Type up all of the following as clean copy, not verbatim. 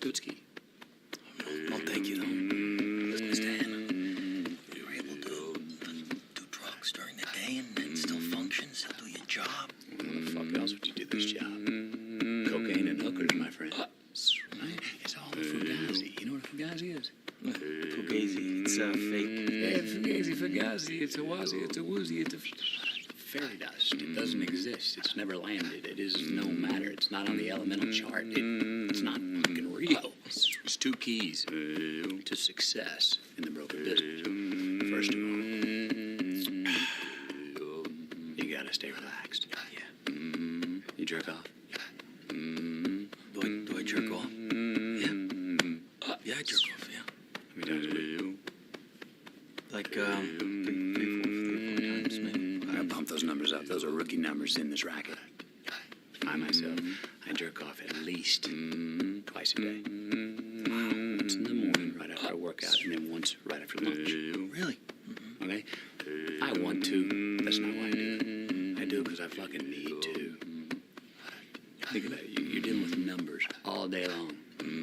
Tootski. Well, thank you, though. Listen, Stan, you were able to do drugs during the day and still function, still do your job. How the fuck else would you do this job? Cocaine and hookers, my friend. Right? It's all a fugazi. You know what a fugazi is? Fugazi, it's fake. Yeah, fugazi. It's a wazi, it's a woozy, it's a fairy dust. It doesn't exist. It's never landed. It is no matter. It's not on the elemental chart. It's not fucking real. There's two keys to success in the broker business. First of all, you gotta stay relaxed. Yeah. You jerk off? Do I jerk off? Yeah. Yeah, I jerk off, yeah. How many times a week? Like, three, four times, maybe. I pump those numbers up. Those are rookie numbers in this racket. I myself, I jerk off at least twice a day. Once in the morning, right after I work out, and then once right after lunch. Really? Okay? I want to. That's not why I do it. I do it because I fucking need to. Think about it. You're dealing with numbers all day long.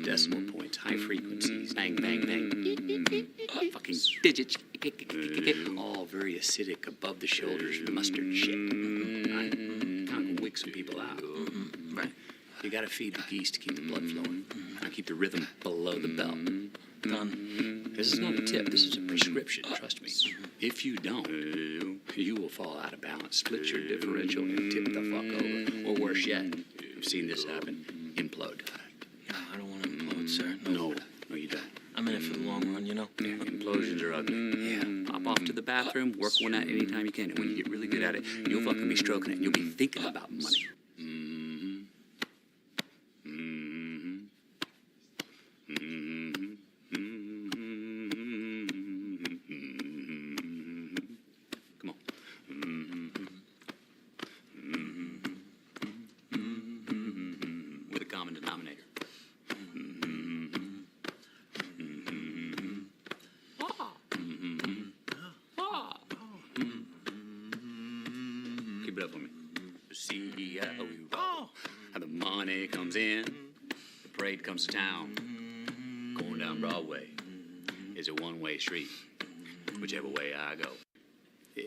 Decimal points, high frequencies, bang, bang, bang. Fucking digits. All very acidic, above the shoulders, mustard shit. Right? Kind of wick some people out. Right? You gotta feed the geese to keep the blood flowing. Now keep the rhythm below the belt. Done. This is not a tip. This is a prescription. Trust me. If you don't, you will fall out of balance, split your differential, and tip the fuck over. Or worse yet, I've seen this happen, implode. No, I don't want to implode, sir. No, you don't. I'm in it for the long run, you know? Yeah, implosions are ugly. Yeah. Pop off to the bathroom, work one out anytime you can. And when you get really good at it, you'll fucking be stroking it. And you'll be thinking about money. Come on. With a common denominator. Keep it up for me. See how we roll. How the money comes in, the parade comes to town. Going down Broadway is a one-way street, whichever way I go. Yeah.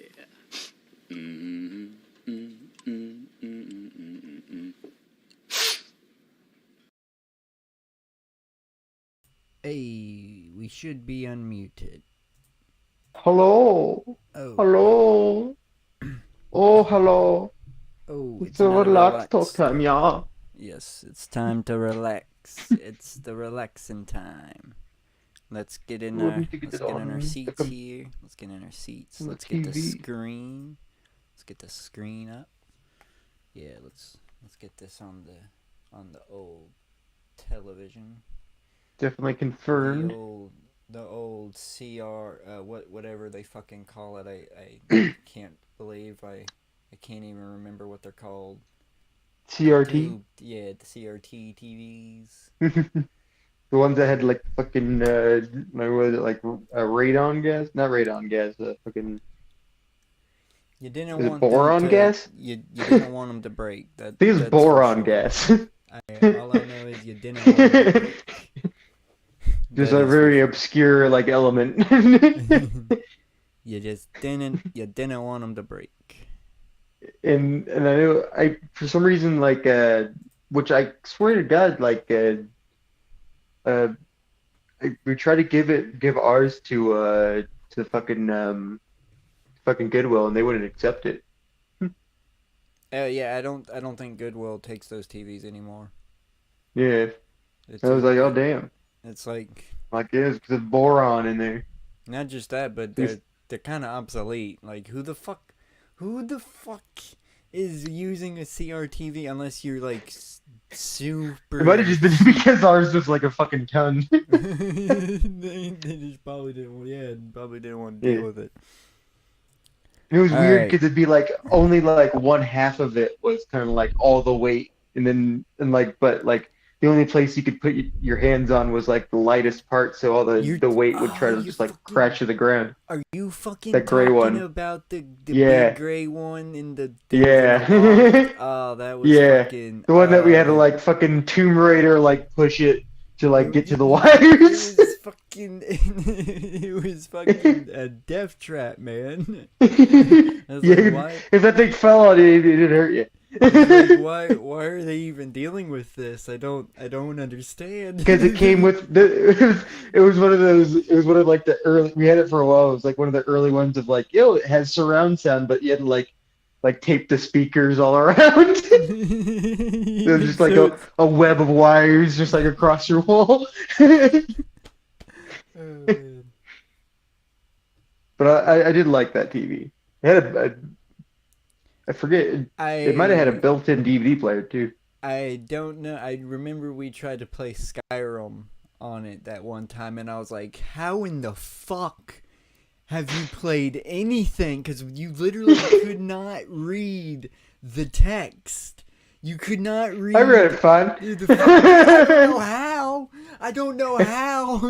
Hey, we should be unmuted. Hello. Oh. Hello. Oh, hello. Oh, It's a relax talk time, yeah. Yes, it's time to relax. It's the relaxing time. Let's get in our seats here. Let's get in our seats. Let's get the screen. Let's get the screen up. Yeah, let's get this on the old television. Definitely confirmed. The old CR whatever they fucking call it. I can't believe I can't even remember what they're called. CRT? Yeah, the CRT TVs. The ones that had like fucking what was it, like radon gas? Not radon gas, fucking You didn't is it want boron them to, gas? You didn't want them to break. I think it's that's boron for sure. gas. All I know is you didn't want them to break. Just That a is very obscure like element. You didn't want them to break. And I know I for some reason like which I swear to God like we try to give ours to fucking Goodwill and they wouldn't accept it. Yeah, I don't think Goodwill takes those TVs anymore. Yeah, It's I was like, oh damn, it's like like it is because of boron in there. not just that, but they're kind of obsolete. Like who the fuck is using a CRTV unless you're like super. It might have just been because ours was like a fucking ton. they just probably didn't want to deal with it. And it was All weird right. because it'd be like only like one half of it was kind of like all the weight, but like the only place you could put your hands on was like the lightest part, so all the weight would try to You just like fucking. crash to the ground. Are you fucking That gray talking one. about the big Yeah, gray one in the that was in the yeah, loft? Oh, that was yeah. fucking. The one that we Oh, had to dude. like fucking Tomb Raider like push it to like get to the It wires. was fucking. It was fucking a death trap, man. I was like, Yeah, why? if that thing fell on you, it didn't hurt you. Like, why are they even dealing with this? I don't understand. Because it came with it was one of those, it was one of like the early, we had it for a while, it was like one of the early ones of like, yo, it has surround sound, but you had to like tape the speakers all around. It was just like So a web of wires just like across your wall. oh, man. But I did like that TV. It had I forget, it might have had a built-in DVD player too. I don't know. I remember we tried to play Skyrim on it that one time, and I was like, how in the fuck have you played anything? Because you literally could not read the text. You could not read. I read it fine. I don't know how. I don't know how.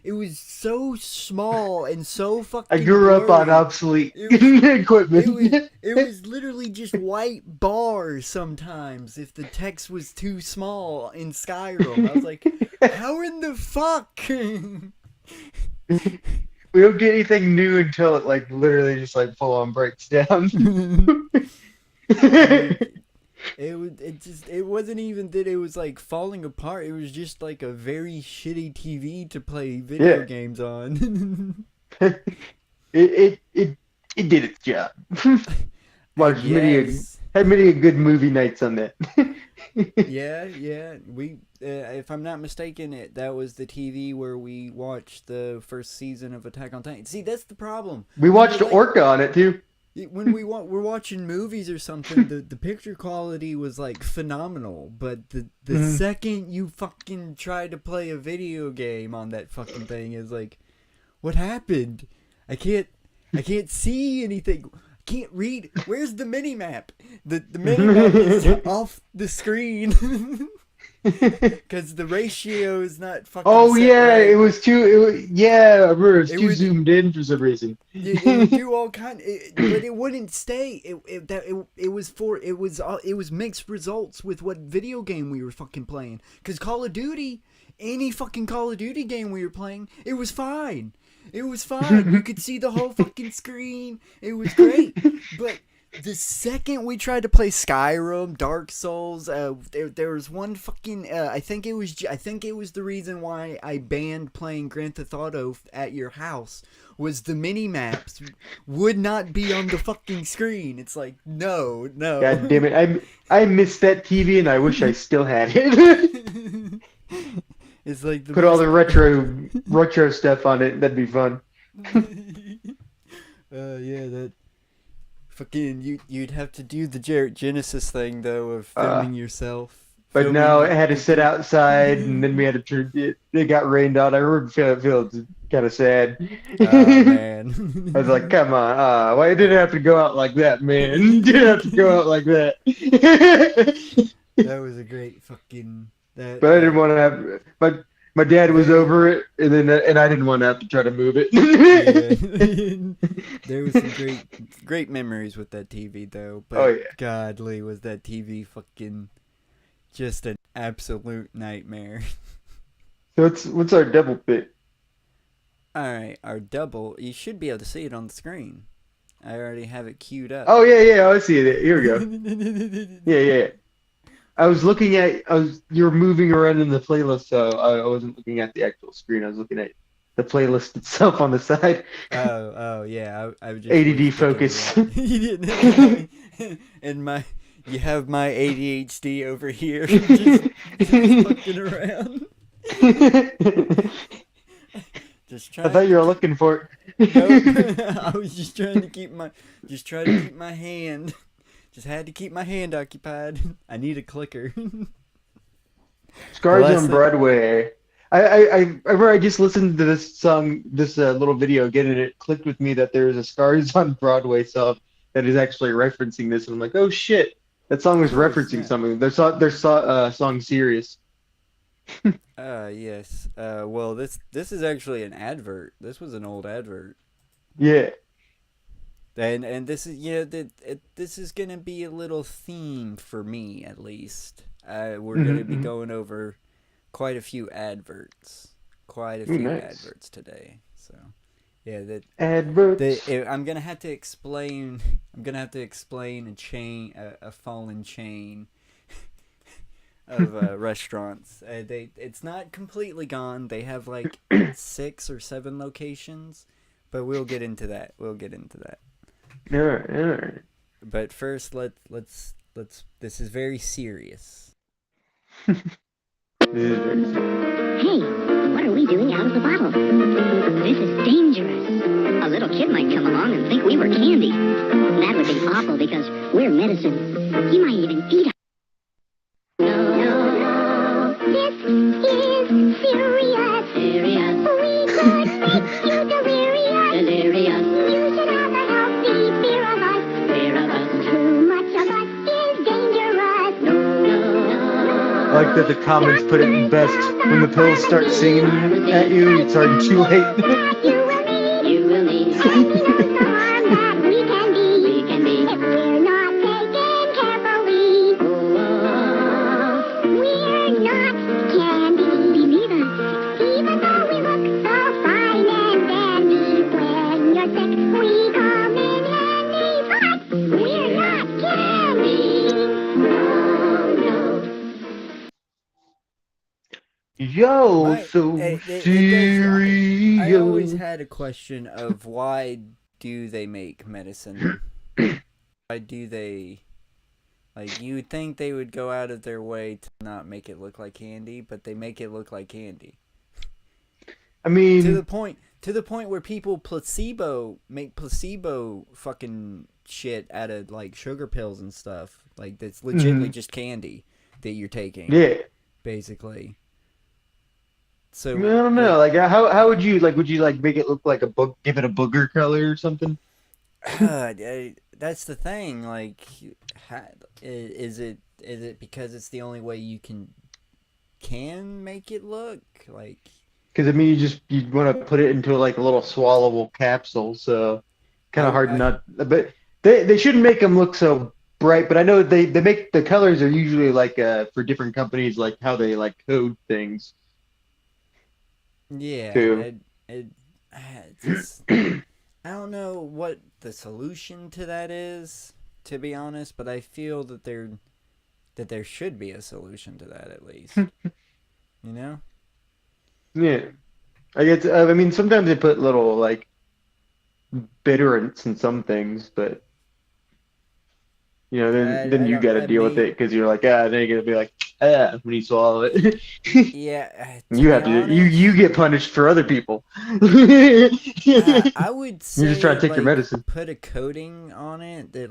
It was so small and so fucking. I grew up on blurry. obsolete It equipment. was literally just white bars sometimes if the text was too small in Skyrim. I was like, how in the fuck? We don't get anything new until it like literally just like full on breaks down. It wasn't even that it was like falling apart. It was just like a very shitty TV to play video Yeah. games on. it did its job. Watched Yes. had many good movie nights on that. Yeah. We, if I'm not mistaken, that was the TV where we watched the first season of Attack on Titan. See, that's the problem. We watched Like, Orca on it too. when we're watching movies or something, the picture quality was like phenomenal, but the second you fucking try to play a video game on that fucking thing is like, what happened? I can't see anything. I can't read. Where's the mini map? The mini map is off the screen. Because the ratio is not fucking. Oh set yeah, right. it was too. I remember it was It too would- zoomed in for some reason. It would do all kind, but it wouldn't stay. It was mixed results with what video game we were fucking playing. Cause Call of Duty, any fucking Call of Duty game we were playing, it was fine. It was fine. You could see the whole fucking screen. It was great. But the second we tried to play Skyrim, Dark Souls, there was one fucking. I think it was the reason why I banned playing Grand Theft Auto at your house. Was the mini maps would not be on the fucking screen. It's like no. God damn it! I missed that TV and I wish I still had it. It's like the Put all the retro stuff on it. That'd be fun. Yeah, that fucking you'd have to do the Jared Genesis thing though of filming yourself. But Filming no, the it had to sit fucking- outside, and then we had to turn it. It got rained on. I remember feeling kind of sad. Oh man. I was like, "Come on, why it didn't have to go out like that, man? You didn't have to go out like that." That was a great fucking. But I didn't want to have. But my dad was over it, and I didn't want to have to try to move it. Yeah. There was some great memories with that TV though. But Oh, yeah. godly was that TV fucking just an absolute nightmare. So what's our double pick? Alright, our double, you should be able to see it on the screen. I already have it queued up. Oh yeah, I see it. Here we go. Yeah. You were moving around in the playlist, so I wasn't looking at the actual screen. I was looking at the playlist itself on the side. Oh yeah, I was just ADD thinking focus. about- You didn't- and you have my ADHD over here, just fucking around. Just I trying. thought you were looking for it. Nope. I was just trying to keep my hand. Just had to keep my hand occupied. I need a clicker. Scars Well, on Broadway. I remember I just listened to this song, this little video again, and it clicked with me that there's a Scars on Broadway song that is actually referencing this, and I'm like, oh shit, that song was Oh, referencing snap. something. Their song "Serious." Yes. Well, this is actually an advert. This was an old advert. Yeah. And this is this is gonna be a little theme for me at least. We're gonna be going over quite a few adverts, Nice. adverts today. So yeah, Adverts. I'm gonna have to explain. I'm gonna have to explain a fallen chain of restaurants. It's not completely gone. They have like 6 or 7 locations, but we'll get into that. All right, all right. But first, let's. This is very serious. This is very serious. Hey, what are we doing out of the bottle? This is dangerous. A little kid might come along and think we were candy. That would be awful because we're medicine. He might even eat us. No. This is serious. Serious. We could make you delirious. Delirious. You should have a healthy fear of us. Fear of us. Too much of us is dangerous. No. I like that the comments put it best. When the pills start singing at you, it's already too late. You will need. And we know the harm that we can be. We can be. If we're not taken carefully. We're not candy. Believe us. Even though we look so fine and dandy. When you're sick, we come in handy. But we're not candy. No. Yo, My- so serious. I always had a question of why do they make medicine? Why do they? Like, you would think they would go out of their way to not make it look like candy, but they make it look like candy. I mean, To the point where people make placebo fucking shit out of like sugar pills and stuff. Like, that's legitimately just candy that you're taking, yeah. basically. I So mean, I don't know. Like, how would you like? Would you like make it look like give it a booger color or something? that's the thing. Like, is it because it's the only way you can make it look like? Because I mean, you want to put it into like a little swallowable capsule, so kind of hard not. But they shouldn't make them look so bright. But I know they make the colors are usually like for different companies, like how they like code things. Yeah, Too. it's just, I don't know what the solution to that is, to be honest. But I feel that there should be a solution to that at least. You know? Yeah, I guess. I mean, sometimes they put little like bitterants in some things, but you know, then you got to deal with it because you're like, then you're gonna be like, when you swallow it. Yeah, You have to. You get punished for other people. I would say You're just trying to take your medicine. put a coating on it that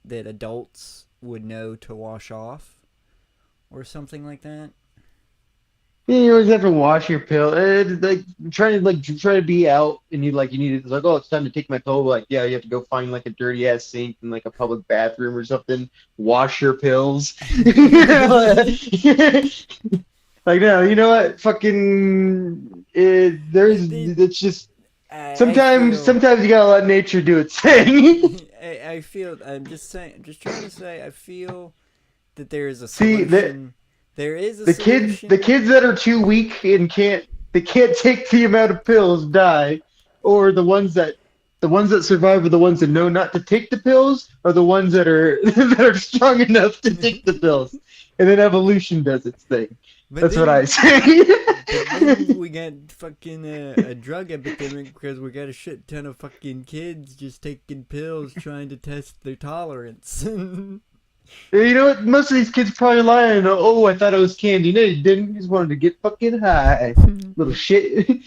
that adults would know to wash off, or something like that. You always have to wash your pill. It's like try to be out, and you need it. It's like, oh, it's time to take my pill. Like, yeah, you have to go find like a dirty ass sink in like a public bathroom or something. Wash your pills. Like, no, you know what? Fucking, it's just sometimes you gotta let nature do its thing. I feel. I'm just saying. Just trying to say. I feel that there is a See, solution. There is a the solution. kids that are too weak and can't take the amount of pills die, or the ones that survive are the ones that know not to take the pills, or the ones that are that are strong enough to take the pills, and then evolution does its thing. But That's then- what I say. But then we got fucking a drug epidemic because we got a shit ton of fucking kids just taking pills trying to test their tolerance. You know what? Most of these kids probably lying. Oh, I thought it was candy. No, you didn't. You just wanted to get fucking high. Little shit.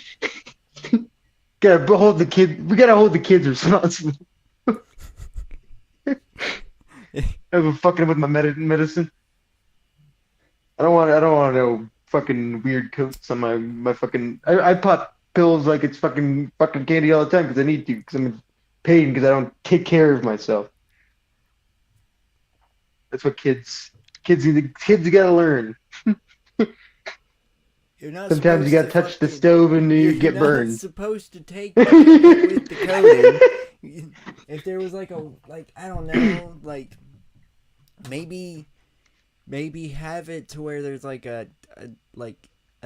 Gotta hold the kid. We gotta hold the kids responsible. I've been fucking with my medicine. I don't want no fucking weird coats on my fucking. I pop pills like it's fucking candy all the time because I need to because I'm in pain because I don't take care of myself. That's what kids gotta learn. You're not Sometimes you supposed gotta touch the fucking- stove and you You're get not burned. supposed to take it with the coating. If there was like I don't know, like maybe have it to where there's like a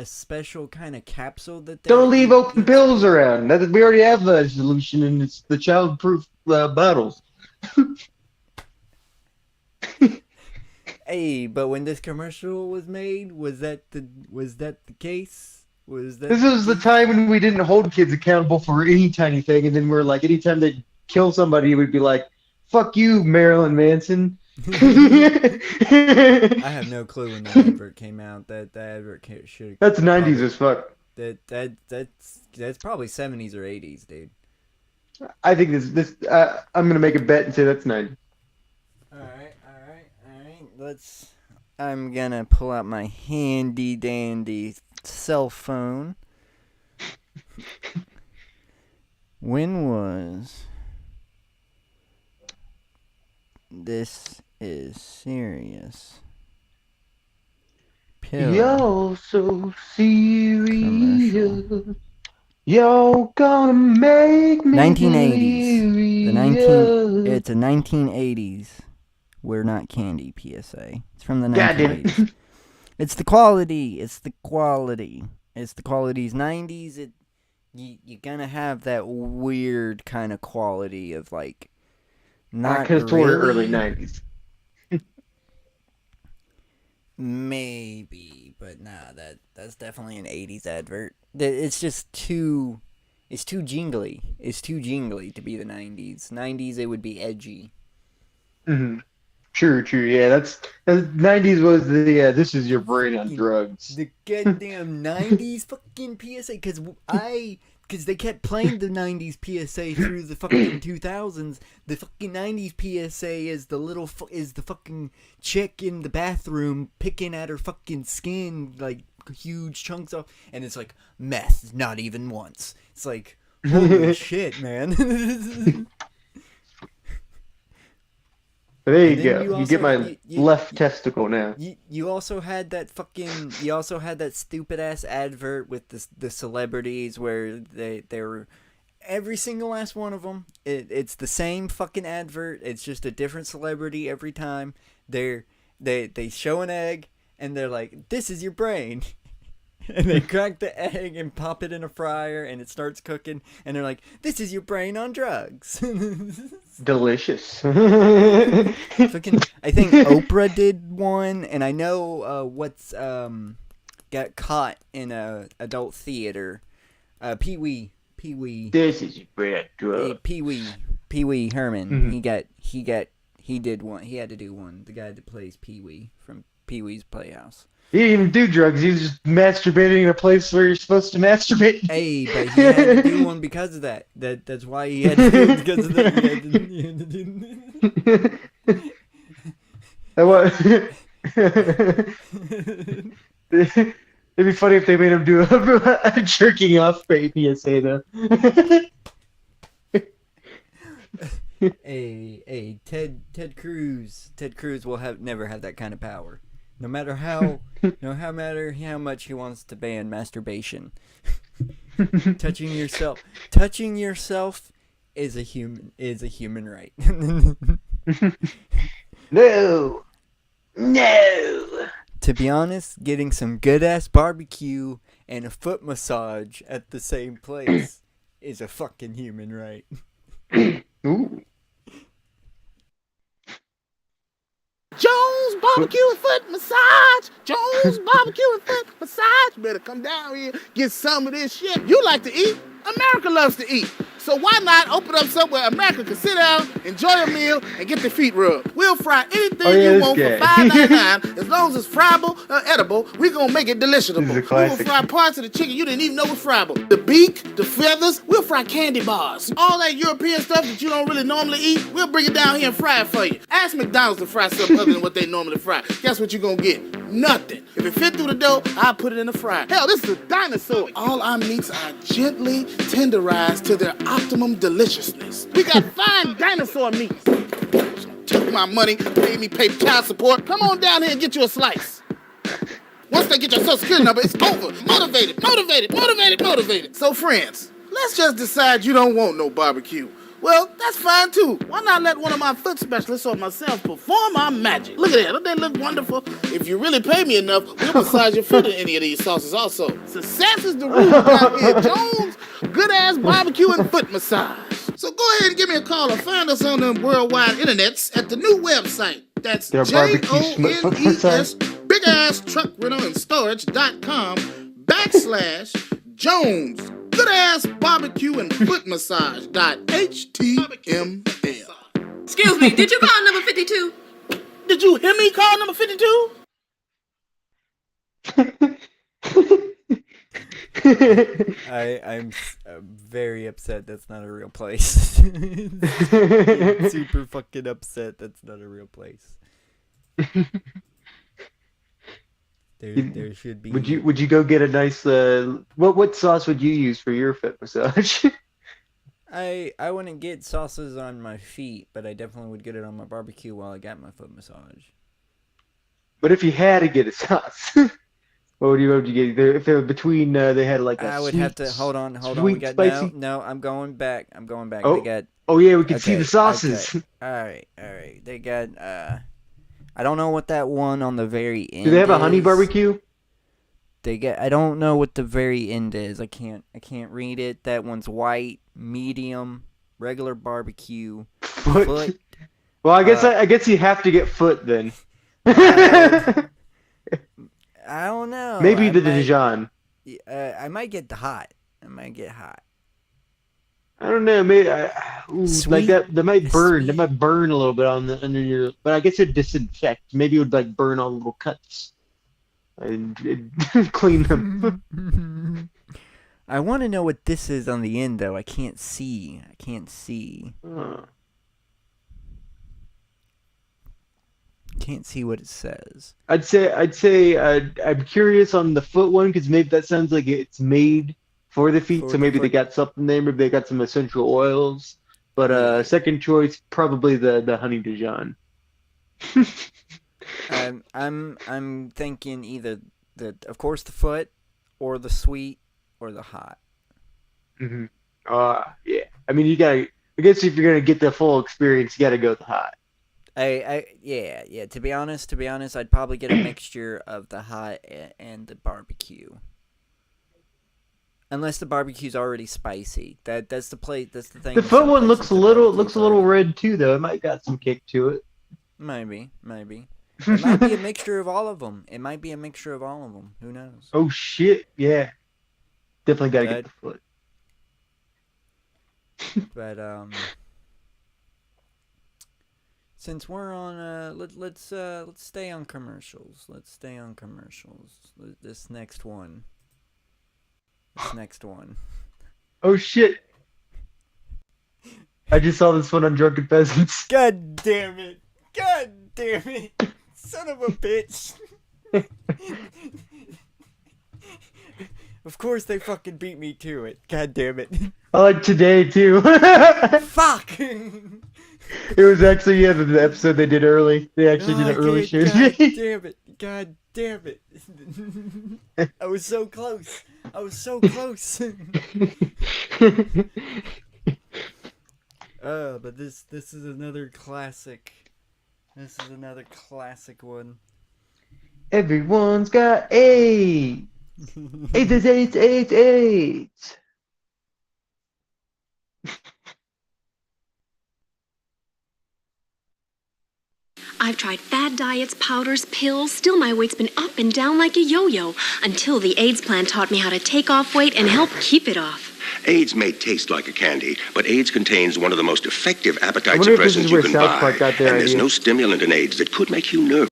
special kind of capsule that Don't leave open pills around. We already have the solution, and it's the child-proof bottles. Hey, but when this commercial was made, was that the case? Was that This was the time when we didn't hold kids accountable for any tiny thing, and then we're like, anytime they kill somebody, we'd be like, "Fuck you, Marilyn Manson." I have no clue when that advert came out. That advert should. That's 90s as fuck. That's probably 70s or 80s, dude. I think this. I'm gonna make a bet and say that's 90s. All right. I'm gonna pull out my handy dandy cell phone. When was This Is Serious pill You're so serious. commercial? You're gonna make me 1980s. delirious. It's a 1980s. We're not candy PSA. It's from the God damn 1980s. it. It's the quality. It's the quality. It's the quality's 90s. You're gonna have that weird kind of quality of like not I could have told her really, early 90s. maybe, but nah, that's definitely an 80s advert. It's just too jingly. It's too jingly to be the 90s. 90s it would be edgy. Mm-hmm. True. Yeah, that's 90s was the this is your brain on drugs. The goddamn 90s fucking PSA, because they kept playing the 90s PSA through the fucking 2000s. The fucking 90s PSA is the fucking chick in the bathroom picking at her fucking skin like huge chunks off, and it's like meth, not even once. It's like holy shit, man. There you And then go. you You also- get my left testicle now. You also had that stupid ass advert with the celebrities where they were every single last one of them. It's the same fucking advert. It's just a different celebrity every time. They show an egg and they're like, "This is your brain." And they crack the egg and pop it in a fryer and it starts cooking and they're like, "This is your brain on drugs." Delicious. Fucking, I think Oprah did one, and I know what's got caught in a adult theater. Pee Wee, This is your bad drug. Pee Wee Herman. Mhm. He did one. He had to do one. The guy that plays Pee Wee from Pee Wee's Playhouse. He didn't even do drugs. He was just masturbating in a place where you're supposed to masturbate. Hey, but he had to do one because of that. That's why he had to do it because of that. He had to do That was. It'd be funny if they made him do a jerking off PSA though. Hey, Ted Cruz. Ted Cruz will never have that kind of power. No matter how much he wants to ban masturbation. touching yourself is a human right. No. To be honest, getting some good ass barbecue and a foot massage at the same place is a fucking human right. Ooh. Jones Barbecue and Foot Massage. Jones Barbecue and Foot Massage. You better come down here, get some of this shit. You like to eat. America loves to eat. So why not open up somewhere America can sit down, enjoy a meal, and get their feet rubbed? We'll fry anything you this want guy. for $5.99. As long as it's friable or edible, we're going to make it delicious. This is a We're going classic. to fry parts of the chicken you didn't even know was friable. The beak, the feathers, we'll fry candy bars. All that European stuff that you don't really normally eat, we'll bring it down here and fry it for you. Ask McDonald's to fry something other than what they normally fry. Guess what you're going to get? nothing. If it fit through the dough, I put it in the fryer. Hell, this is a dinosaur. All our meats are gently tenderized to their optimum deliciousness. We got fine dinosaur meats. Took my money, made me pay child support. Come on down here and get you a slice. Once they get your social security number, it's over. Motivated, motivated, motivated, motivated. So friends, let's just decide you don't want no barbecue. Well, that's fine too. Why not let one of my foot specialists or myself perform our magic? Look at that, don't they look wonderful? If you really pay me enough, we'll massage your foot in any of these sauces also. Success is the rule down here, Jones. Good ass barbecue and foot massage. So go ahead and give me a call or find us on the worldwide internets at the new website. That's Their barbecue foot massage. JONES, big ass truck rental and storage.com/Jones. Good ass barbecue and foot massage.html. Excuse me, did you call number 52? Did you hear me call number 52? I'm very upset that's not a real place. Super fucking upset that's not a real place. There should be. Would you go get a nice what sauce would you use for your foot massage? I wouldn't get sauces on my feet, but I definitely would get it on my barbecue while I got my foot massage. But if you had to get a sauce, what would you get? If it was between they had like a I would sweet, have to hold on. We sweet, got spicy. no. I'm going back. Oh. They got. Oh yeah, we can see okay, the sauces. okay. All right. They got. I don't know what that one on the very end. Do they have a honey is. barbecue? They get. I don't know what the very end is. I can't read it. That one's white, medium, regular barbecue, foot. Well, I guess you have to get foot then. I don't know. Maybe I the might- Dijon. I might get the hot. I might get hot. I don't know. Maybe Sweet. like that might burn. Sweet. That might burn a little bit on the under your. But I guess it'd disinfect. Maybe it would like burn all the little cuts and it'd clean them. I want to know what this is on the end, though. I can't see. Oh. Can't see what it says. I'd say I'm curious on the foot one because maybe that sounds like it's made for the feet. For So the maybe they foot. got something there. Maybe they got some essential oils. But second choice probably the honey Dijon. I'm thinking either of course, the foot, or the sweet, or the hot. Mm-hmm. Yeah. I mean, you gotta. I guess if you're gonna get the full experience, you gotta go with the hot. Yeah. To be honest, I'd probably get a mixture of the hot and the barbecue. Unless the barbecue's already spicy. That's the plate. That's the thing. The with foot some one places, looks the a little barbecue's red too, though. It might got some kick to it. Maybe. It might be a mixture of all of them. Who knows? Oh shit! Yeah, definitely gotta get the foot. But since we're on let's stay on commercials. This next one. Oh shit! I just saw this one on Drunken Peasants. God damn it! Son of a bitch! Of course they fucking beat me to it. God damn it! I like Today too. Fuck! It was actually the episode they did early. They actually did an early show today. God damn it! I was so close. But this is another classic. This is another classic one. Everyone's got AIDS. AIDS. I've tried fad diets, powders, pills. Still, my weight's been up and down like a yo-yo until the AIDS plan taught me how to take off weight and help keep it off. AIDS may taste like a candy, but AIDS contains one of the most effective appetite I wonder if this suppressants is you where can South buy. Park got their And there's idea. no stimulant in AIDS that could make you nervous.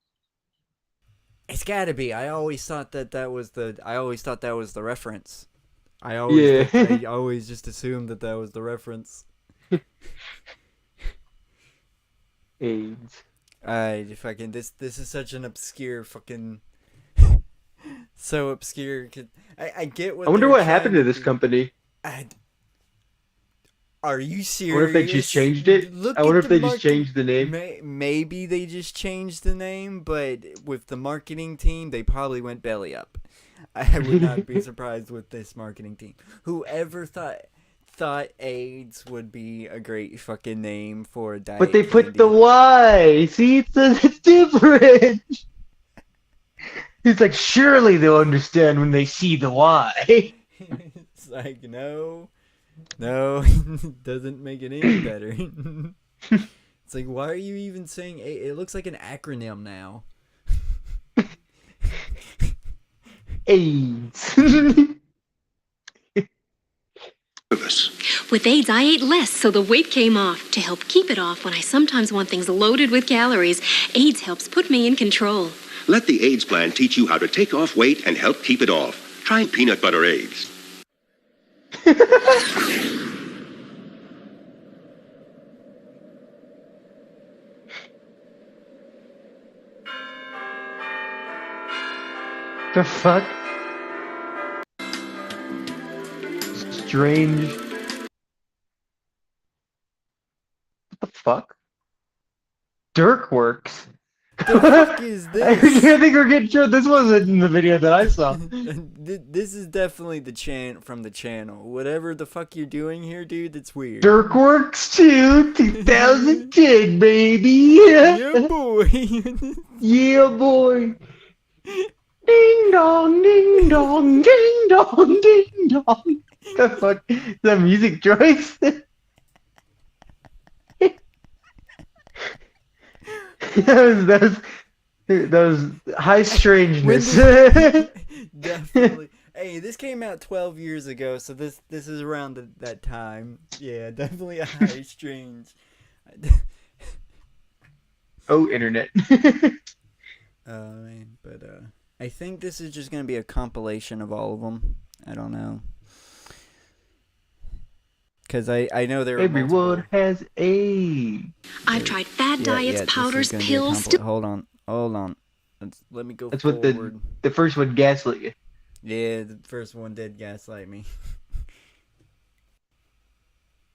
It's gotta be. I always thought that was the reference. I always just assumed that was the reference. AIDS. This is such an obscure fucking so obscure. 'Cause I get what. I wonder they're what happened trying to this do. company. Are you I serious? wonder if they just changed it. Look I wonder at if the they just changed the name. Maybe they just changed the name, but with the marketing team, they probably went belly up. I would not be surprised with this marketing team. Whoever thought AIDS would be a great fucking name for a diet But they put candy. the Y. See, it's different. It's like, surely they'll understand when they see the Y. It's like, no, doesn't make it any better. It's like, why are you even saying it looks like an acronym now. AIDS. With AIDS, I ate less, so the weight came off. To help keep it off when I sometimes want things loaded with calories, AIDS helps put me in control. Let the AIDS plan teach you how to take off weight and help keep it off. Try peanut butter AIDS. The fuck? Strange. What the fuck? Dirkworks. The fuck is I this? think we're getting sure this wasn't in the video that I saw. This is definitely the from the channel. Whatever the fuck you're doing here, dude, it's weird. Dirkworks 2, 2010, baby. Yeah, boy. Yeah, boy. Ding dong, ding dong, ding dong, ding dong. The fuck? The music choice? that was high strangeness. Definitely. Hey, this came out 12 years ago, so this is around that time. Yeah, definitely a high strange. Oh, internet. Oh man, but I think this is just gonna be a compilation of all of them. I don't know, cause I know there are Everyone multiple. has AIDS. I've tried fad diets, this is powders, gonna be a pills. Hold on. Let me go That's what forward. the first one gaslit you. Yeah, the first one did gaslight me.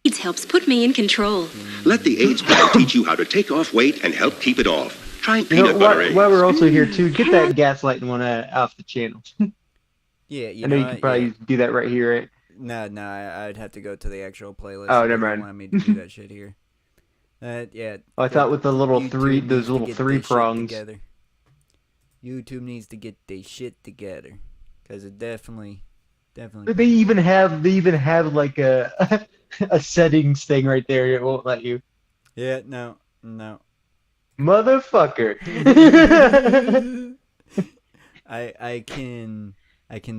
AIDS helps put me in control. Let the AIDS plan teach you how to take off weight and help keep it off. Try You know, peanut butter AIDS. while we're also here too, get that gaslighting one off the channel. Yeah, you I know you what? can probably do that right here, right? No, I'd have to go to the actual playlist. Oh, They never don't mind. want me to do that shit here. Yeah. Oh, I thought with the little YouTube those needs to little get three their shit prongs. together. YouTube needs to get their shit together, cause it definitely. They even have like a a settings thing right there. It won't let you. Yeah, no. Motherfucker. I can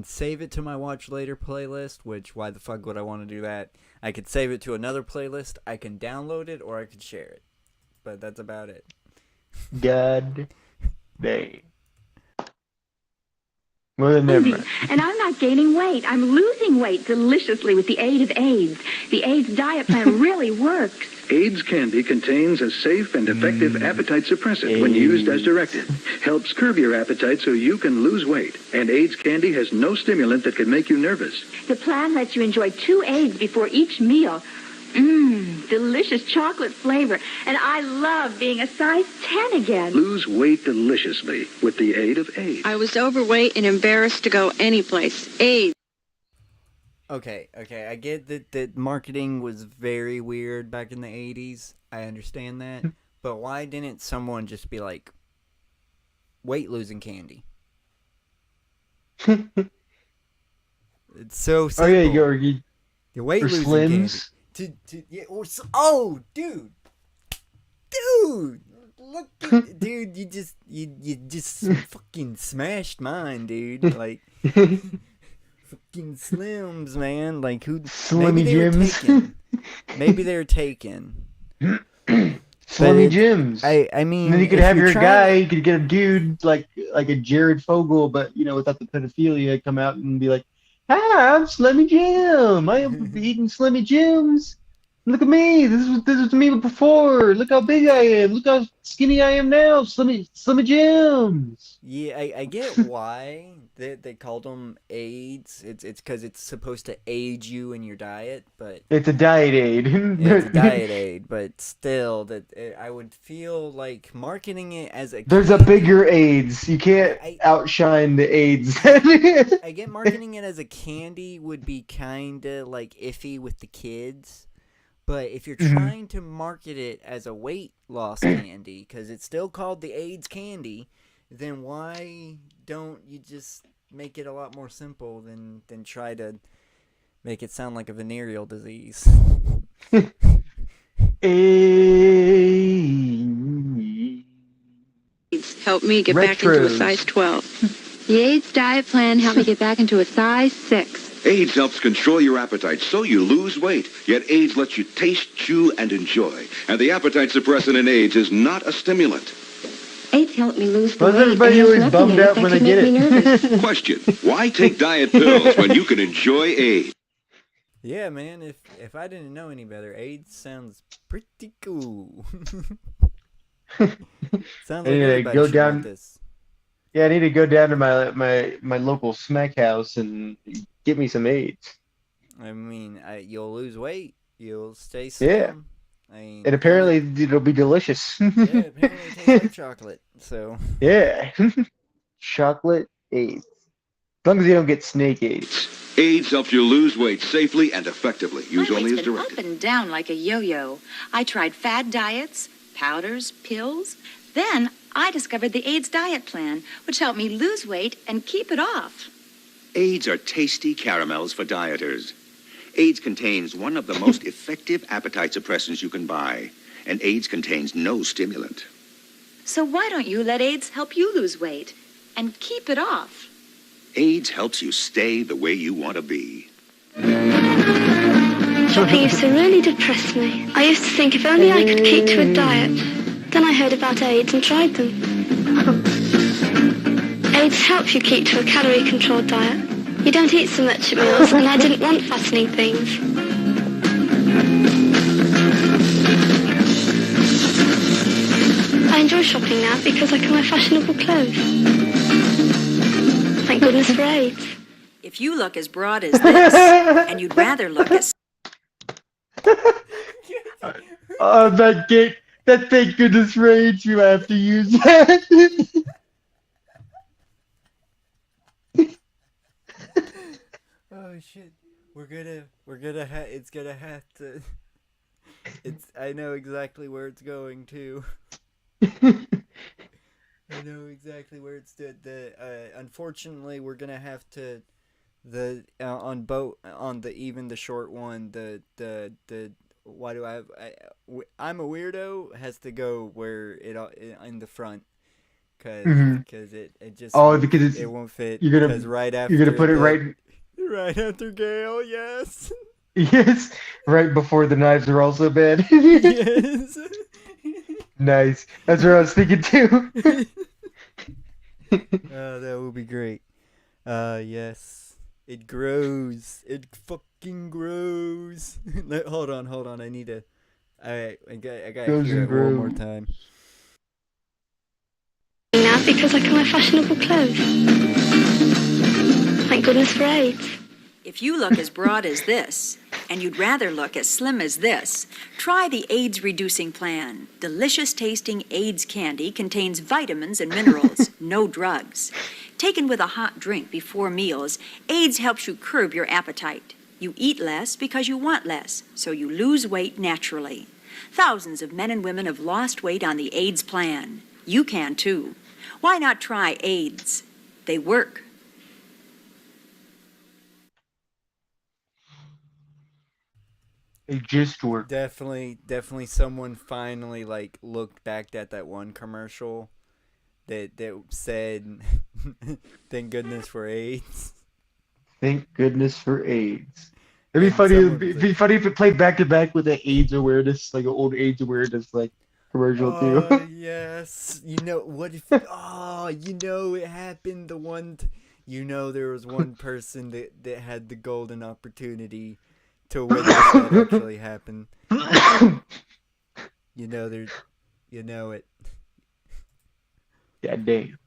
save it to my watch later playlist, which why the fuck would I want to do that? I could save it to another playlist, I can download it, or I could share it. But that's about it. God dang. Well, never mind. And I'm not gaining weight. I'm losing weight deliciously with the aid of AIDS. The AIDS diet plan really works. AIDS candy contains a safe and effective appetite suppressant when used as directed. Helps curb your appetite so you can lose weight. And AIDS candy has no stimulant that can make you nervous. The plan lets you enjoy 2 AIDS before each meal. Delicious chocolate flavor. And I love being a size 10 again. Lose weight deliciously with the aid of AIDS. I was overweight and embarrassed to go anyplace. AIDS. Okay, I get that marketing was very weird back in the 80s. I understand that. But why didn't someone just be like, weight losing candy? It's so simple. Oh yeah, your weight or losing Slims. candy. Dude, look, dude, you just fucking smashed mine, dude. Like, fucking Slims, man. Like, who? Slimmy Jims. Maybe they're taken. Slimmy Jims. I mean, and then you could if have you're your trying guy. You could get a dude like a Jared Fogle, but without the pedophilia, come out and be like, "Hi, I'm Slimmy Jim. I am eating Slimmy Jims. Look at me. This was me before. Look how big I am. Look how skinny I am now. Slimmy Jims. Yeah, I get why they called them AIDS. It's because it's supposed to aid you in your diet, but It's a diet aid. yeah, it's a diet aid. But still, I would feel like marketing it as a There's a candy- bigger AIDS. You can't outshine the AIDS. I get marketing it as a candy would be kind of like iffy with the kids. But if you're trying to market it as a weight loss candy, because it's still called the AIDS candy, then why don't you just make it a lot more simple than try to make it sound like a venereal disease? AIDS. Help me get back into a size 12. The AIDS diet plan helped me get back into a size 6. AIDS helps control your appetite so you lose weight. Yet AIDS lets you taste, chew, and enjoy. And the appetite suppressant in AIDS is not a stimulant. AIDS helped me lose the Why is weight. everybody and always has bummed nothing in out that when can they get make me nervous. Question, why take diet pills when you can enjoy AIDS? Yeah, man, if I didn't know any better, AIDS sounds pretty cool. Sounds like Anyway, everybody go should down- want this. Yeah, I need to go down to my local smack house and get me some AIDS. I mean, you'll lose weight, you'll stay Yeah. slim. I mean, And apparently it'll be delicious. yeah, apparently it tastes like chocolate. So Yeah. Chocolate AIDS. As long as you don't get snake AIDS. AIDS helps you lose weight safely and effectively. Use My only weight's as been directed. up and down like a yo-yo. I tried fad diets, powders, pills. Then I discovered the AIDS diet plan, which helped me lose weight and keep it off. AIDS are tasty caramels for dieters. AIDS contains one of the most effective appetite suppressants you can buy, and AIDS contains no stimulant. So why don't you let AIDS help you lose weight and keep it off? AIDS helps you stay the way you want to be. Shopping used to really depress me. I used to think if only I could keep to a diet. Then I heard about AIDS and tried them. AIDS helps you keep to a calorie-controlled diet. You don't eat so much at meals, and I didn't want fattening things. I enjoy shopping now because I can wear fashionable clothes. Thank goodness for AIDS. If you look as broad as this, and you'd rather look as... Oh, that thank goodness for AIDS, you have to use that. oh shit, it's gonna have to. I know exactly where it's going to. I know exactly where it's unfortunately we're gonna have to on the short one why do I'm a weirdo has to go where in the front because it just because it won't fit. You're gonna 'cause right after you're gonna put it right after Gale, yes. Yes, right before the knives are also bad. Yes. Nice. That's what I was thinking too. That would be great. Yes. It grows. It fucking grows. Hold on. I need to. I gotta Goes hear and it one more grows. time. Now because I can wear fashionable clothes. Thank goodness for AIDS. If you look as broad as this, and you'd rather look as slim as this, try the AIDS Reducing Plan. Delicious tasting AIDS candy contains vitamins and minerals, no drugs. Taken with a hot drink before meals, AIDS helps you curb your appetite. You eat less because you want less, so you lose weight naturally. Thousands of men and women have lost weight on the AIDS plan. You can too. Why not try AIDS? They work. It just worked. Definitely someone finally looked back at that one commercial that said thank goodness for AIDS. Thank goodness for AIDS. It'd be funny. It'd be funny if it played back to back with an AIDS awareness, like an old AIDS awareness commercial too. Yes. You know what if it happened there was one person that had the golden opportunity to witness that actually happen. You know it. God damn.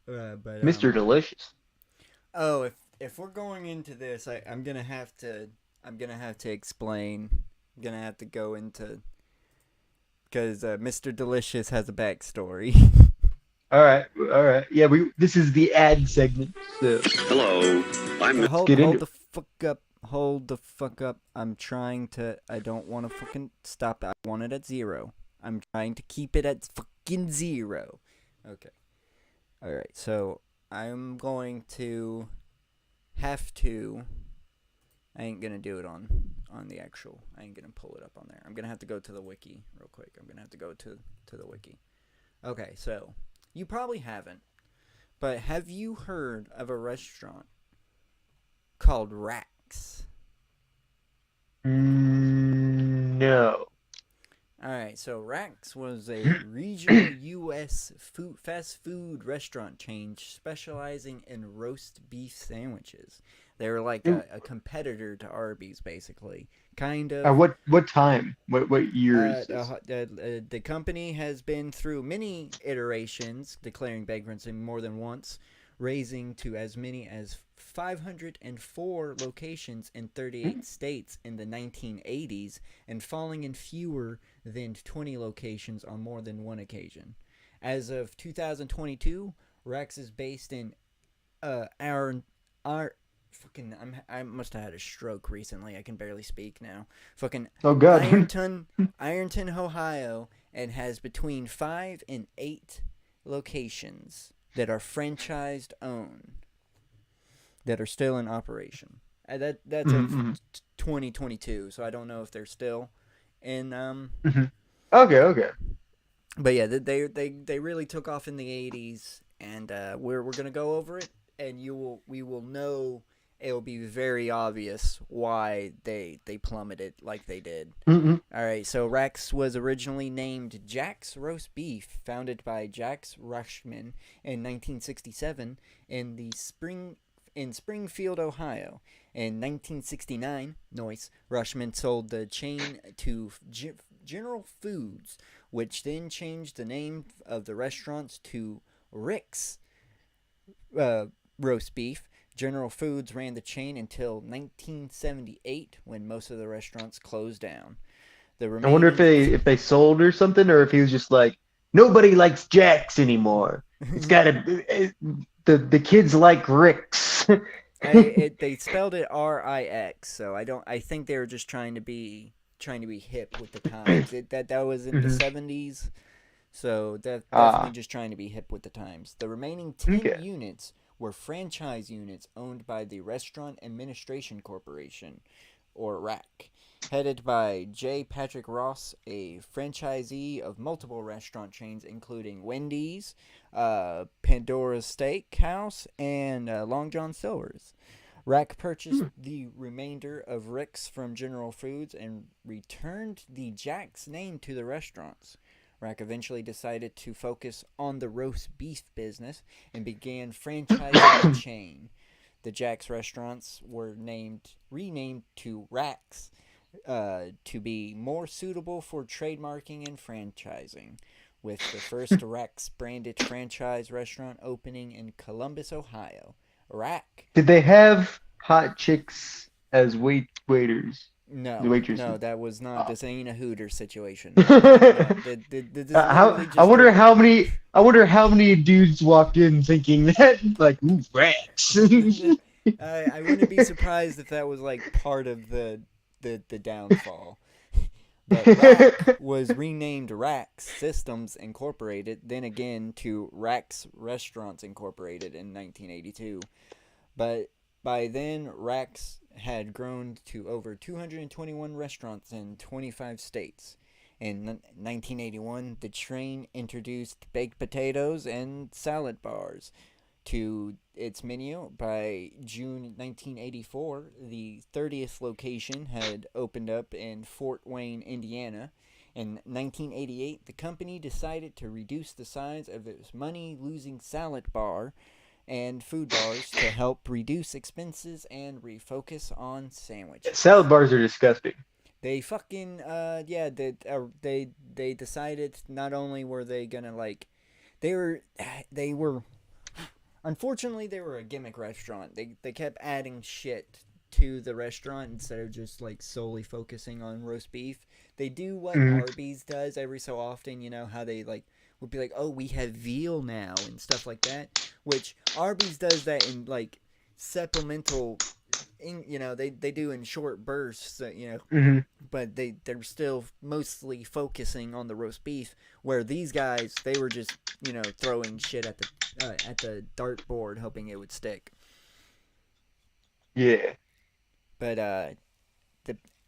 But Mr. Delicious. Oh, if we're going into this, I'm gonna have to explain. I'm gonna have to go into because Mr. Delicious has a backstory. All right. Yeah, this is the ad segment. So. Hello, I'm. Hold get into the fuck up. Hold the fuck up. I'm trying to. I don't want to fucking stop. I want it at 0. I'm trying to keep it at fucking 0. Okay. All right. So I'm going to have to. I ain't gonna do it on the actual. I ain't gonna pull it up on there. I'm gonna have to go to the wiki real quick. I'm gonna have to go to the wiki. Okay. So you probably haven't, but have you heard of a restaurant called Rax? No. Alright, so Rax was a regional U.S. fast food restaurant chain specializing in roast beef sandwiches. They were like a competitor to Arby's, basically. Kind of. What time? What year is this? The company has been through many iterations, declaring bankruptcy more than once, raising to as many as 504 locations in 38 states in the 1980s, and falling in fewer than 20 locations on more than one occasion. As of 2022, Rex is based in I must have had a stroke recently. I can barely speak now. Oh God. Ironton, Ohio, and has between 5 and 8 locations that are franchised owned that are still in operation. That's of 2022, so I don't know if they're still in Okay. But yeah, they really took off in the 80s, and we're gonna go over it, and we will know. It'll be very obvious why they plummeted like they did. All right, so Rex was originally named Jack's Roast Beef, founded by Jax Rushman in 1967 in Springfield, Ohio. In 1969, Rushman sold the chain to General Foods, which then changed the name of the restaurants to Rick's Roast Beef. General Foods ran the chain until 1978, when most of the restaurants closed down. I wonder if they sold or something, or if he was just like, nobody likes Jack's anymore. It's gotta the kids like Rick's. They spelled it R-I-X, so I think they were just trying to be hip with the times. That was in the 70s, so that definitely just trying to be hip with the times. The remaining 10 units were franchise units owned by the Restaurant Administration Corporation, or RAC, headed by J. Patrick Ross, a franchisee of multiple restaurant chains including Wendy's, Pandora's Steakhouse, and Long John Silver's. RAC purchased the remainder of Rick's from General Foods and returned the Jack's name to the restaurants. RAC eventually decided to focus on the roast beef business and began franchising the chain. The Jack's restaurants were renamed to Rax to be more suitable for trademarking and franchising, with the first Rax branded franchise restaurant opening in Columbus, Ohio. Rack. Did they have hot chicks as waiters? No, that was not. This ain't a Hooters situation. I wonder how many dudes walked in thinking that, like, ooh, Rax. I wouldn't be surprised if that was like part of the downfall. But Rack was renamed Rax Systems Incorporated, then again to Rax Restaurants Incorporated in 1982. But by then, Rax had grown to over 221 restaurants in 25 states. In 1981, the chain introduced baked potatoes and salad bars to its menu. By June 1984, the 30th location had opened up in Fort Wayne, Indiana. In 1988, the company decided to reduce the size of its money-losing salad bar and food bars to help reduce expenses and refocus on sandwiches. Salad bars are disgusting. They fucking they decided not only were they gonna like they were unfortunately they were a gimmick restaurant. They kept adding shit to the restaurant instead of just like solely focusing on roast beef. They do what Arby's does every so often, you know, how they like would be like, "Oh, we have veal now" and stuff like that, which Arby's does that in like supplemental you know, they do in short bursts, you know, but they're still mostly focusing on the roast beef, where these guys, they were just, you know, throwing shit at the dartboard hoping it would stick. Yeah. But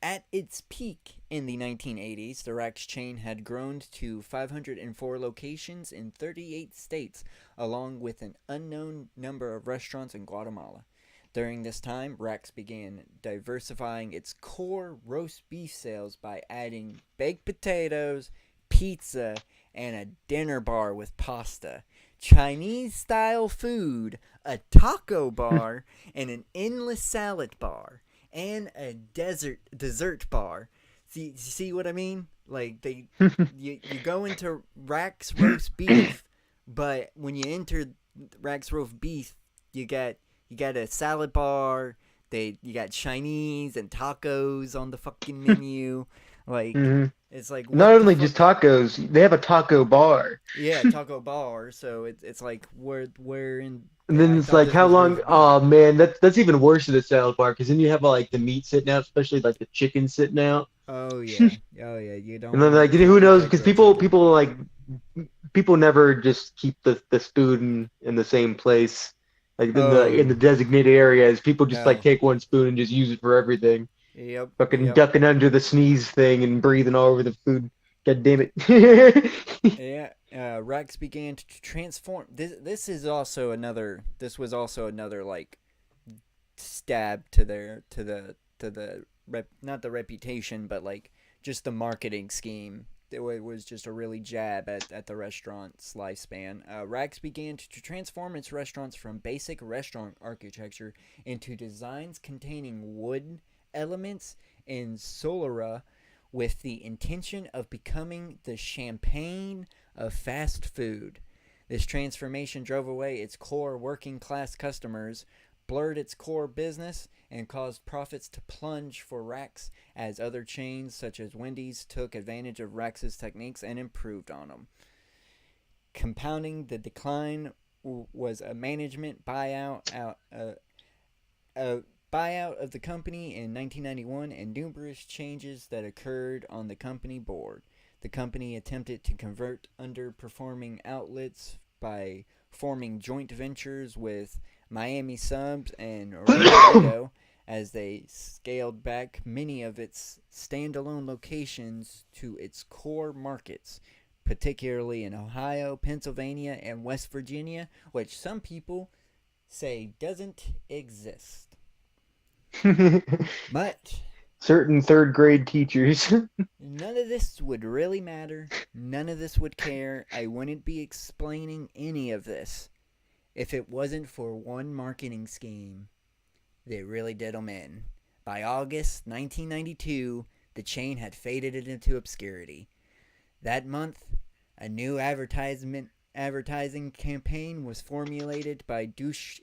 at its peak in the 1980s, the Rax chain had grown to 504 locations in 38 states, along with an unknown number of restaurants in Guatemala. During this time, Rax began diversifying its core roast beef sales by adding baked potatoes, pizza, and a dinner bar with pasta, Chinese-style food, a taco bar, and an endless salad bar, and a dessert bar. See what I mean? Like, you go into Rax roast beef, but when you enter Rax roast beef, you got a salad bar. You got Chinese and tacos on the fucking menu. Like it's like not only just tacos, they have a taco bar. Yeah, taco bar. So it's like we're in. And then it's like, how long? Oh man, that's even worse than a salad bar, because then you have like the meat sitting out, especially like the chicken sitting out. Oh yeah, you don't. And then like, who knows? Because people never just keep the spoon in the same place. Like in the designated areas, people just like take one spoon and just use it for everything. Yep. Fucking ducking under the sneeze thing and breathing all over the food. God damn it. Yeah. Rax began to transform. This was also another like stab to the not the reputation, but like just the marketing scheme. It was just a really jab at the restaurant's lifespan. Rax began to transform its restaurants from basic restaurant architecture into designs containing wood elements and solera, with the intention of becoming the champagne of fast food. This transformation drove away its core working-class customers, blurred its core business, and caused profits to plunge for Rax as other chains such as Wendy's took advantage of Rax's techniques and improved on them. Compounding the decline was a management buyout of the company in 1991 and numerous changes that occurred on the company board. The company attempted to convert underperforming outlets by forming joint ventures with Miami Subs and Orlando as they scaled back many of its standalone locations to its core markets, particularly in Ohio, Pennsylvania, and West Virginia, which some people say doesn't exist. But certain third grade teachers. None of this would really matter. None of this would care. I wouldn't be explaining any of this if it wasn't for one marketing scheme that really did them in. By August 1992, the chain had faded into obscurity. That month, a new advertising campaign was formulated by Deutsch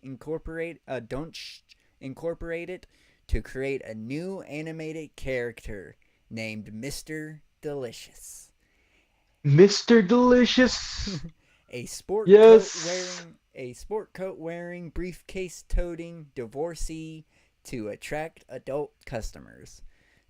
Incorporated to create a new animated character named Mr. Delicious. Mr. Delicious. A sport coat wearing, briefcase toting divorcee to attract adult customers.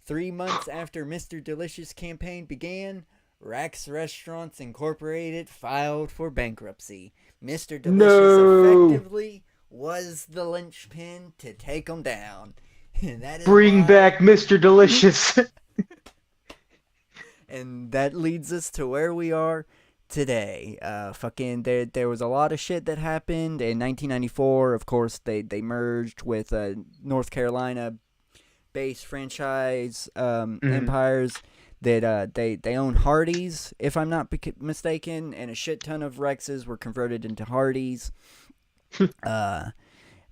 3 months after Mr. Delicious campaign began, Rax Restaurants Incorporated filed for bankruptcy. Mr. Delicious effectively was the linchpin to take them down. And that is Bring back Mr. Delicious. And that leads us to where we are today. There was a lot of shit that happened in 1994. Of course, they merged with North Carolina-based franchise empires that they own Hardee's, if I'm not mistaken, and a shit ton of Rexes were converted into Hardee's.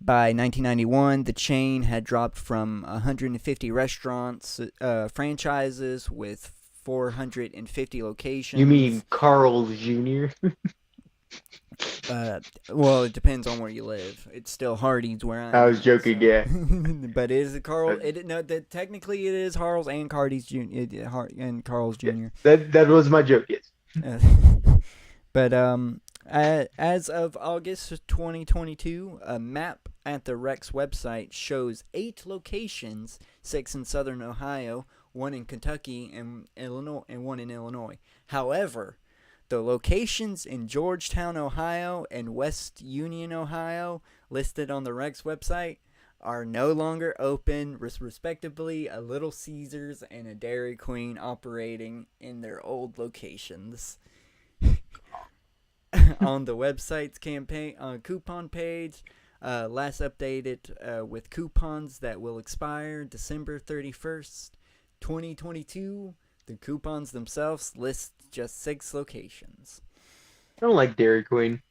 By 1991, the chain had dropped from 150 restaurants, franchises with 450 locations. You mean Carl's Jr.? Well, it depends on where you live. It's still Hardee's where I was joking, yeah. But it is Carl. Technically, it is Harl's and Cardi's Jr. And Carl's Jr. That was my joke, yes. But as of August 2022, a map at the Rex website shows 8 locations, 6 in southern Ohio, 1 in Kentucky, and 1 in Illinois. However, the locations in Georgetown, Ohio, and West Union, Ohio, listed on the Rex website, are no longer open, respectively, a Little Caesars and a Dairy Queen operating in their old locations. On the website's campaign coupon page, last updated with coupons that will expire December 31st, 2022. The coupons themselves list just 6 locations. I don't like Dairy Queen.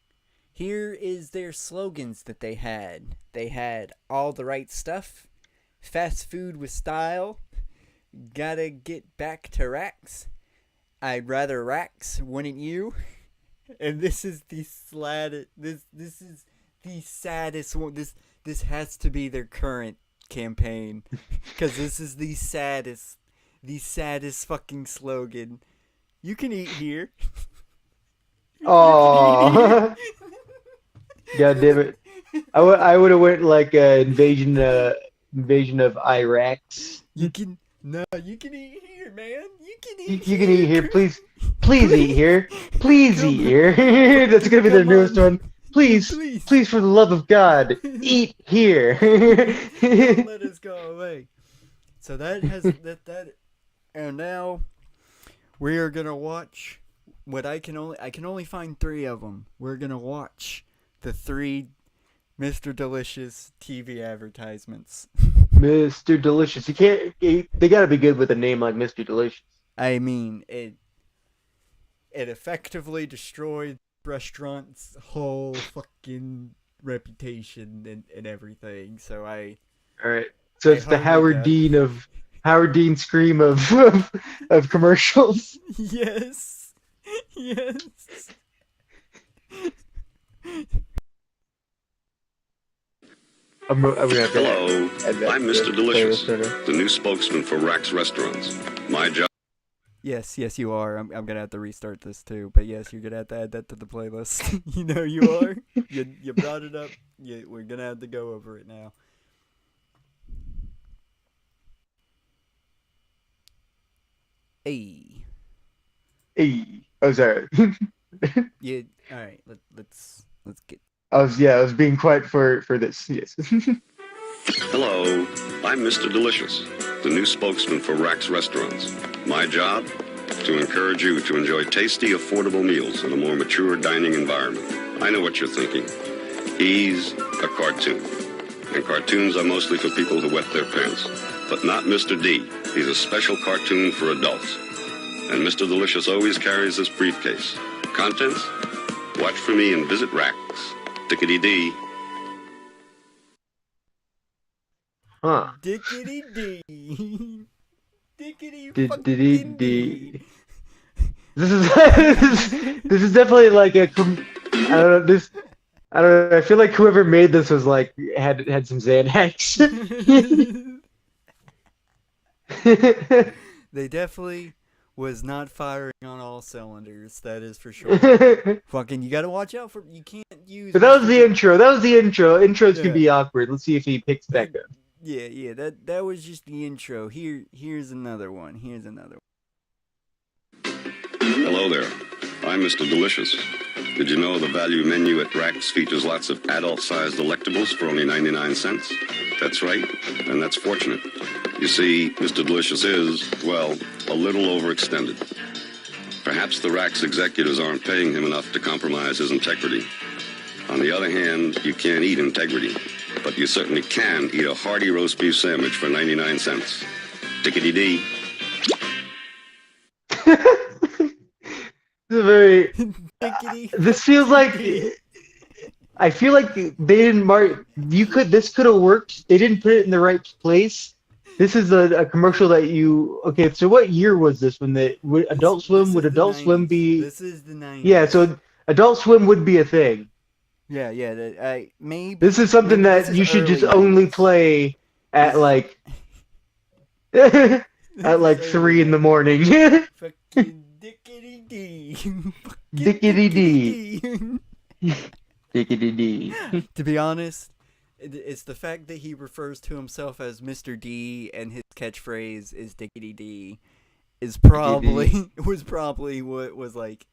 Here is their slogans that they had. They had all the right stuff, fast food with style, gotta get back to racks, I'd rather racks, wouldn't you? And this is the this is the saddest one. This has to be their current campaign, because this is the saddest fucking slogan. You can eat here. Oh, god damn it! I would have went like invasion of Iraqs. You can eat here, man. You can eat here, please eat here, please eat here. That's gonna be their newest one. Please, for the love of God, eat here. Let us go away. So that has that, and now we are gonna watch what I can only find 3 of them. We're gonna watch the 3 Mr. Delicious TV advertisements. Mr. Delicious. You can't. They gotta be good with a name like Mr. Delicious. I mean, it effectively destroyed the restaurant's whole fucking reputation and everything. So All right. So it's the Howard Dean scream of commercials. Yes. Yes. Hello, I'm Mr. Delicious, the new spokesman for Rax Restaurants. My job... Yes, you are. I'm gonna have to restart this too. But yes, you're gonna have to add that to the playlist. You know you are. You brought it up. We're gonna have to go over it now. Hey. Oh, sorry. Yeah. All right. Let's get. I was being quiet for this. Yes. Hello, I'm Mr. Delicious, the new spokesman for Rax Restaurants. My job? To encourage you to enjoy tasty, affordable meals in a more mature dining environment. I know what you're thinking. He's a cartoon. And cartoons are mostly for people who wet their pants. But not Mr. D. He's a special cartoon for adults. And Mr. Delicious always carries this briefcase. Contents? Watch for me and visit Rax. Dickety-dee. Huh. Dickety-dee. Dickety-dee. This is definitely like I don't know. I feel like whoever made this was like had some Xanax. They definitely was not firing on all cylinders. That is for sure. Fucking, you gotta watch out for. You can't use. But that was the intro. Intros can be awkward. Let's see if he picks back up. Yeah. That was just the intro. Here's another one. Hello there. I'm Mr. Delicious. Did you know the value menu at Rax features lots of adult-sized delectables for only 99 cents? That's right, and that's fortunate. You see, Mr. Delicious is, well, a little overextended. Perhaps the Rax executives aren't paying him enough to compromise his integrity. On the other hand, you can't eat integrity, but you certainly can eat a hearty roast beef sandwich for 99 cents. Dickety-dee. This is very. This feels like I feel like they didn't mark. This could have worked. They didn't put it in the right place. This is a commercial that you. Okay, so what year was this? When Adult Swim would Adult Swim be? This is the 90s. Yeah, so Adult Swim would be a thing. Yeah. Maybe this is something that you should just only play at like at like 3 in the morning. Fucking dickety dee. Dickety dee. Dickety dee. To be honest, it's the fact that he refers to himself as Mr. D and his catchphrase is Dickety D was probably what was like,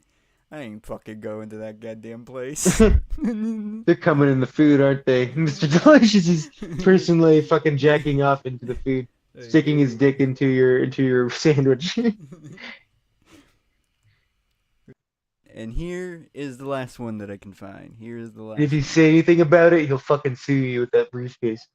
I ain't fucking going to that goddamn place. They're coming in the food, aren't they? Mr. Delicious is personally fucking jacking off into the food, sticking his dick into your sandwich. And here is the last one that I can find. Here is the last. If you say anything about it, he'll fucking sue you with that briefcase.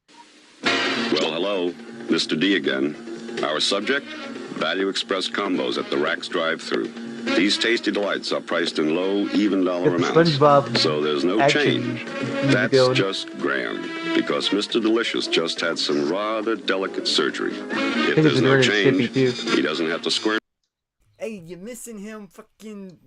Well, hello, Mr. D again. Our subject, Value Express combos at the Rax drive-thru. These tasty delights are priced in low, even dollar amounts. SpongeBob so there's no action. change. That's just grand, because Mr. Delicious just had some rather delicate surgery. If there's no change, he doesn't have to squirm. Hey, you're missing him fucking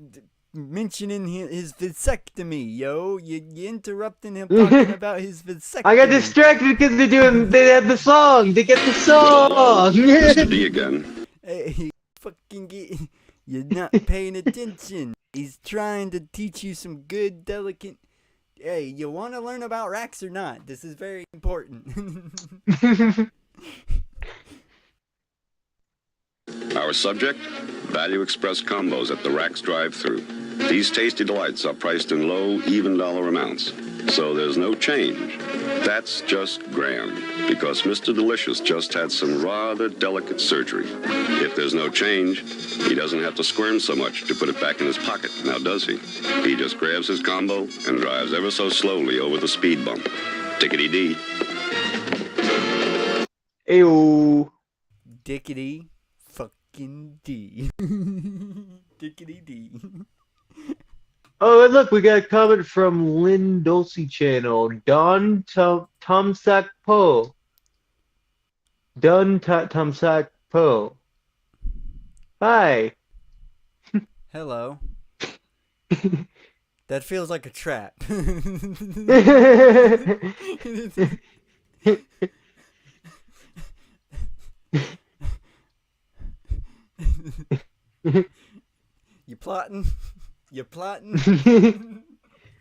mentioning his vasectomy, yo. You're interrupting him talking about his vasectomy. I got distracted because they had the song. They get the song. Mr. D again. Hey, you're not paying attention. He's trying to teach you some good, delicate. Hey, you want to learn about Rax or not? This is very important. Our subject, Value Express combos at the Rax drive-thru. These tasty delights are priced in low, even dollar amounts. So there's no change. That's just grand, because Mr. Delicious just had some rather delicate surgery. If there's no change, he doesn't have to squirm so much to put it back in his pocket, now does he? He just grabs his combo and drives ever so slowly over the speed bump. Tickety D. Ayo. Dickety fucking D. Dickety D. Oh, and look, we got a comment from Lynn Dulce channel. Don Tomsak Po. Don Tomsak Po. Hi. Hello. That feels like a trap. You plotting? You plotting?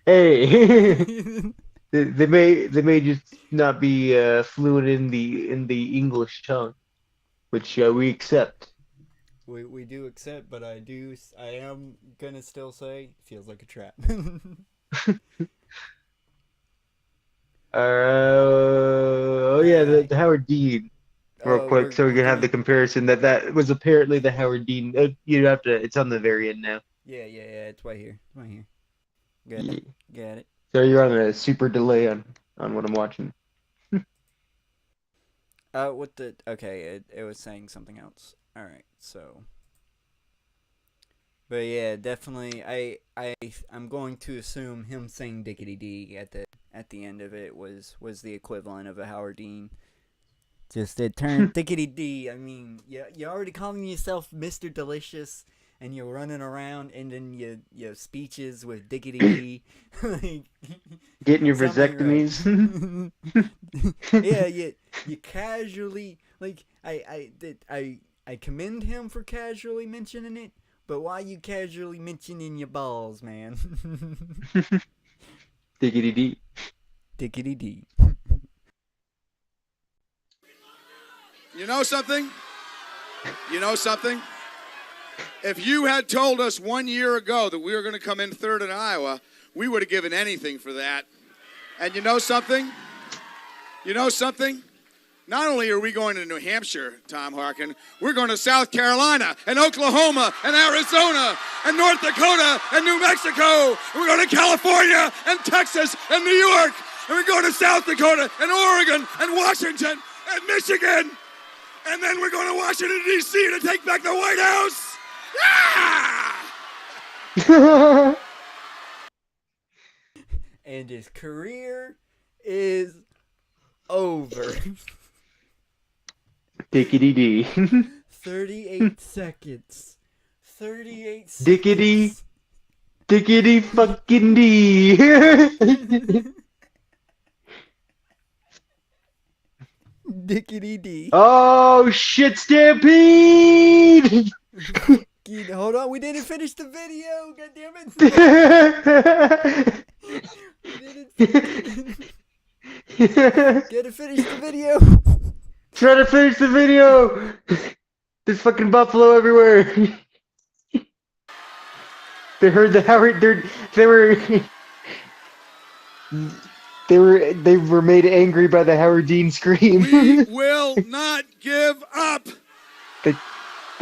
Hey. they may just not be fluent in the English tongue, which we accept. We do accept, but I am gonna still say feels like a trap. Oh yeah, the Howard Dean. Real quick, so we can have the comparison that was apparently the Howard Dean. You have to. It's on the very end now. Yeah. It's right here. Got it. So you're on a super delay on what I'm watching. Okay, it was saying something else. All right, so. But yeah, definitely, I'm going to assume him saying Dickety D at the end of it was the equivalent of a Howard Dean. Just it turned Dickety D. I mean, you're already calling yourself Mr. Delicious, and you're running around ending your speeches with Dickety D. Like, getting your vasectomies. Right. Yeah, you casually, like, I commend him for casually mentioning it, but why you casually mentioning your balls, man? Dickety D. Dickety D. You know something? If you had told us 1 year ago that we were going to come in third in Iowa, we would have given anything for that. And you know something? Not only are we going to New Hampshire, Tom Harkin, we're going to South Carolina and Oklahoma and Arizona and North Dakota and New Mexico. And we're going to California and Texas and New York. And we're going to South Dakota and Oregon and Washington and Michigan. And then we're going to Washington, D.C. to take back the White House. Yeah! and his career is over. Dickety dee. 38 seconds. 38 seconds. Dickety. Dickety fucking dee. Dickety dee. Oh shit, Stampede! Hold on, we didn't finish the video. God damn it. Gotta finish the video. Try to finish the video. There's fucking buffalo everywhere. They heard the Howard. They were made angry by the Howard Dean scream. We will not give up. They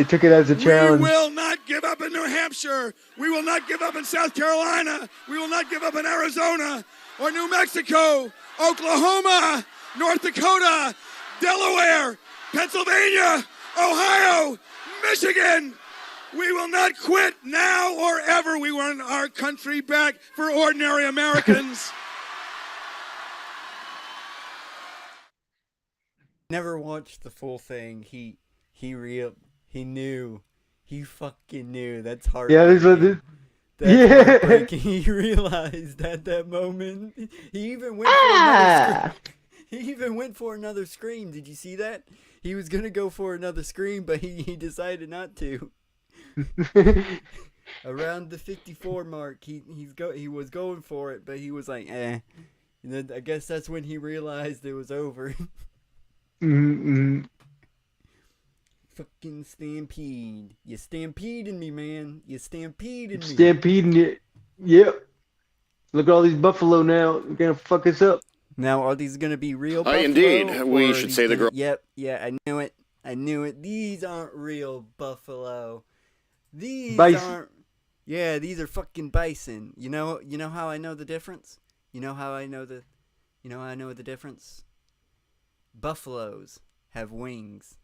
took it as a challenge. We will not give up in New Hampshire. We will not give up in South Carolina. We will not give up in Arizona or New Mexico, Oklahoma, North Dakota, Delaware, Pennsylvania, Ohio, Michigan. We will not quit now or ever. We want our country back for ordinary Americans. Never watched the full thing. He knew. He fucking knew. That's hard. Yeah, there's a. That's heartbreaking. He realized at that moment. He even went for another scream. He even went for another scream. Did you see that? He was gonna go for another scream, but he decided not to. Around the 54 mark, he was going for it, but he was like, eh. And then I guess that's when he realized it was over. Mm-hmm. Fucking stampede. You stampeding me, man. You stampeding me. Stampeding it. Yep. Look at all these buffalo now. They're gonna fuck us up. Now, are these gonna be real buffalo? Indeed. We or should are say these the girl. Yep, yeah, I knew it. I knew it. These aren't real buffalo. These Bison. aren't. Yeah, these are fucking bison. You know how I know the difference? You know how I know the difference? Buffaloes have wings.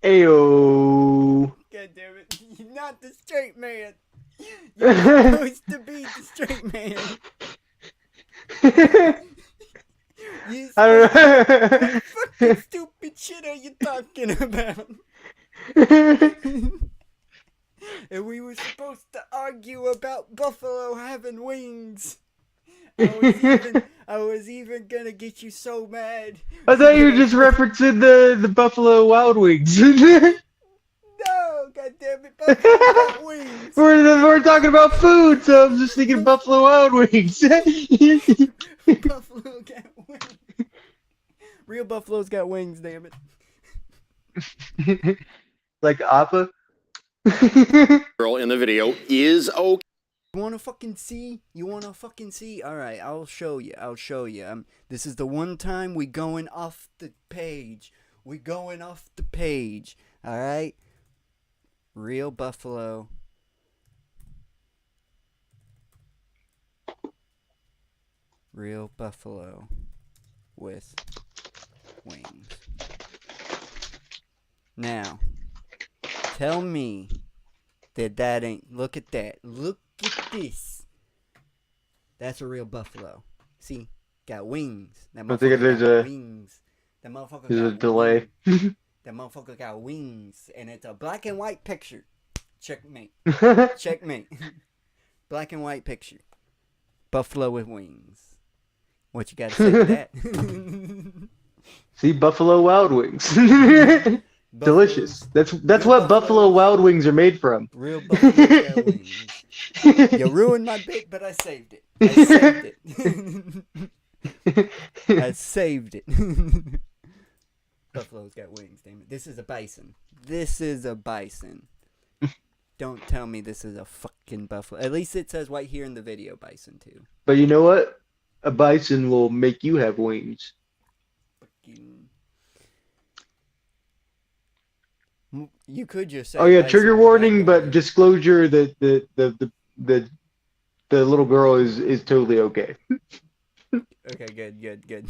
Ayo. God damn it. You're not the straight man. You're supposed to be the straight man. I don't know. What fucking stupid shit are you talking about? And we were supposed to argue about buffalo having wings. I was even gonna get you so mad. I thought you were just referencing the Buffalo Wild Wings. No, goddammit, buffalo got wings. We're talking about food, so I'm just thinking Buffalo Wild Wings. Buffalo got wings. Real buffaloes got wings, damn it. Like Appa. Girl in the video is okay. You wanna fucking see? Alright, I'll show you. This is the one time we going off the page. Alright? Real buffalo. Real buffalo with wings. Now, tell me that ain't. Look at that. Look at this. That's a real buffalo. See? Got wings. That I think motherfucker there's got wings. That motherfucker There's a got delay. wings. That motherfucker got wings. And it's a black and white picture. Checkmate. Checkmate. Black and white picture. Buffalo with wings. What you gotta say to that? See, Buffalo Wild Wings. Delicious. That's what Buffalo Wild Wings are made from. Real buffalo got wings. You ruined my bit, but I saved it. I saved it. Buffalo's got wings, damn it. This is a bison. Don't tell me this is a fucking buffalo. At least it says right here in the video, bison too. But you know what? A bison will make you have wings. You could just say. Oh yeah, bison trigger or warning, jaguar. but disclosure that the little girl is totally okay. Okay, good.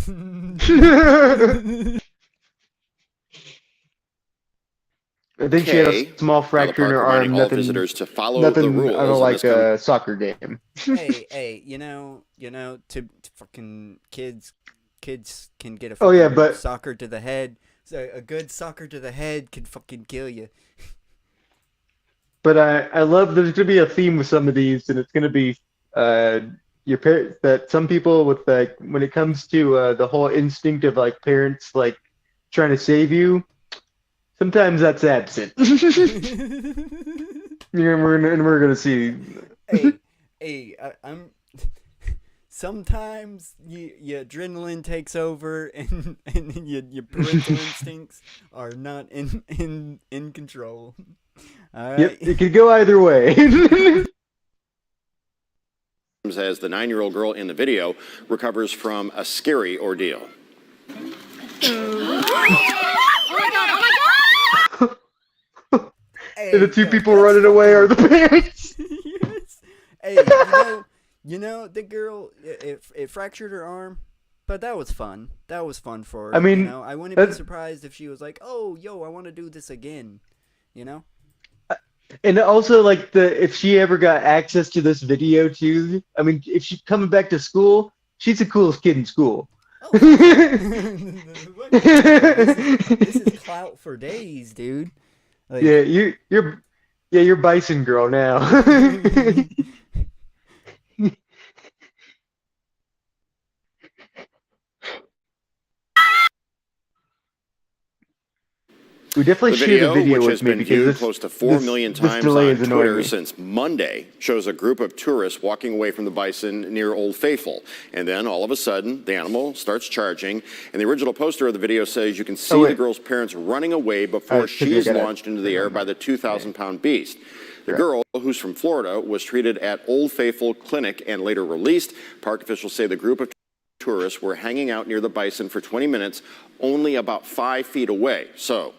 I think she had a small fracture in her arm. all Nothing. visitors to follow Nothing. the rules I don't of like this a soccer game. hey, you know, to fucking kids can get a Oh, yeah, fucking but- soccer to the head. So a good soccer to the head can fucking kill you. But I love there's gonna be a theme with some of these, and it's gonna be your parents. That some people with like when it comes to the whole instinct of like parents like trying to save you, sometimes that's absent. We're gonna see. I'm. Sometimes your adrenaline takes over, and your parental instincts are not in control. All right. Yep, it could go either way. as the 9-year-old girl in the video recovers from a scary ordeal. And the two people running away are the parents. Yes. Hey, you know, the girl, it fractured her arm, but that was fun. That was fun for her. I mean, you know? I wouldn't be surprised if she was like, "Oh, yo, I want to do this again," you know. And also, like if she ever got access to this video too, I mean, if she's coming back to school, she's the coolest kid in school. Oh. this is clout for days, dude. Like, yeah, you're Bison girl now. We definitely share the video which with has me been because viewed this, close to 4 million this times delay on is annoying Twitter me. since Monday, shows a group of tourists walking away from the bison near Old Faithful. And then all of a sudden, the animal starts charging. And the original poster of the video says you can see the girl's parents running away before she is launched into the air by the 2,000-pound beast. The girl, who's from Florida, was treated at Old Faithful Clinic and later released. Park officials say the group of tourists were hanging out near the bison for 20 minutes, only about 5 feet away. So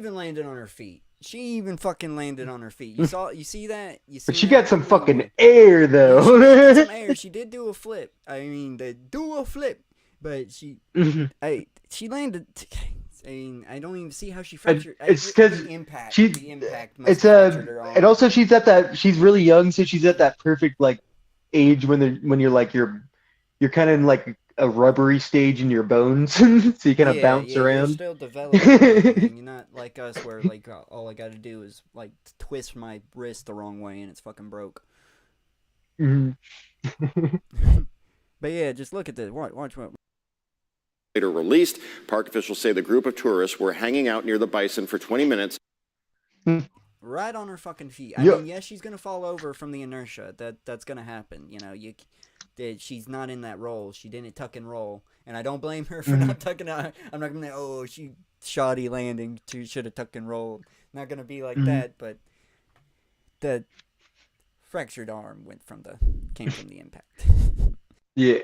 even landed on her feet. She even fucking landed on her feet. You see that? You see But she that? got some fucking air though. She got some air. She did do a flip. I mean, they do a flip, but she landed. I mean, I don't even see how she fractured. It's because the impact. she. The impact must It's have fractured her arm. and also she's at that. She's really young, so she's at that perfect like age when you're like you're kind of in like a rubbery stage in your bones, so you kind of bounce around. You're still developing. And you're not like us, where like all I got to do is like twist my wrist the wrong way and it's fucking broke. But yeah, just look at this. Watch what. later released. Park officials say the group of tourists were hanging out near the bison for 20 minutes. Right on her fucking feet. I mean, yes, she's gonna fall over from the inertia. That's gonna happen. You know, she's not in that roll. She didn't tuck and roll, and I don't blame her for not tucking out. I'm not gonna she shoddy landing. She should have tucked and rolled. Not gonna be like that, but the fractured arm came from the impact. Yeah.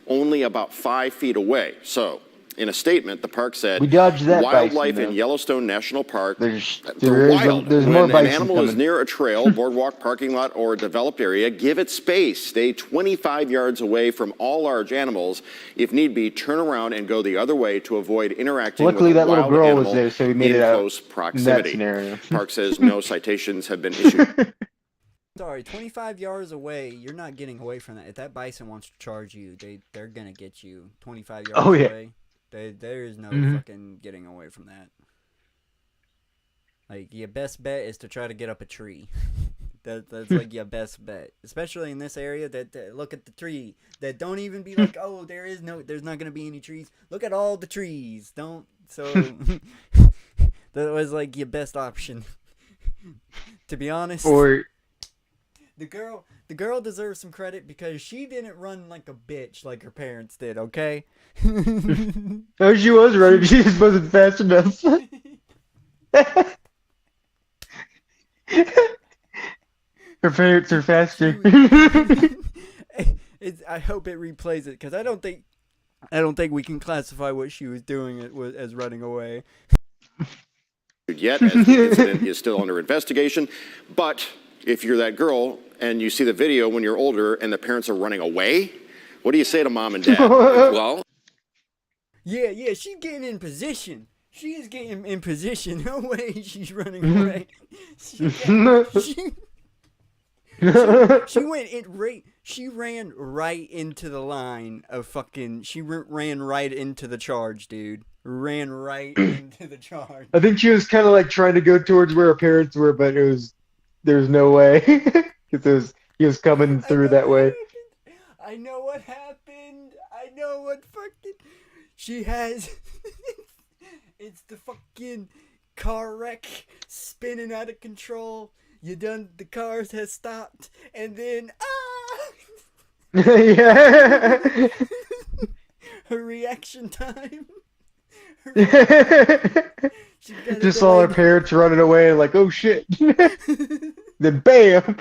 Only about 5 feet away. So, in a statement, the park said, We dodged that wildlife bison, in though. Yellowstone National Park, There's wild. more When an bison animal is coming. near a trail, boardwalk, parking lot, or a developed area, give it space. Stay 25 yards away from all large animals. If need be, turn around and go the other way to avoid interacting Luckily, with a that little wild girl animal was there, so we made in it out close in that proximity. scenario. Park says no citations have been issued. Sorry, 25 yards away, you're not getting away from that. If that bison wants to charge you, they're gonna get you 25 yards away. There is no fucking getting away from that. Like, your best bet is to try to get up a tree. That's like your best bet, especially in this area. That look at the tree. That don't even be like, oh, there's not gonna be any trees. Look at all the trees. Don't so. That was like your best option. To be honest. Or. The girl deserves some credit because she didn't run like a bitch like her parents did, okay? Oh, she was running. She just wasn't fast enough. Her parents are faster. I hope it replays it because I don't think we can classify what she was doing as running away. Yet, as the incident is still under investigation, but if you're that girl and you see the video when you're older and the parents are running away, what do you say to mom and dad? Well, Yeah, she's getting in position. She is getting in position. No way she's running away. She went in right. She ran right into the line of fucking. She ran right into the charge, dude. Ran right into the charge. I think she was kind of like trying to go towards where her parents were, but there was no way because he was coming through that way. I know what happened. I know what fucking. She has. It's the fucking car wreck spinning out of control. The cars has stopped, and then Yeah. her reaction time. Just saw her parents running away, like, oh shit. Then bam.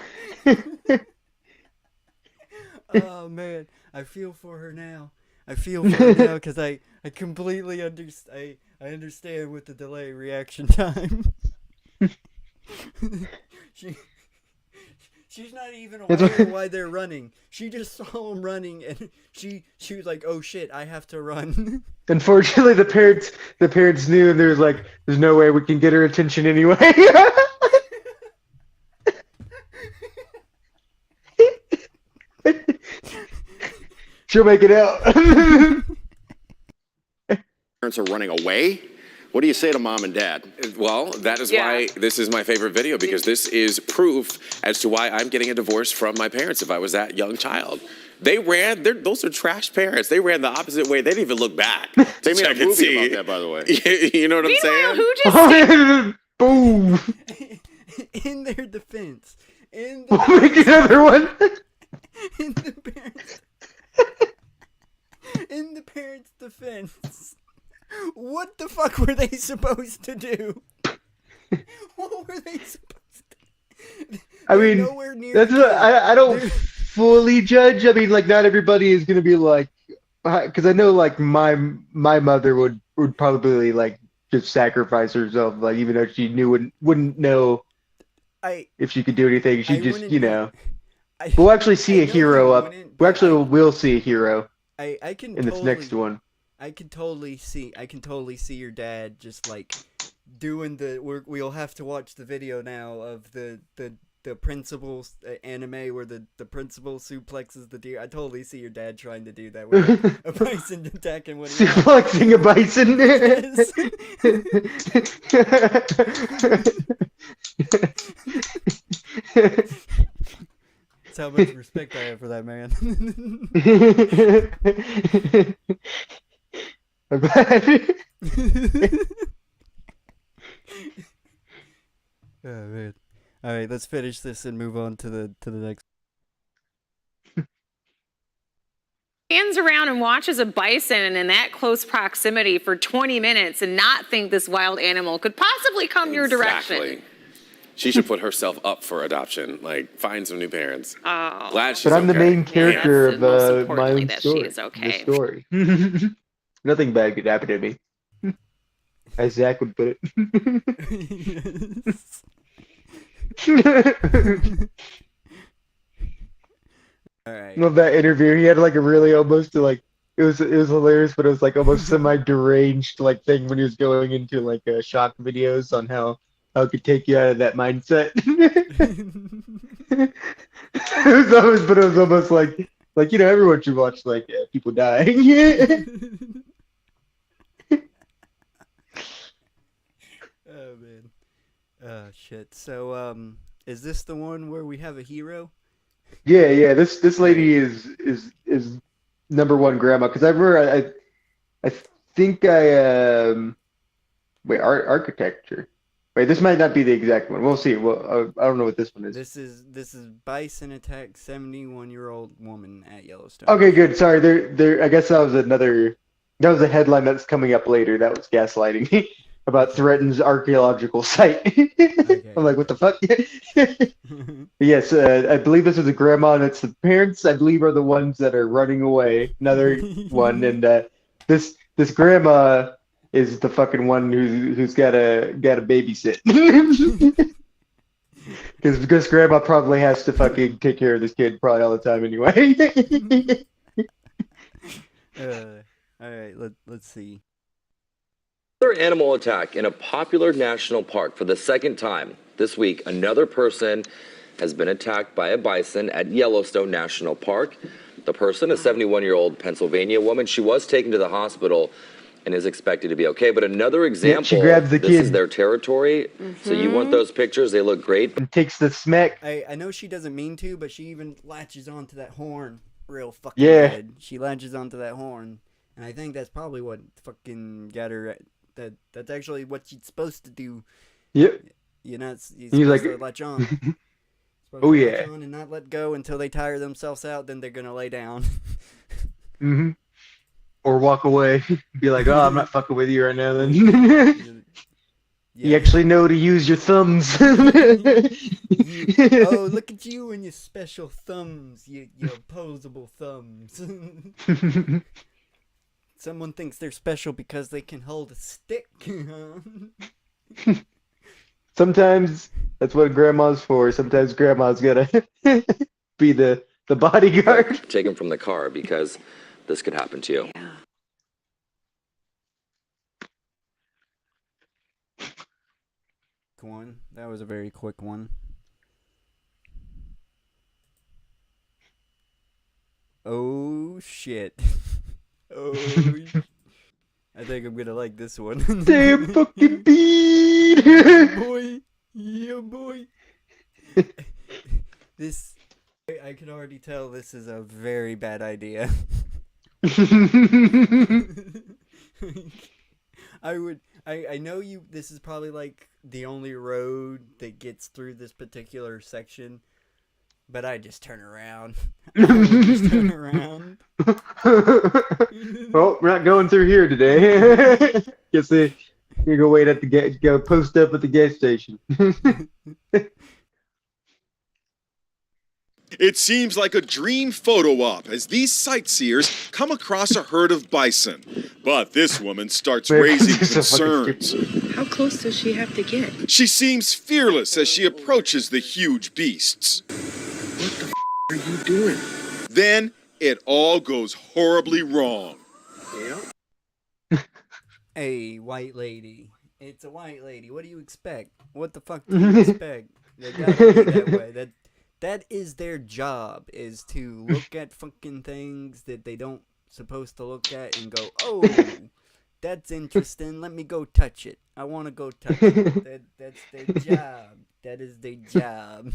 Oh man, I feel for her now. I feel for her now because I completely understand. I understand with the delay reaction time. She's not even aware of why they're running. She just saw them running and she was like, "Oh shit, I have to run." Unfortunately, the parents knew, and there's no way we can get her attention anyway. She'll make it out. Parents are running away. What do you say to mom and dad? Well, that is why this is my favorite video, because this is proof as to why I'm getting a divorce from my parents if I was that young child. They ran, those are trash parents. They ran the opposite way. They didn't even look back. They made a movie about that, by the way. You know what I'm saying? Who just boom. In their defense. We'll make another one. In the parents' defense. What the fuck were they supposed to do? What were they supposed to do? I mean, that's what, I don't fully judge. I mean, like, not everybody is gonna be like, because I know, like, my mother would probably like just sacrifice herself, like, even though she wouldn't know if she could do anything. She just, you know. We'll actually see a hero up. We actually will see a hero. I can in this next one. I can totally see your dad just like doing we'll have to watch the video now of the principal anime where the principal suplexes the deer. I totally see your dad trying to do that with a bison attacking one. Suplexing a bison. That's how much respect I have for that man. I'm glad. Oh man! All right, let's finish this and move on to the next. Stands around and watches a bison in that close proximity for 20 minutes and not think this wild animal could possibly come your direction. She should put herself up for adoption. Like, find some new parents. Oh. Glad she's But I'm the okay. main character of my own that story. she is okay. The story. Nothing bad could happen to me. As Zach would put it. All right. Love that interview. He had like a really almost like it was hilarious, but it was like almost semi-deranged like thing when he was going into like shock videos on how it could take you out of that mindset. It was almost like you know, everyone should watch like people dying. Oh man. Oh shit. So is this the one where we have a hero? Yeah. This lady is number one grandma, because I remember I think wait, architecture. Wait, this might not be the exact one. We'll see. Well, I don't know what this one is. This is bison attack 71-year-old woman at Yellowstone. Okay, good. Sorry, there. I guess that was a headline that's coming up later. That was gaslighting about threatens archaeological site. Okay. I'm like, what the fuck? Yes, I believe this is a grandma, and it's the parents, I believe, are the ones that are running away. Another one, and this grandma is the fucking one who's got to babysit. Because grandma probably has to fucking take care of this kid probably all the time anyway. All right. right, let's see. Another animal attack in a popular national park for the second time. This week, another person has been attacked by a bison at Yellowstone National Park. The person, a 71-year-old Pennsylvania woman, she was taken to the hospital and is expected to be okay. But another example, she grabs the this kid. is their territory. So you want those pictures? They look great. And takes the smack. I know she doesn't mean to, but she even latches onto that horn real fucking Yeah. good. She latches onto that horn, and I think that's probably what fucking got her. That's actually what she's supposed to do. Yep. You're He's supposed like, to latch on. Supposed oh to yeah. latch on and not let go until they tire themselves out. Then they're gonna lay down. Mm-hmm. Or walk away. Be like, oh, I'm not fucking with you right now. Then. You actually know to use your thumbs. Oh, look at you and your special thumbs. Your opposable thumbs. Someone thinks they're special because they can hold a stick. Sometimes that's what grandma's for. Sometimes grandma's gotta be the bodyguard. Take him from the car because this could happen to you. One. That was a very quick one. Oh shit. Oh. I think I'm gonna like this one. Damn fucking beat. Boy. Yeah, boy. This. I can already tell this is a very bad idea. I know you. This is probably like the only road that gets through this particular section, but I just turn around. Just turn around. Well, we're not going through here today. Guess you go wait at the go post up at the gas station. It seems like a dream photo op as these sightseers come across a herd of bison. But this woman starts raising concerns. How close does she have to get? She seems fearless as she approaches the huge beasts. What the are you doing? Then it all goes horribly wrong. Hey, white lady. It's a white lady. What do you expect? What the fuck do you expect? They gotta be that way. That is their job, is to look at fucking things that they don't supposed to look at and go, oh, that's interesting. Let me go touch it. I want to go touch it. That's their job. That is their job.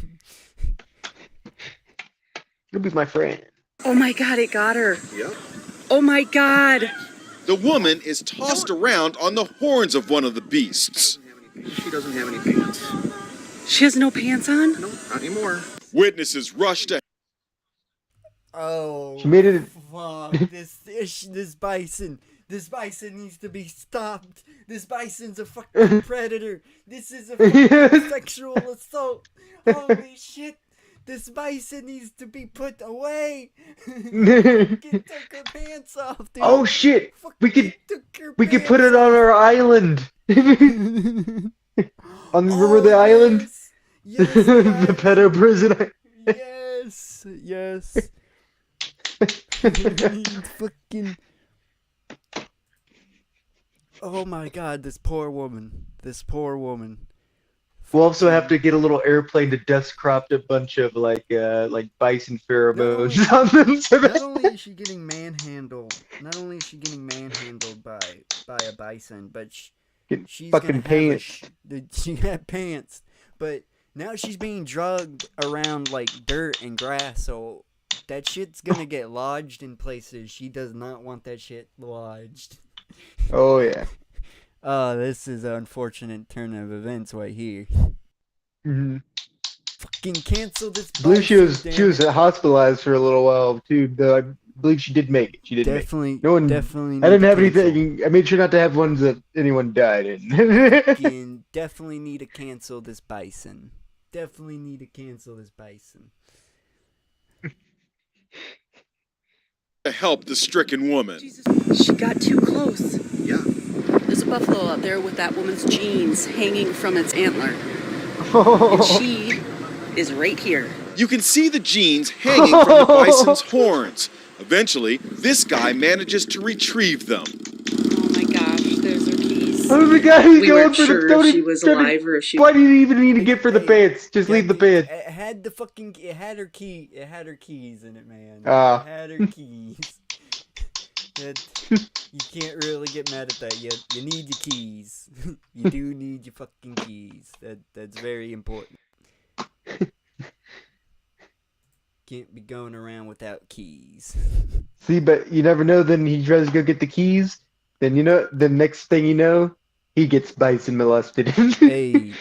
You'll be my friend. Oh my god, it got her. Yep. Oh my god. The woman is tossed around on the horns of one of the beasts. She doesn't have any pants. She has no pants on? No, not anymore. Witnesses rush to. Oh, she made it. Fuck this bison. This bison needs to be stopped. This bison's a fucking predator. This is a fucking sexual assault. Holy shit. This bison needs to be put away. Took her pants off, dude. Oh shit! We could put it on our island. Remember the island? Yes, the pedo prison. Yes. Fucking. Oh my god, this poor woman. We'll also have to get a little airplane to dust cropped a bunch of like bison pheromones on them. Not only is she getting manhandled by a bison, but she's fucking pants. She had pants, but now she's being drugged around like dirt and grass, so that shit's gonna get lodged in places she does not want that shit lodged. Oh yeah. Oh, this is an unfortunate turn of events right here. Mm-hmm. Fucking cancel this. I believe she was hospitalized for a little while too. Though I believe she did make it. She did definitely. Make it. No one. Definitely. I didn't have anything. I made sure not to have ones that anyone died in. Definitely need to cancel this bison. Definitely need to cancel this bison. To help the stricken woman. She got too close. Yeah. There's a buffalo out there with that woman's jeans hanging from its antler. And she is right here. You can see the jeans hanging from the bison's horns. Eventually, this guy manages to retrieve them. Oh, the guy who's We going weren't for sure the if Tony. she was alive or if she. Why do you even need to get for the pants? Just leave the pants. It had the fucking. It had her key. It had her keys in it, man. Ah. It had her keys. You can't really get mad at that. You need your keys. You do need your fucking keys. That's very important. Can't be going around without keys. See, but you never know. Then he tries to go get the keys. Then the next thing you know, he gets bison molested. Hey,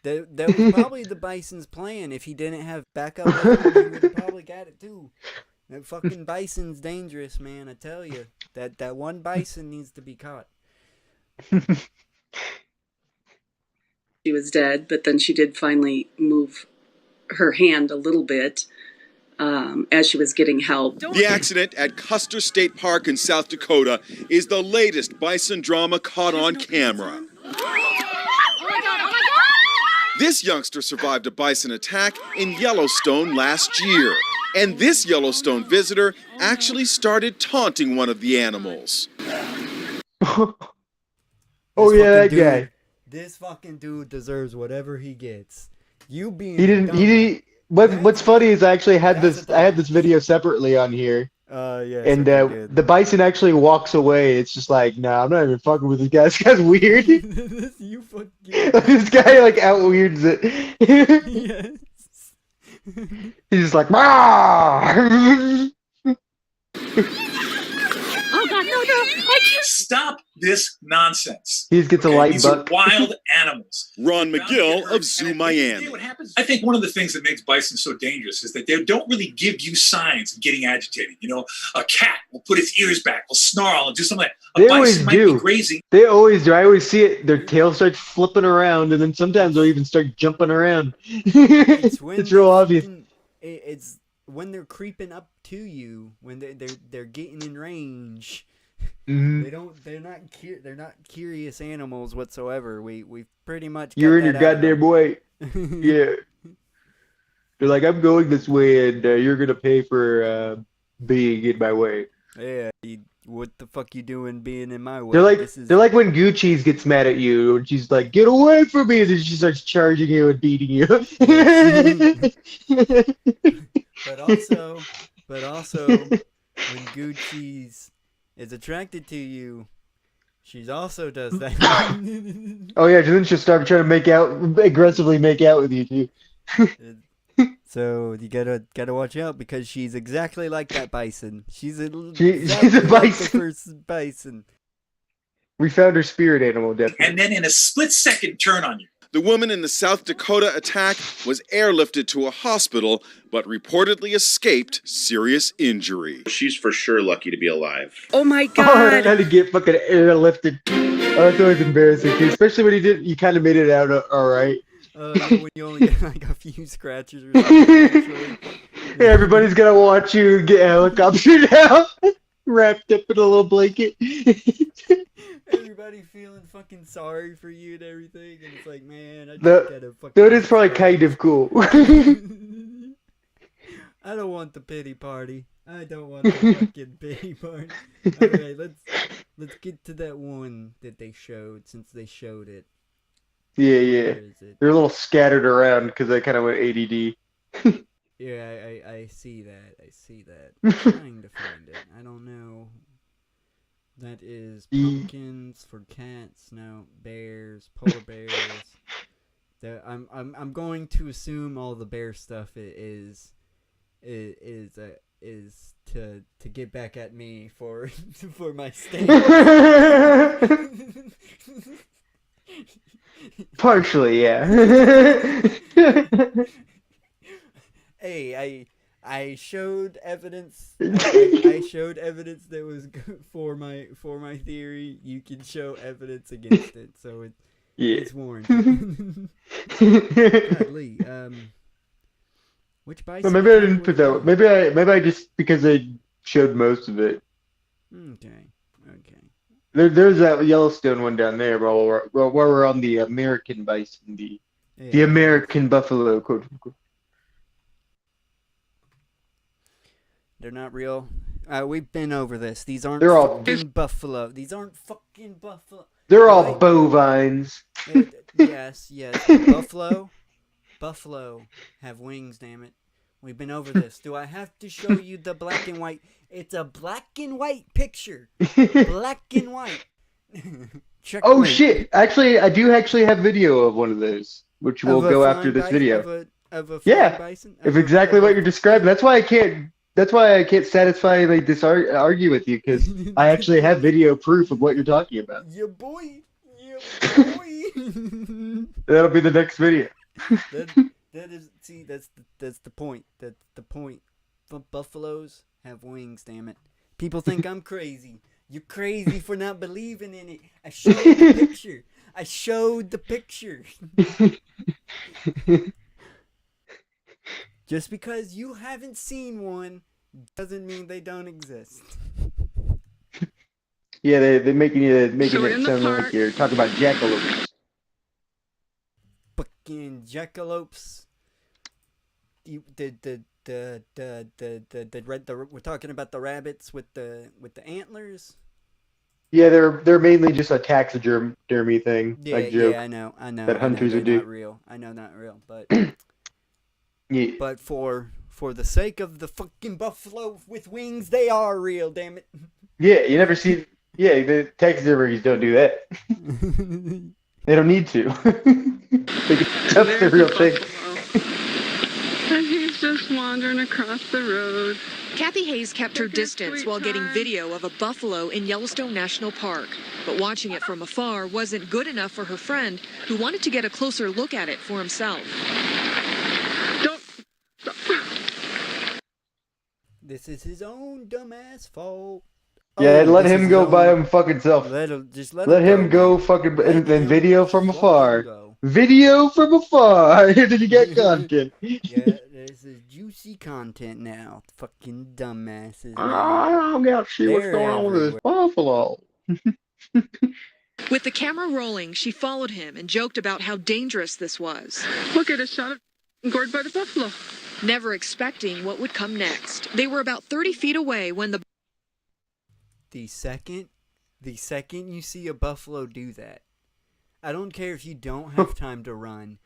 that was probably the bison's plan. If he didn't have backup, he would have probably got it too. That fucking bison's dangerous, man. I tell you, that one bison needs to be caught. She was dead, but then she did finally move her hand a little bit as she was getting help. The accident at Custer State Park in South Dakota is the latest bison drama caught on camera. This youngster survived a bison attack in Yellowstone last year. And this Yellowstone visitor actually started taunting one of the animals. Oh yeah, that guy. This fucking dude deserves whatever he gets. You being He didn't. What's funny is I actually had this video separately on here. Yeah. And the bison actually walks away. It's just like, nah, I'm not even fucking with this guy. This guy's weird. You fucking. This guy like out weirds it. Yes. He's just like, "Rah!" Oh God, no! I can't stop this nonsense. He just gets a light These buck. are wild animals. Ron McGill of Zoo Miami. I think one of the things that makes bison so dangerous is that they don't really give you signs of getting agitated. You know, a cat will put its ears back, will snarl, and do something like a They bison always might do. be grazing. They always do. I always see it. Their tail starts flipping around, and then sometimes they'll even start jumping around. It's real obvious. It's when they're creeping up to you, when they're getting in range. Mhm. They're not curious animals whatsoever. We've pretty much You're in got your that out of goddamn them. way. Yeah. They're like, I'm going this way, and you're gonna pay for being in my way. Yeah, what the fuck you doing being in my way? They're like when Gucci's gets mad at you, and she's like, "Get away from me!" And then she starts charging you and beating you. But also, when Gucci's is attracted to you, she also does that. Oh yeah, then she'll start trying to aggressively make out with you too. So you gotta watch out because she's exactly like that bison. She's a bison. Like the first bison. We found her spirit animal, definitely. And then in a split second, turn on you. The woman in the South Dakota attack was airlifted to a hospital, but reportedly escaped serious injury. She's for sure lucky to be alive. Oh my Oh, God! trying to get fucking airlifted. Oh, that's always embarrassing too, especially when you kind of made it out all right. When you only get like a few scratches or something. Actually. Yeah, everybody's gonna watch you get helicoptered out, wrapped up in a little blanket. Everybody feeling fucking sorry for you and everything, and it's like, man, I just gotta fucking. That is probably kind of cool. I don't want the pity party. I don't want the fucking pity party. Okay, let's get to that one that they showed, since they showed it. Yeah. Where is it? They're a little scattered around because I kind of went ADD. Yeah, I see that. I'm trying to find it. I don't know. That is pumpkins for cats. No, bears, polar bears. I'm going to assume all the bear stuff is to get back at me for my stance. Partially, yeah. Hey, I showed evidence. I showed evidence that was good for my theory. You can show evidence against it, so it's warranted. Lee, which bison? Well, maybe I didn't put that. Maybe I just because I showed most of it. Okay. There's that Yellowstone one down there while we're on the American bison, the American buffalo, quote unquote. They're not real. We've been over this. These aren't They're all- fucking buffalo. These aren't fucking buffalo. They're all bovines. Yes. Buffalo have wings, damn it. We've been over this. Do I have to show you the black and white? It's a black and white picture. Black and white. Oh shit! Actually, I do actually have video of one of those, which will go after this video. Of a Yeah, bison? of exactly what you're describing. That's why I can't satisfyingly argue with you, because I actually have video proof of what you're talking about. Yeah, boy. That'll be the next video. That's the point. That's the point. Buffaloes have wings, damn it. People think I'm crazy. You're crazy for not believing in it. I showed the picture. I showed the picture. Just because you haven't seen one doesn't mean they don't exist. Yeah, they're making it sound like you're talking about jackalopes. Fucking jackalopes. We're talking about the rabbits with the antlers. Yeah, they're mainly just a taxidermy thing. Yeah, like joke I know. That hunters would do. Not real. I know, not real, but yeah. But for the sake of the fucking buffalo with wings, they are real. Damn it. Yeah, you never see. Yeah, the taxidermies don't do that. They don't need to. They can tell the real thing. And he's just wandering across the road. Kathy Hayes kept her distance while getting video of a buffalo in Yellowstone National Park. But watching it from afar wasn't good enough for her friend, who wanted to get a closer look at it for himself. This is his own dumbass fault. Yeah, let him go by him fucking self. Let him go fucking and then video from afar. Video from afar. Did you get content? Yeah, there's this juicy content now. Fucking dumbasses. I gotta see what's going on with this buffalo. With the camera rolling, she followed him and joked about how dangerous this was. Look at a shot of gored by the buffalo. Never expecting what would come next. They were about 30 feet away when the second you see a buffalo do that, I don't care if you don't have time to run,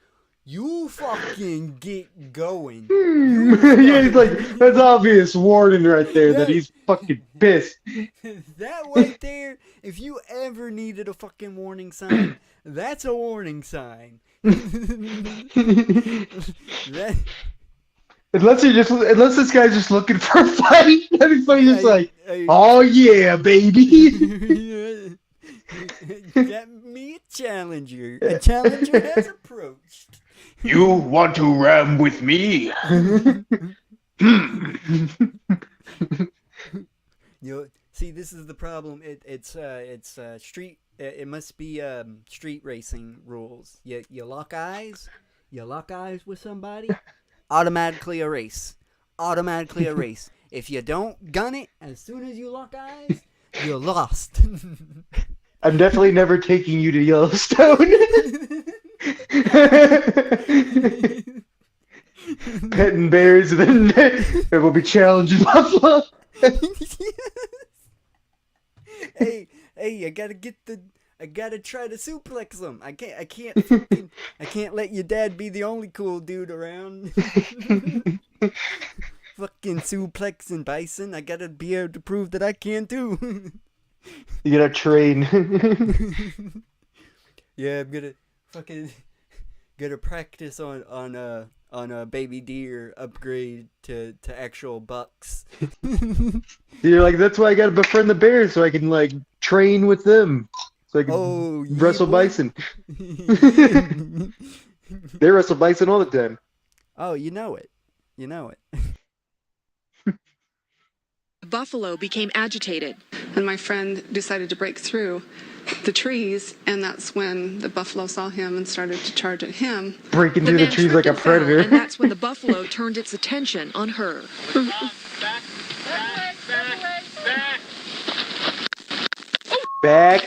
you fucking get going. Yeah, he's like, that's obvious warning right there that he's fucking pissed. That right there, if you ever needed a fucking warning sign, that's a warning sign. Unless this guy's just looking for a fight, everybody's just like, oh yeah, baby. Get me a challenger. A challenger has approached. You want to ram with me? See, this is the problem. It's street. It must be street racing rules. You lock eyes. You lock eyes with somebody. Automatically a race. If you don't gun it as soon as you lock eyes, you're lost. I'm definitely never taking you to Yellowstone. Petting bears, and then it will be challenging buffalo. Hey, I gotta try to suplex them. I can't let your dad be the only cool dude around. Fucking suplexing bison. I gotta be able to prove that I can too. You gotta train. Yeah, I'm gonna practice on a baby deer upgrade to actual bucks. You're like, that's why I gotta befriend the bears so I can like train with them. So I can wrestle bison. They wrestle bison all the time. Oh, you know it. buffalo became agitated. And my friend decided to break through the trees, and that's when the buffalo saw him and started to charge at him. Breaking through the trees like a predator. And that's when the buffalo turned its attention on her. Back.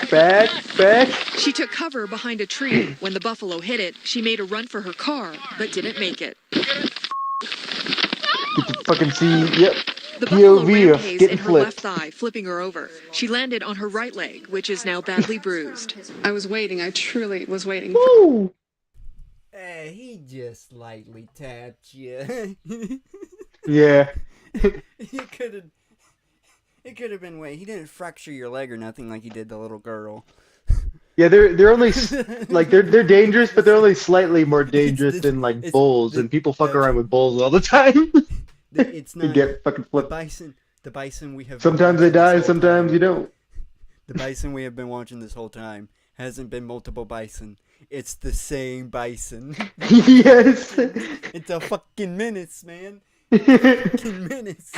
She took cover behind a tree. When the buffalo hit it, she made a run for her car, but didn't make it. Get the fucking scene. Yep. The buffalo POV of rampaged getting in her left thigh, flipping her over. She landed on her right leg, which is now badly bruised. I was waiting. I truly was waiting. Woo! Hey, he just lightly tapped you. Yeah. It could have been way. He didn't fracture your leg or nothing like he did the little girl. Yeah, they're only like they're dangerous, but they're only slightly more dangerous than like bulls, and people fuck around with bulls all the time. It's not. You get fucking flipped. The bison we have. Sometimes they die, sometimes you don't. The bison we have been watching this whole time hasn't been multiple bison. It's the same bison. Yes. It's a fucking menace, man. Fucking menace.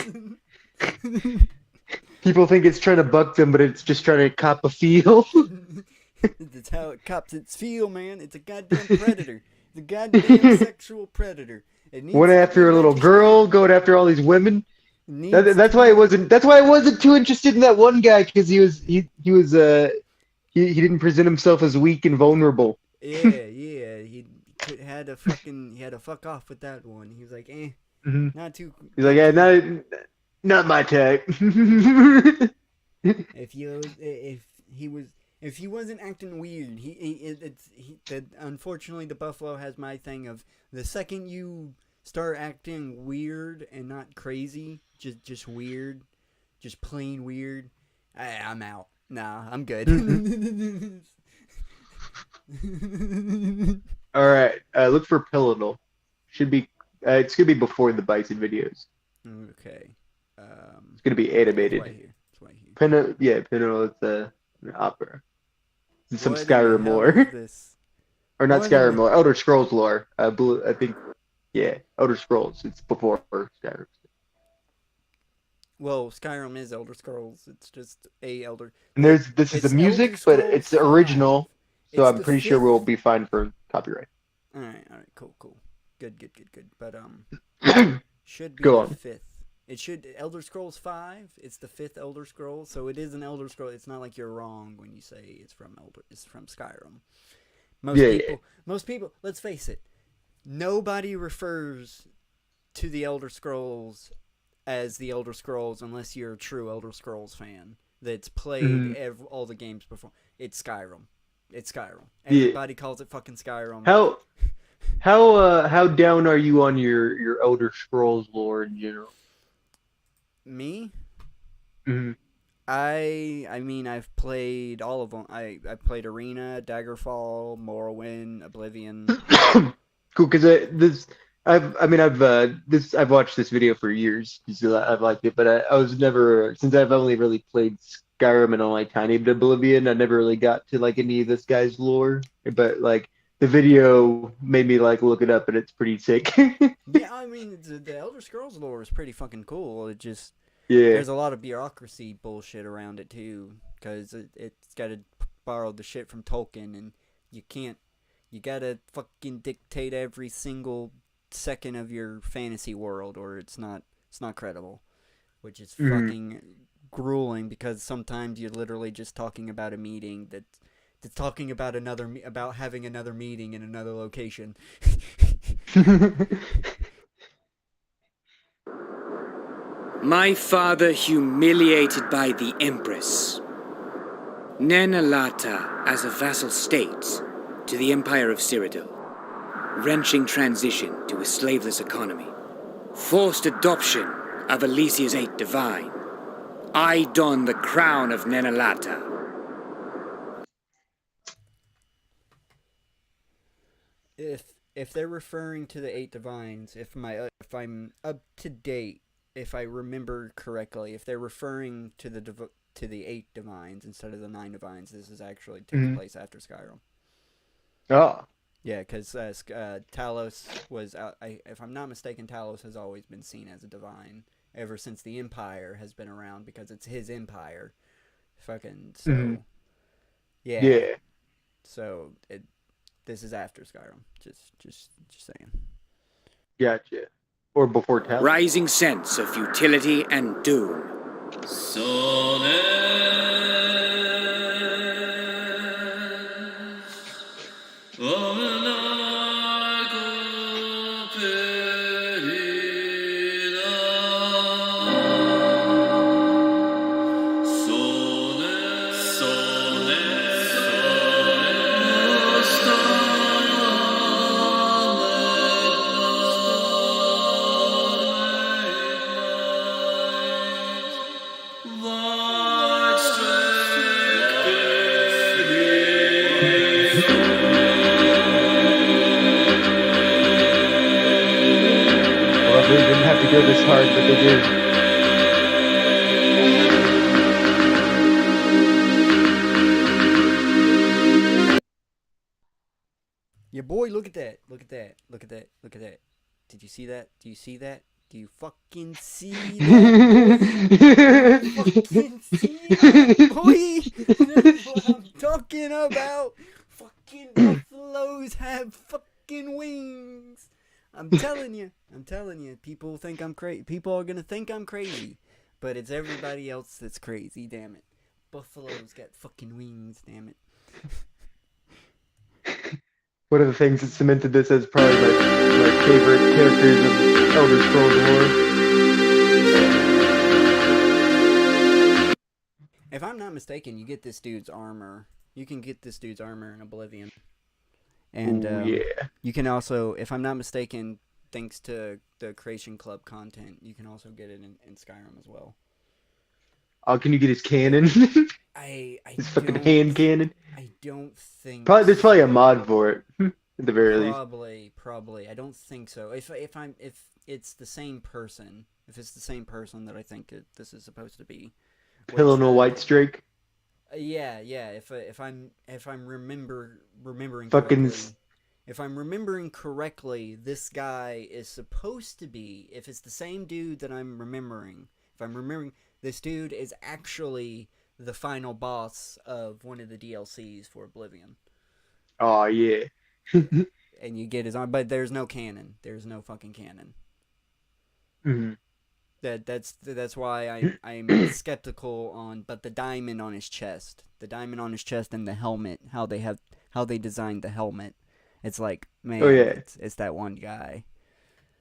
People think it's trying to buck them, but it's just trying to cop a feel. That's how it cops its feel, man. It's a goddamn predator. It's a goddamn sexual predator. Went after a little girl, going after all these women. That's why it wasn't. That's why I wasn't too interested in that one guy, because he didn't present himself as weak and vulnerable. Yeah. He had to fuck off with that one. He was like, not too. He's like, yeah, not my type. If he wasn't acting weird, unfortunately the buffalo has my thing of the second you start acting weird and not crazy, just weird, just plain weird, I'm out. Nah, I'm good. All right, look for Pillinal. Should be it's gonna be before the bison videos. Okay. It's gonna be animated. It's right here. Pillinal. It's an opera. It's some What Skyrim in the hell lore. is this? Or not What Skyrim in the- lore, Elder Scrolls lore. I think, yeah, Elder Scrolls. It's before Skyrim. Well, Skyrim is Elder Scrolls. It's just a Elder. And this is It's the music, Elder but Scrolls it's the original, so It's I'm the pretty sure fifth- we'll be fine for copyright. All right, cool. Good. But should be Go the on. fifth. It should Elder Scrolls 5. It's the fifth Elder Scroll, so it is an Elder Scroll. It's not like you're wrong when you say it's from Skyrim. Most people, let's face it, nobody refers to the Elder Scrolls as the Elder Scrolls unless you're a true Elder Scrolls fan that's played all the games before. It's Skyrim. Everybody calls it fucking Skyrim. How down are you on your Elder Scrolls lore in general? Me? Mm-hmm. I mean, I've played all of them. I played Arena, Daggerfall, Morrowind, Oblivion. Cool, because I've watched this video for years because I've liked it, but I was never, since I've only really played Skyrim and only tiny bit of Oblivion, I never really got to like any of this guy's lore. But like the video made me like look it up, and it's pretty sick. Yeah, I mean, the Elder Scrolls lore is pretty fucking cool. It just there's a lot of bureaucracy bullshit around it too, because it's got to borrow the shit from Tolkien, and you gotta fucking dictate every single second of your fantasy world, or it's not credible, which is fucking grueling, because sometimes you're literally just talking about a meeting that's talking about about having another meeting in another location. My father humiliated by the Empress. Nenalata as a vassal state to the Empire of Cyrodiil. Wrenching transition to a slaveless economy. Forced adoption of Alicia's 8 Divine. I don the crown of Nenalata. If they're referring to the 8 Divines, if I'm up to date, if I remember correctly, if they're referring to the 8 Divines instead of the 9 Divines, this is actually taking place after Skyrim. Oh. Yeah, because Talos was, if I'm not mistaken, Talos has always been seen as a divine ever since the Empire has been around, because it's his empire. Fucking, so, yeah. So, this is after Skyrim. Just saying. Gotcha. Or before Talos. Rising sense of futility and doom. go this hard, but they do. Yeah, boy, look at that. Look at that. Look at that. Look at that. Did you see that? Do you see that? Do you fucking see that? Fucking see that, boy? That's what I'm talking about. Fucking buffaloes have fucking wings. I'm telling you. I'm telling you. People think I'm crazy. People are gonna think I'm crazy, but it's everybody else that's crazy. Damn it. Buffaloes got fucking wings. Damn it. One of the things that cemented this as probably my favorite characters of Elder Scrolls Lore. If I'm not mistaken, you get this dude's armor. You can get this dude's armor in Oblivion. And yeah. You can also, if I'm not mistaken, thanks to the Creation Club content, you can also get it in Skyrim as well. Oh, can you get his cannon? His fucking hand cannon? I don't think there's probably a mod for it, at the very least. Probably. I don't think so. If it's the same person, if it's the same person that I think this is supposed to be. Helena Whitestrake. Yeah. If I'm remembering fucking. Correctly, if I'm remembering correctly, this guy is supposed to be. If it's the same dude that I'm remembering, this dude is actually the final boss of one of the DLCs for Oblivion. Oh yeah. And you get his arm, but there's no cannon. There's no fucking cannon. Mm-hmm. That's why I'm skeptical on. But the diamond on his chest, and the helmet, how they designed the helmet. It's like, man, it's that one guy.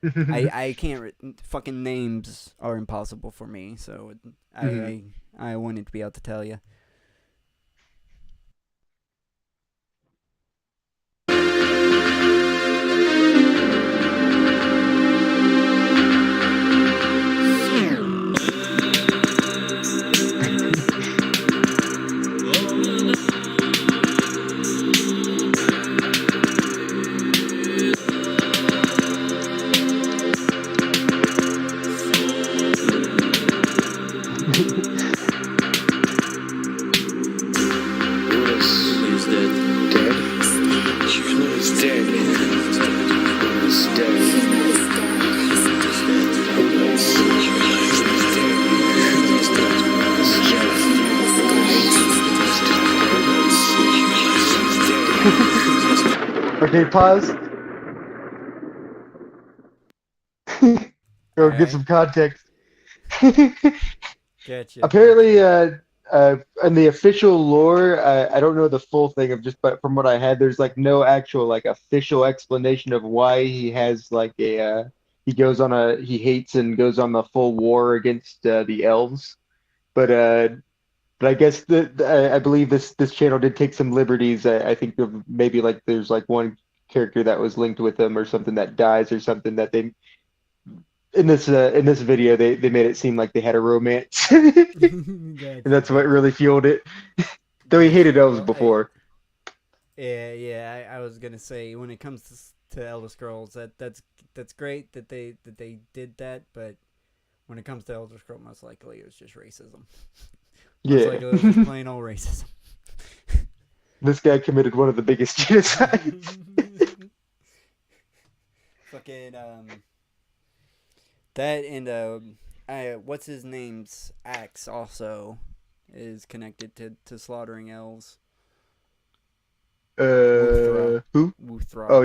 I can't. Fucking names are impossible for me, so I wanted to be able to tell you. Okay, pause. Or give some context. Gotcha. Apparently, in the official lore, I don't know the full thing but from what I had, there's like no actual official explanation of why he has he hates and goes on the full war against the elves. But I guess I believe this channel did take some liberties. I think of maybe there's one character that was linked with them or something that dies or something that they in this video they made it seem like they had a romance. And that's what really fueled it. Though he hated elves before. Yeah. I was gonna say when it comes to Elder Scrolls, that's great that they did that, but when it comes to Elder Scrolls, most likely it was just racism. Yeah. Like it was just plain old racism. This guy committed one of the biggest genocides. Fucking that and what's his name's axe also is connected to slaughtering elves. Who? Wuthra. Oh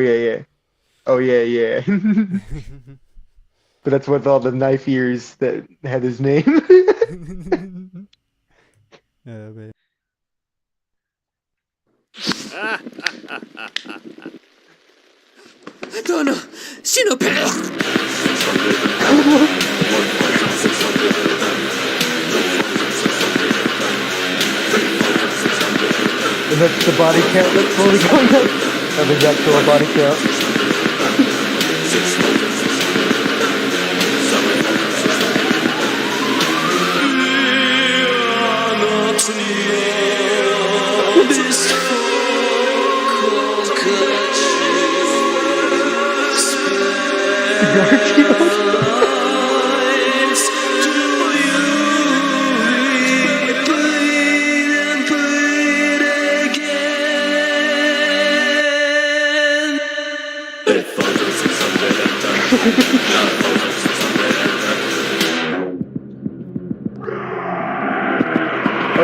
yeah. But that's with all the knife ears that had his name. Oh, man. And that's the body count that's slowly going up. That is actual body count.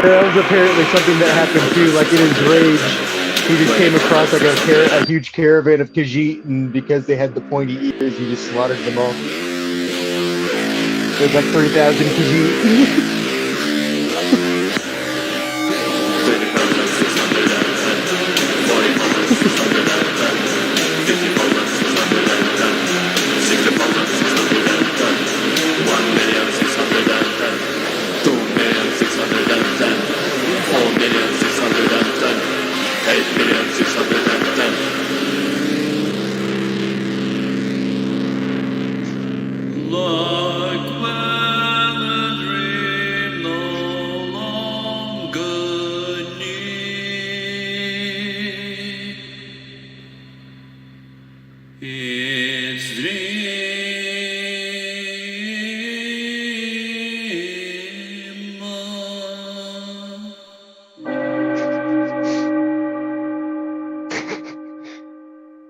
That was apparently something that happened too. Like in his rage, he just came across like a huge caravan of Khajiit, and because they had the pointy ears, he just slaughtered them all. There's like 3,000 Khajiit.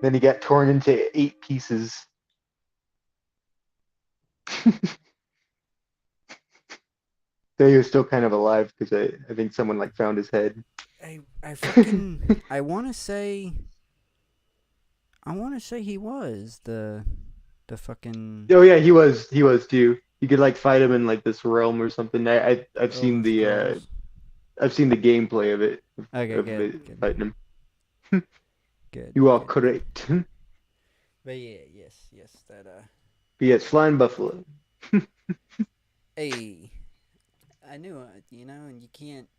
Then he got torn into 8 pieces. So he was still kind of alive because I think someone like found his head. I fucking I want to say he was the fucking. Oh yeah, he was too. You could like fight him in like this realm or something. I've seen the gameplay of it. Okay, good. Fighting him. Good. You are correct. But yeah, yes, that But yes, flying buffalo. Hey, I knew it, and you can't.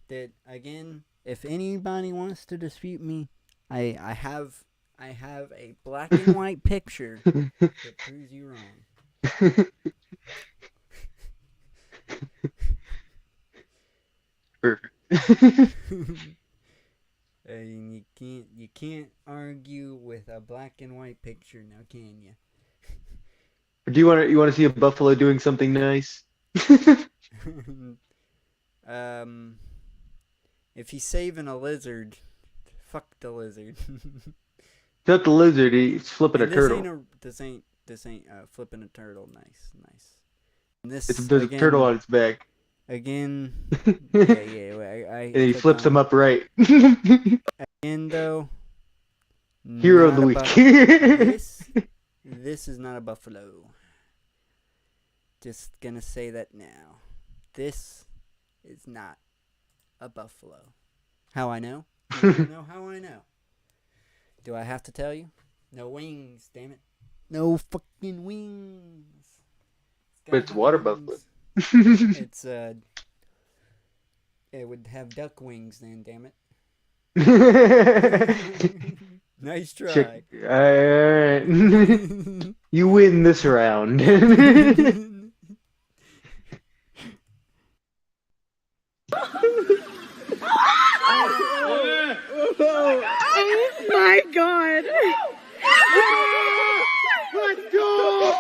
That again, if anybody wants to dispute me, I have a black and white picture that proves you wrong. Perfect. And you can't argue with a black and white picture now, can you? Do you want to see a buffalo doing something nice? If he's saving a lizard, fuck the lizard. Not the lizard. He's flipping a turtle. This ain't flipping a turtle. Nice. And There's a turtle on its back. Again. Yeah. And he flips him upright. Again, though. Hero of the week. This is not a buffalo. Just gonna say that now. This is not a buffalo. How I know? You wanna know how I know? Do I have to tell you? No wings, damn it. No fucking wings. But it's water buffalo. It's it would have duck wings then, damn it. Nice try. Alright. You win this round. Oh my god! Let's go!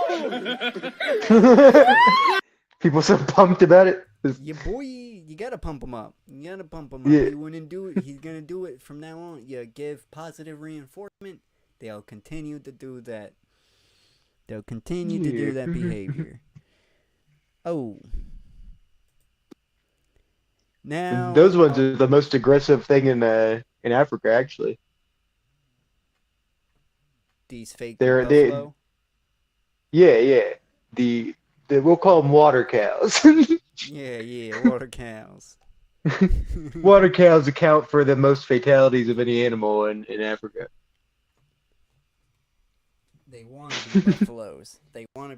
People so pumped about it. Yeah, boy, you gotta pump him up. Yeah. He wouldn't do it. He's gonna do it from now on. You give positive reinforcement, they'll continue to do that. They'll continue to do that behavior. Oh. Now those ones are the most aggressive thing in Africa, actually. These fake buffalo? Yeah. We'll call them water cows. Yeah, water cows. Water cows account for the most fatalities of any animal in Africa. They want to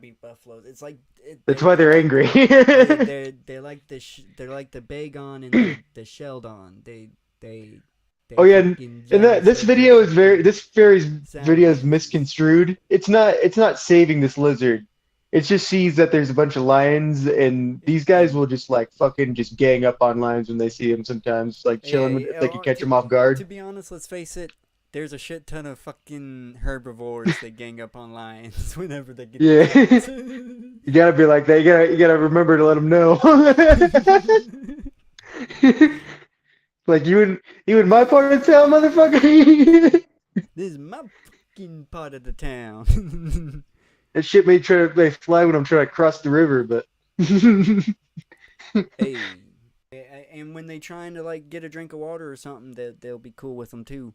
be buffaloes. It's like that's why they're angry. they're like they're like the Bagon and the Sheldon. They oh yeah, and this video is misconstrued. It's not saving this lizard. It just sees that there's a bunch of lions, and these guys will just like fucking just gang up on lions when they see them sometimes, like chilling if they can catch them off guard. To be honest, let's face it, there's a shit ton of fucking herbivores that gang up on lions whenever they get. Yeah, you gotta be like that. You gotta remember to let them know. Like you in my part of town, motherfucker. This is my fucking part of the town. That shit may fly when I'm trying to cross the river, but. Hey, and when they trying to like get a drink of water or something, they'll be cool with them too.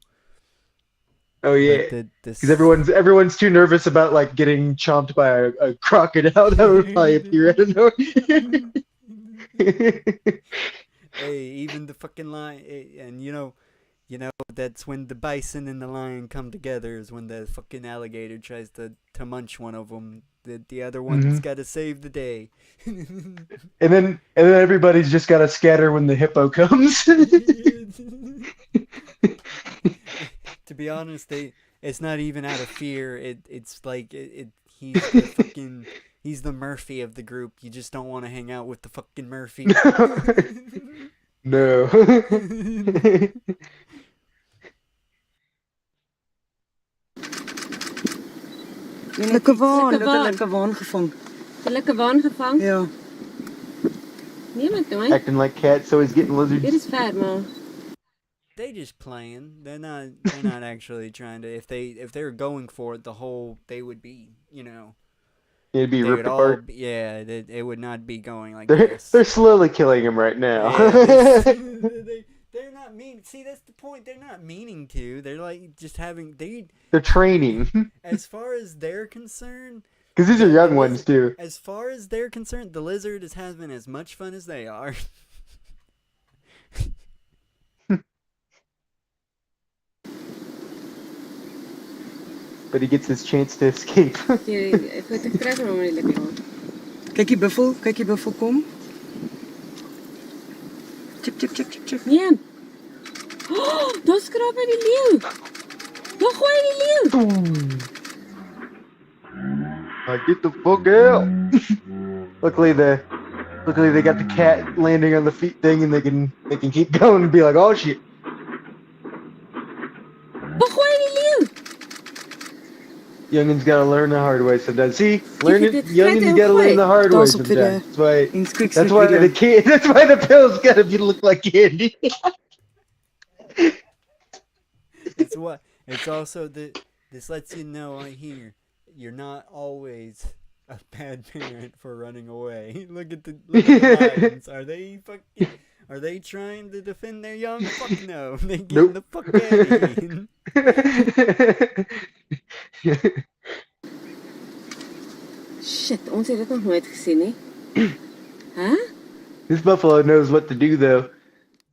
Oh yeah, because everyone's too nervous about like getting chomped by a crocodile that would probably appear out of nowhere. Hey, even the fucking lion, and you know, that's when the bison and the lion come together. Is when the fucking alligator tries to munch one of them. The other one's got to save the day. and then everybody's just got to scatter when the hippo comes. To be honest, it's not even out of fear. It's like he's the fucking he's the Murphy of the group. You just don't want to hang out with the fucking Murphy. No. Lekker waan gevang. Lekker waan gevang? Ja. Nee, met nooit. Acting like cats, so he's getting lizards. Dit is ver, man. They just playing. They're not actually trying to. If they were going for it, they would be, It'd be ripped apart. It would not be going like They're this. they're slowly killing him right now. Yeah, they're not mean. See, that's the point. They're not meaning to. They're like just having They're training. As far as they're concerned. Because these are young ones too. As far as they're concerned, the lizard is having as much fun as they are. But he gets his chance to escape. Kyk die buffel kom. Chip chip chip chip chip. Nee. Oh, daar skraap hy die leeu. Daar gooi hy die leeu. Get the fuck out. Luckily they got the cat landing on the feet thing, and they can keep going and be like, oh shit. Waar gooi hy die leeu? Youngins gotta learn the hard way sometimes. See, youngins gotta learn the hard way sometimes. That's why the pills gotta look like candy. It's also this lets you know here you're not always a bad parent for running away. Look at the lions. Are they trying to defend their young? Fuck no. They getting the fuck out of here. Shit, ons het dit nog nooit gesien nie. Huh? This buffalo knows what to do though.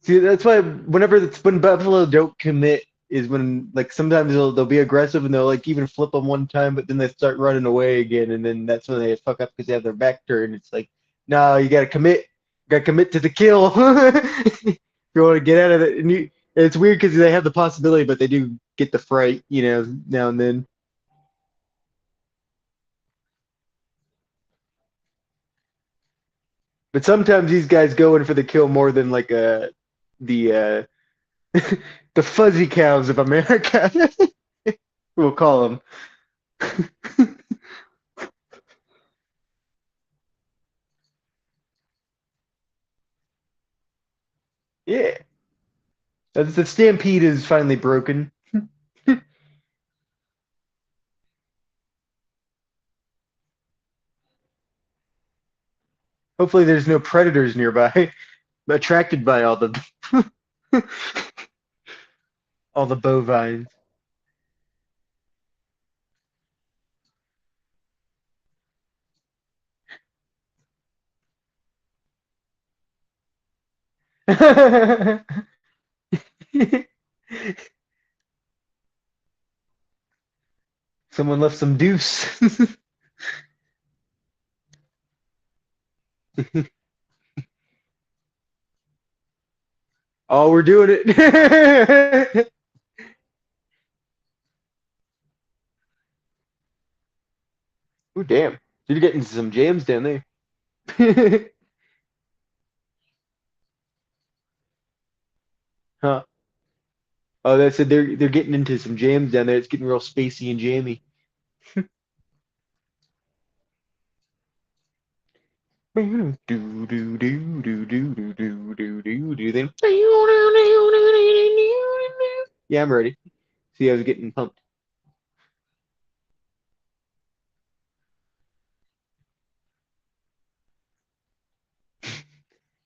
See, that's why when buffalo don't commit is when like sometimes they'll be aggressive and they'll like even flip them one time, but then they start running away again, and then that's when they fuck up because they have their back turned. It's like, no, you gotta commit. You gotta commit to the kill. If you want to get out of it, and it's weird because they have the possibility, but they do get the fright, now and then. But sometimes these guys go in for the kill more than like the the fuzzy cows of America. We'll call them. Yeah. The stampede is finally broken. Hopefully there's no predators nearby attracted by all the all the bovines. Someone left some deuce. Oh, we're doing it. Ooh, damn. You're getting some jams down there. Huh. Oh, that's it. They're getting into some jams down there. It's getting real spacey and jammy. Yeah, I'm ready. See, I was getting pumped.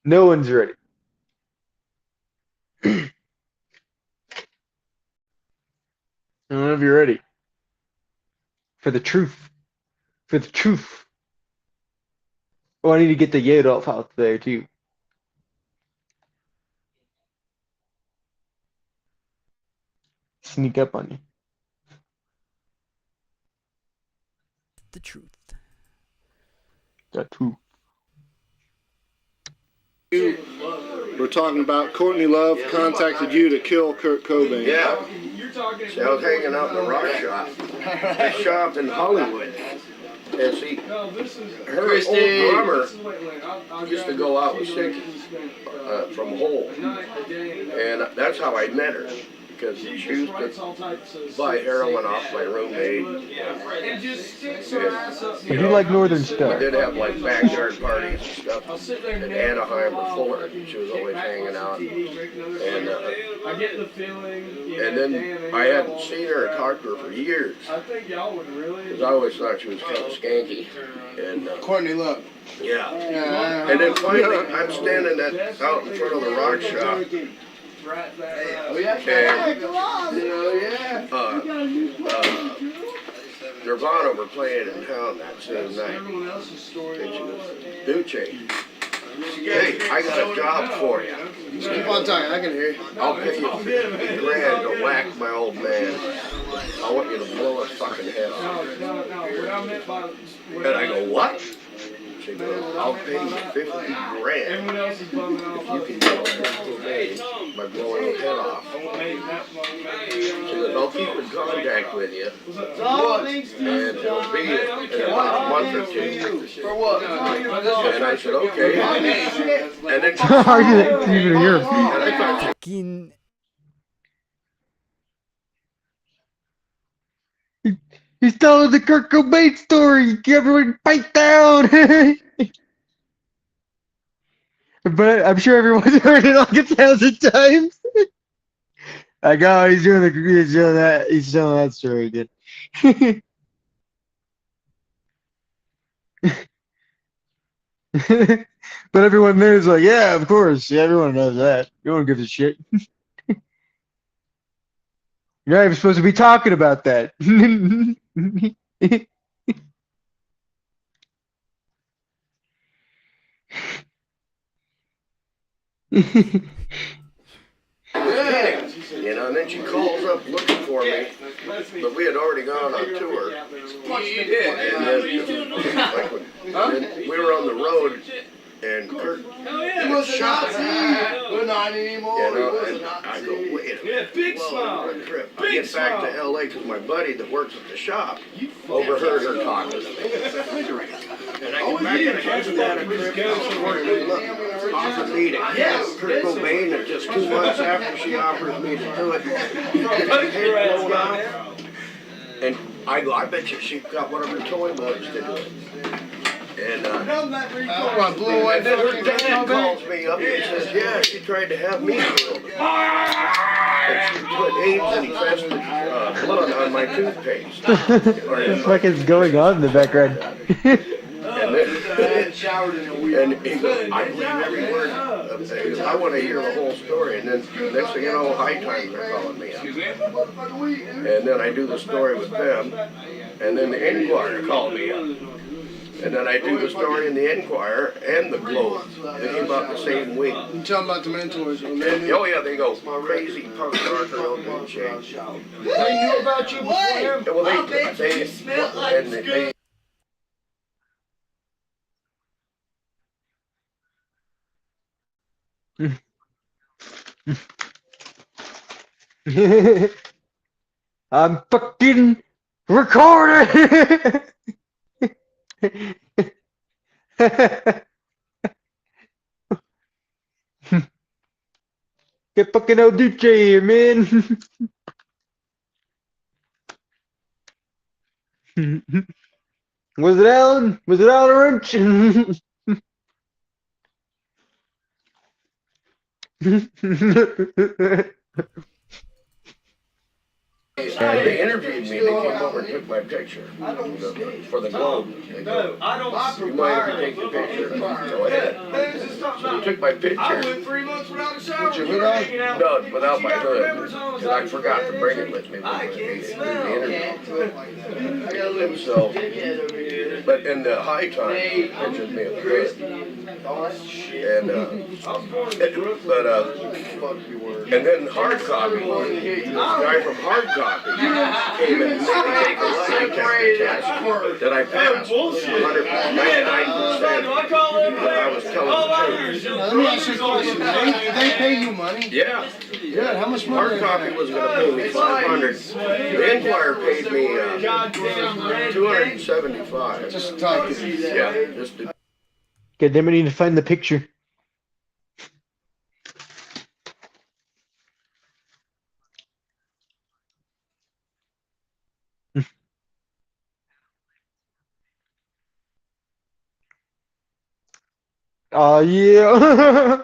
No one's ready. I don't know if you're ready. For the truth. For the truth. Oh, I need to get the Yadolf out there too. Sneak up on you. The truth. The truth. We're talking about Courtney Love contacted you to kill Kurt Cobain. Yeah. See, I was hanging out in the rock shop. A shop in Hollywood. And see, her old drummer used to go out with Sticky from Hole. And that's how I met her. Because she used to buy heroin off my roommate. I do like Northern Star. We did have like backyard parties and stuff in Anaheim or Fuller. She was always hanging out. And then I hadn't seen her or talked to her for years. Because I always thought she was kind of skanky. And Courtney Love. yeah. And then finally, I'm standing out in front of the rock shop. Nirvana were playing in town that same night. And she goes, Duce, hey, I got a job for you. Just keep on talking, I can hear you. I'll pay you $50,000 to whack my old man. I want you to blow his fucking head off. And I go, what? She goes, I'll pay you $50,000 if you can get Kurt Cobain by blowing his head off. She goes, I'll keep in contact with you, and it'll be in about a month or two. For what? And I said, okay. And then How are you even here? Fucking. He's telling the Kurt Cobain story. Everyone fight down. But I'm sure everyone's heard it like 1,000 times. Like, oh, he's telling that story again. But everyone there is like, yeah, of course. Yeah, everyone knows that. No one gives a shit. You're not even supposed to be talking about that. You know, and then she calls up looking for me, but we had already gone on tour. And then, then we were on the road, and Kurt was shot. We're not anymore. You know, and I go, wait a minute. Whoa, what a trip. I get back to L.A. because my buddy that works at the shop overheard her talking to me. And I get back and I had that a trip. Offered me to kill Kurt Cobain, and just 2 months after she offers me to do it, get his head blown off. And I go, I bet you she got one of her toy boys to do it. And then her dad calls me up and says, yeah, she tried to have me killed. And she put AIDS and infested blood on my toothpaste. What the fuck is going on in the background? And he goes, I believe every word of it. He goes, I want to hear the whole story. And then next thing you know, High Times are calling me up. And then I do the story with them. And then the Enquirer called me up. And then I do the story in the Enquirer and the Globe. They came out the same week. You tell them about the mentors. And, oh yeah, they go, crazy punk rocker, no good change. They knew about you before. Well, they I'm fucking recording. Get fucking old Duce here, man. Was it Alan? Was it Alan Wrench? They interviewed me. They came over and took my picture for the Globe. They go, you mind if we take the picture? Go ahead. So they took my picture. I went 3 months without a shower. With your hood on? No, without my hood. And I forgot to bring it with me when we did the interview. And so, but in the high time, they pictured me of the hood. And then hard copy, this guy from hard copy came and that I passed 199%. I was telling the truth. Let me ask you a question. Did they pay you money? Yeah. Good. How much money? Hard copy was going to pay me $500. The Enquirer paid me $275. Just talking. Yeah. Just to God damn it, I need to find the picture. Oh, yeah.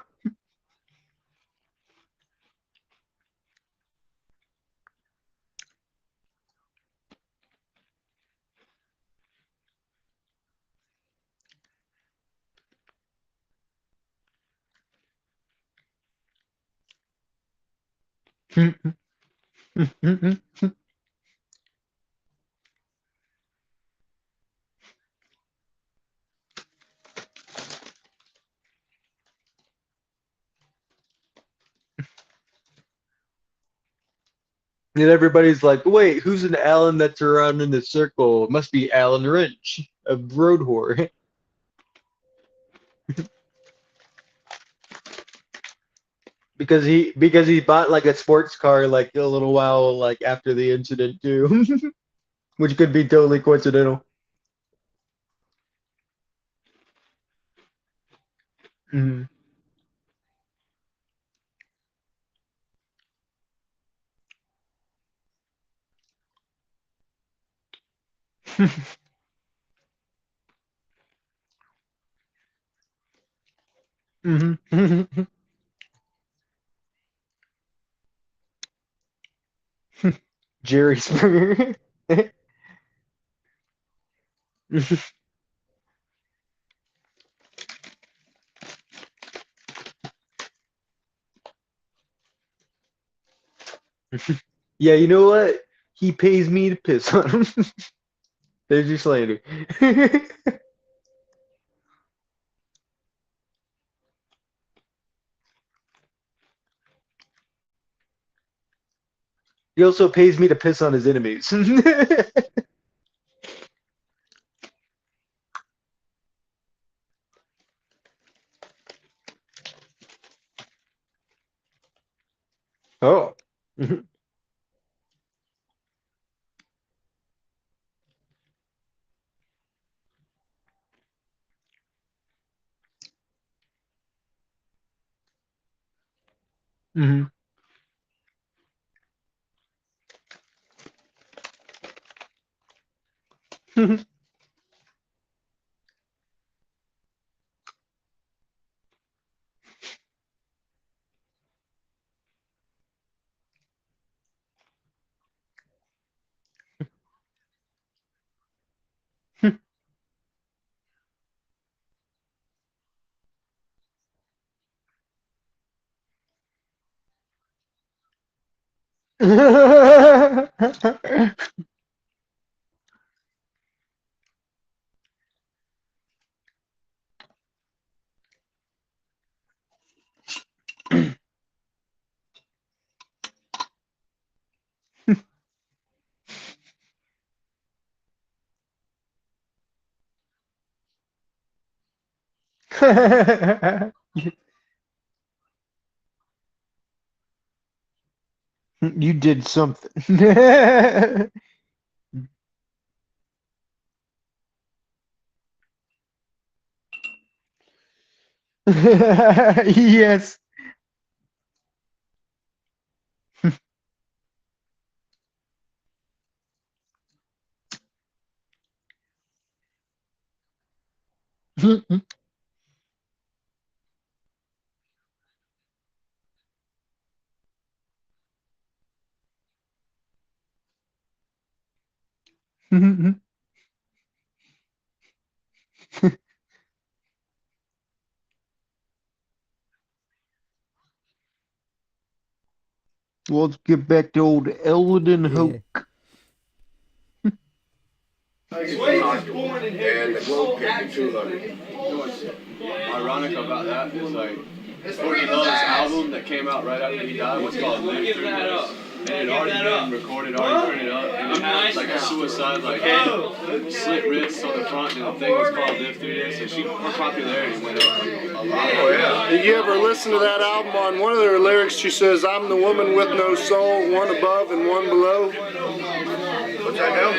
And everybody's like, wait, who's an Alan that's around in the circle? It must be Alan Wrench of Road Whore. Because he bought like a sports car like a little while like after the incident too. Which could be totally coincidental. Mhm. Mhm. Jerry Springer. Yeah, you know what? He pays me to piss on him. There's your slander. He also pays me to piss on his enemies. Oh. Mhm. You did something. Yes. Let's get back to old Eldon Hope. And the Globe gave me 200. Ironic about that is like Courtney Love's album that came out right after he died was called Live Through This. And it had already been recorded, already printed up, and it had like a suicide, like slit wrists on the front, and the thing was called Live Through This, and her popularity went up a lot. Oh, yeah. Did you ever listen to that album? On one of their lyrics, she says, "I'm the woman with no soul, one above and one below." What's that now?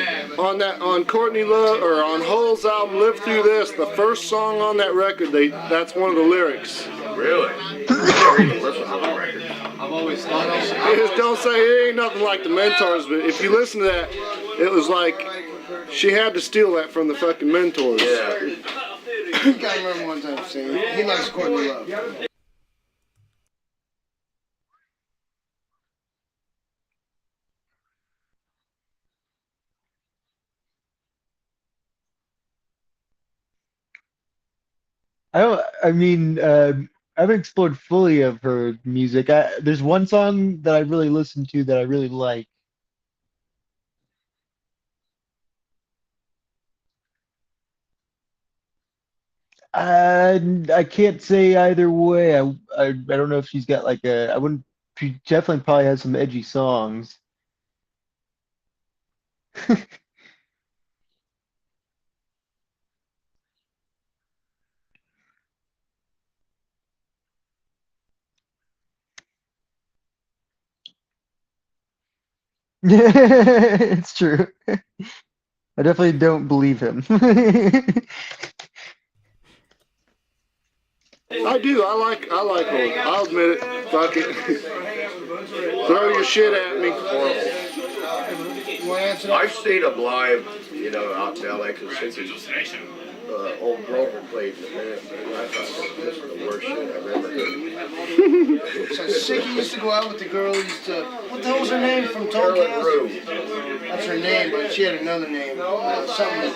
On Courtney Love, or on Hull's album, "Live Through This," the first song on that record, that's one of the lyrics. Really? I've always thought Don't say it ain't nothing like the Mentors, but if you listen to that, it was like she had to steal that from the fucking Mentors. Yeah. You gotta remember one time saying he likes Courtney Love. I mean, I haven't explored fully of her music. There's one song that I really listen to that I really like. I can't say either way. I don't know if she's got like a. I wouldn't. She definitely probably has some edgy songs. It's true. I definitely don't believe him. I do. I like her. I'll admit it. Fuck it. Throw your shit at me. I've seen them live, out in LA, because old Grover played in the band, and I thought this was the worst shit I've ever heard. So Sicky used to go out with the girl. What the hell was her name from Toll Chaos? That's her name, but she had another name. Something.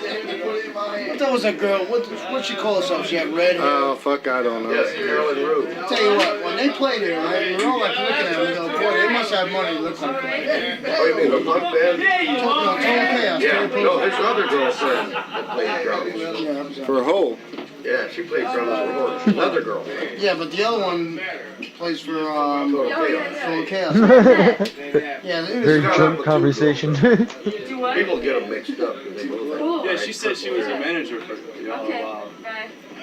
What the hell was that girl? What'd she call herself? She had red hair. Oh fuck, I don't know. Yes, Carolyn Rue. I'll tell you what, when they played there, right, we were all like looking at them and go, boy, they must have money to look like that. Oh, you mean the punk band? Toll Chaos. Yeah, no, there's another girlfriend that played drums. For Hull. Yeah, she played drums for another girl. Yeah, but the other one plays for Total Chaos. Yeah, Very drunk conversation. People get them mixed up. Yeah, she said she was a manager for y'all a while.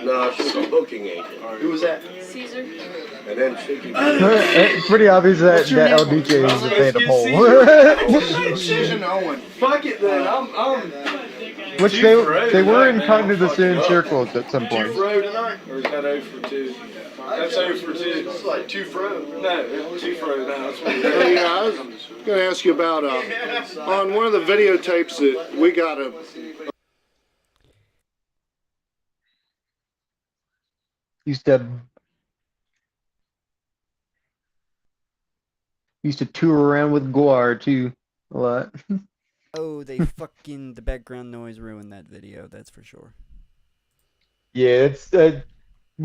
No, she was a booking agent. Who was that? Caesar. And then Sicky. It's pretty obvious that LDJ is a fan of Hole. Susan Owen. Fuck it then. I'm Which they were in kind of the same circles at some point. 2 for tonight? Or is that 0 for 2? That's 0 for 2. It's like 2 for 0. No, 2 for 0 now. That's what it is. Yeah, I was going to ask you about on one of the videotapes that we got used to tour around with Guar too a lot. Oh, the background noise ruined that video, that's for sure. Yeah, it's we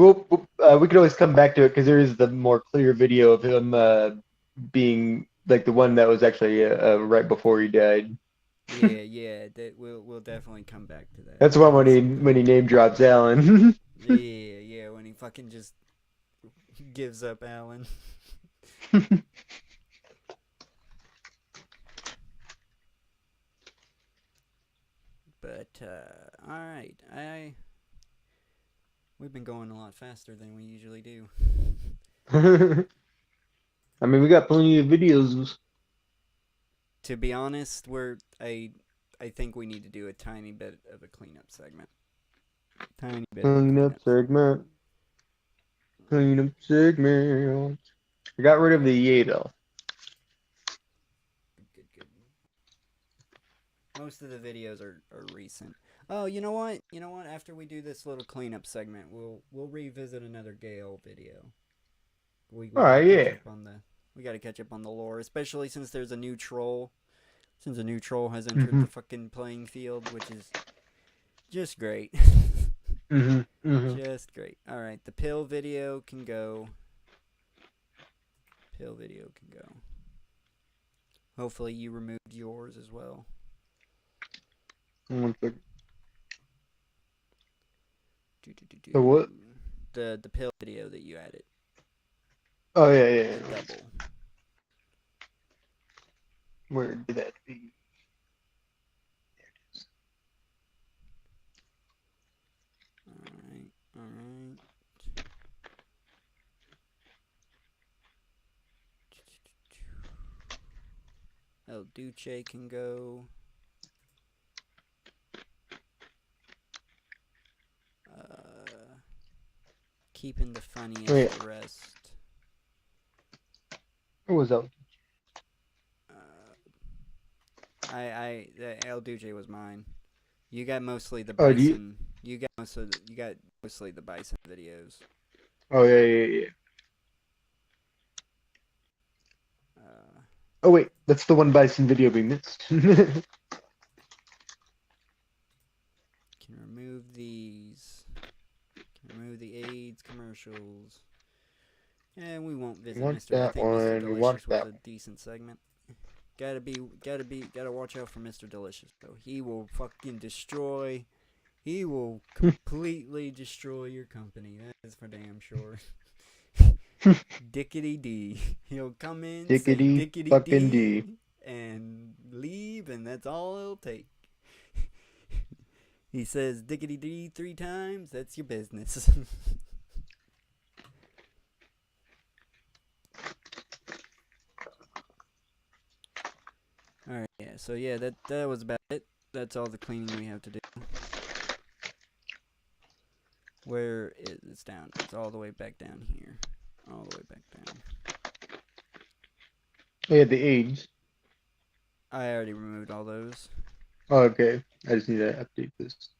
could always come back to it because there is the more clear video of him being like the one that was actually right before he died. Yeah, we'll definitely come back to that. That's the one when he name drops Alan. yeah, when he fucking just gives up Alan. But alright, we've been going a lot faster than we usually do. I mean, we got plenty of videos. To be honest, I think we need to do a tiny bit of a cleanup segment. Cleanup segment. I got rid of the EA though. Most of the videos are recent. Oh, you know what? After we do this little cleanup segment, we'll revisit another Gale video. We Alright, yeah. We gotta catch up on the lore, especially since there's a new troll. since a new troll has entered Mhm. the fucking playing field, which is just great. Mhm. Mhm. Just great. All right, the pill video can go. Pill video can go. Hopefully you removed yours as well. 1 second. The what? The pill video that you added. Oh yeah. The double. Where did that be? Alright. El Duce can go. Keeping the funniest Oh, yeah. the rest. What was that? The El Duce was mine. You got mostly the Oh, do you- bison. You got mostly the bison videos. Oh yeah. Oh wait, that's the one bison video we missed. Can remove these. Can remove the AIDS commercials. And we won't visit Want Mr. I that think Mr. one, Delicious want was that a decent segment. Gotta watch out for Mr. Delicious though. He will fucking destroy. He will completely destroy your company. That is for damn sure. Dickety D. He'll come in, say Dickety dickety fucking D, D. and leave, and that's all it'll take. He says dickety D 3 times. That's your business. Alright, yeah, so yeah, that was about it. That's all the cleaning we have to do. Where is it's down? It's all the way back down here. All the way back down. Oh yeah, the AIDS. I already removed all those. Oh, okay. I just need to update this.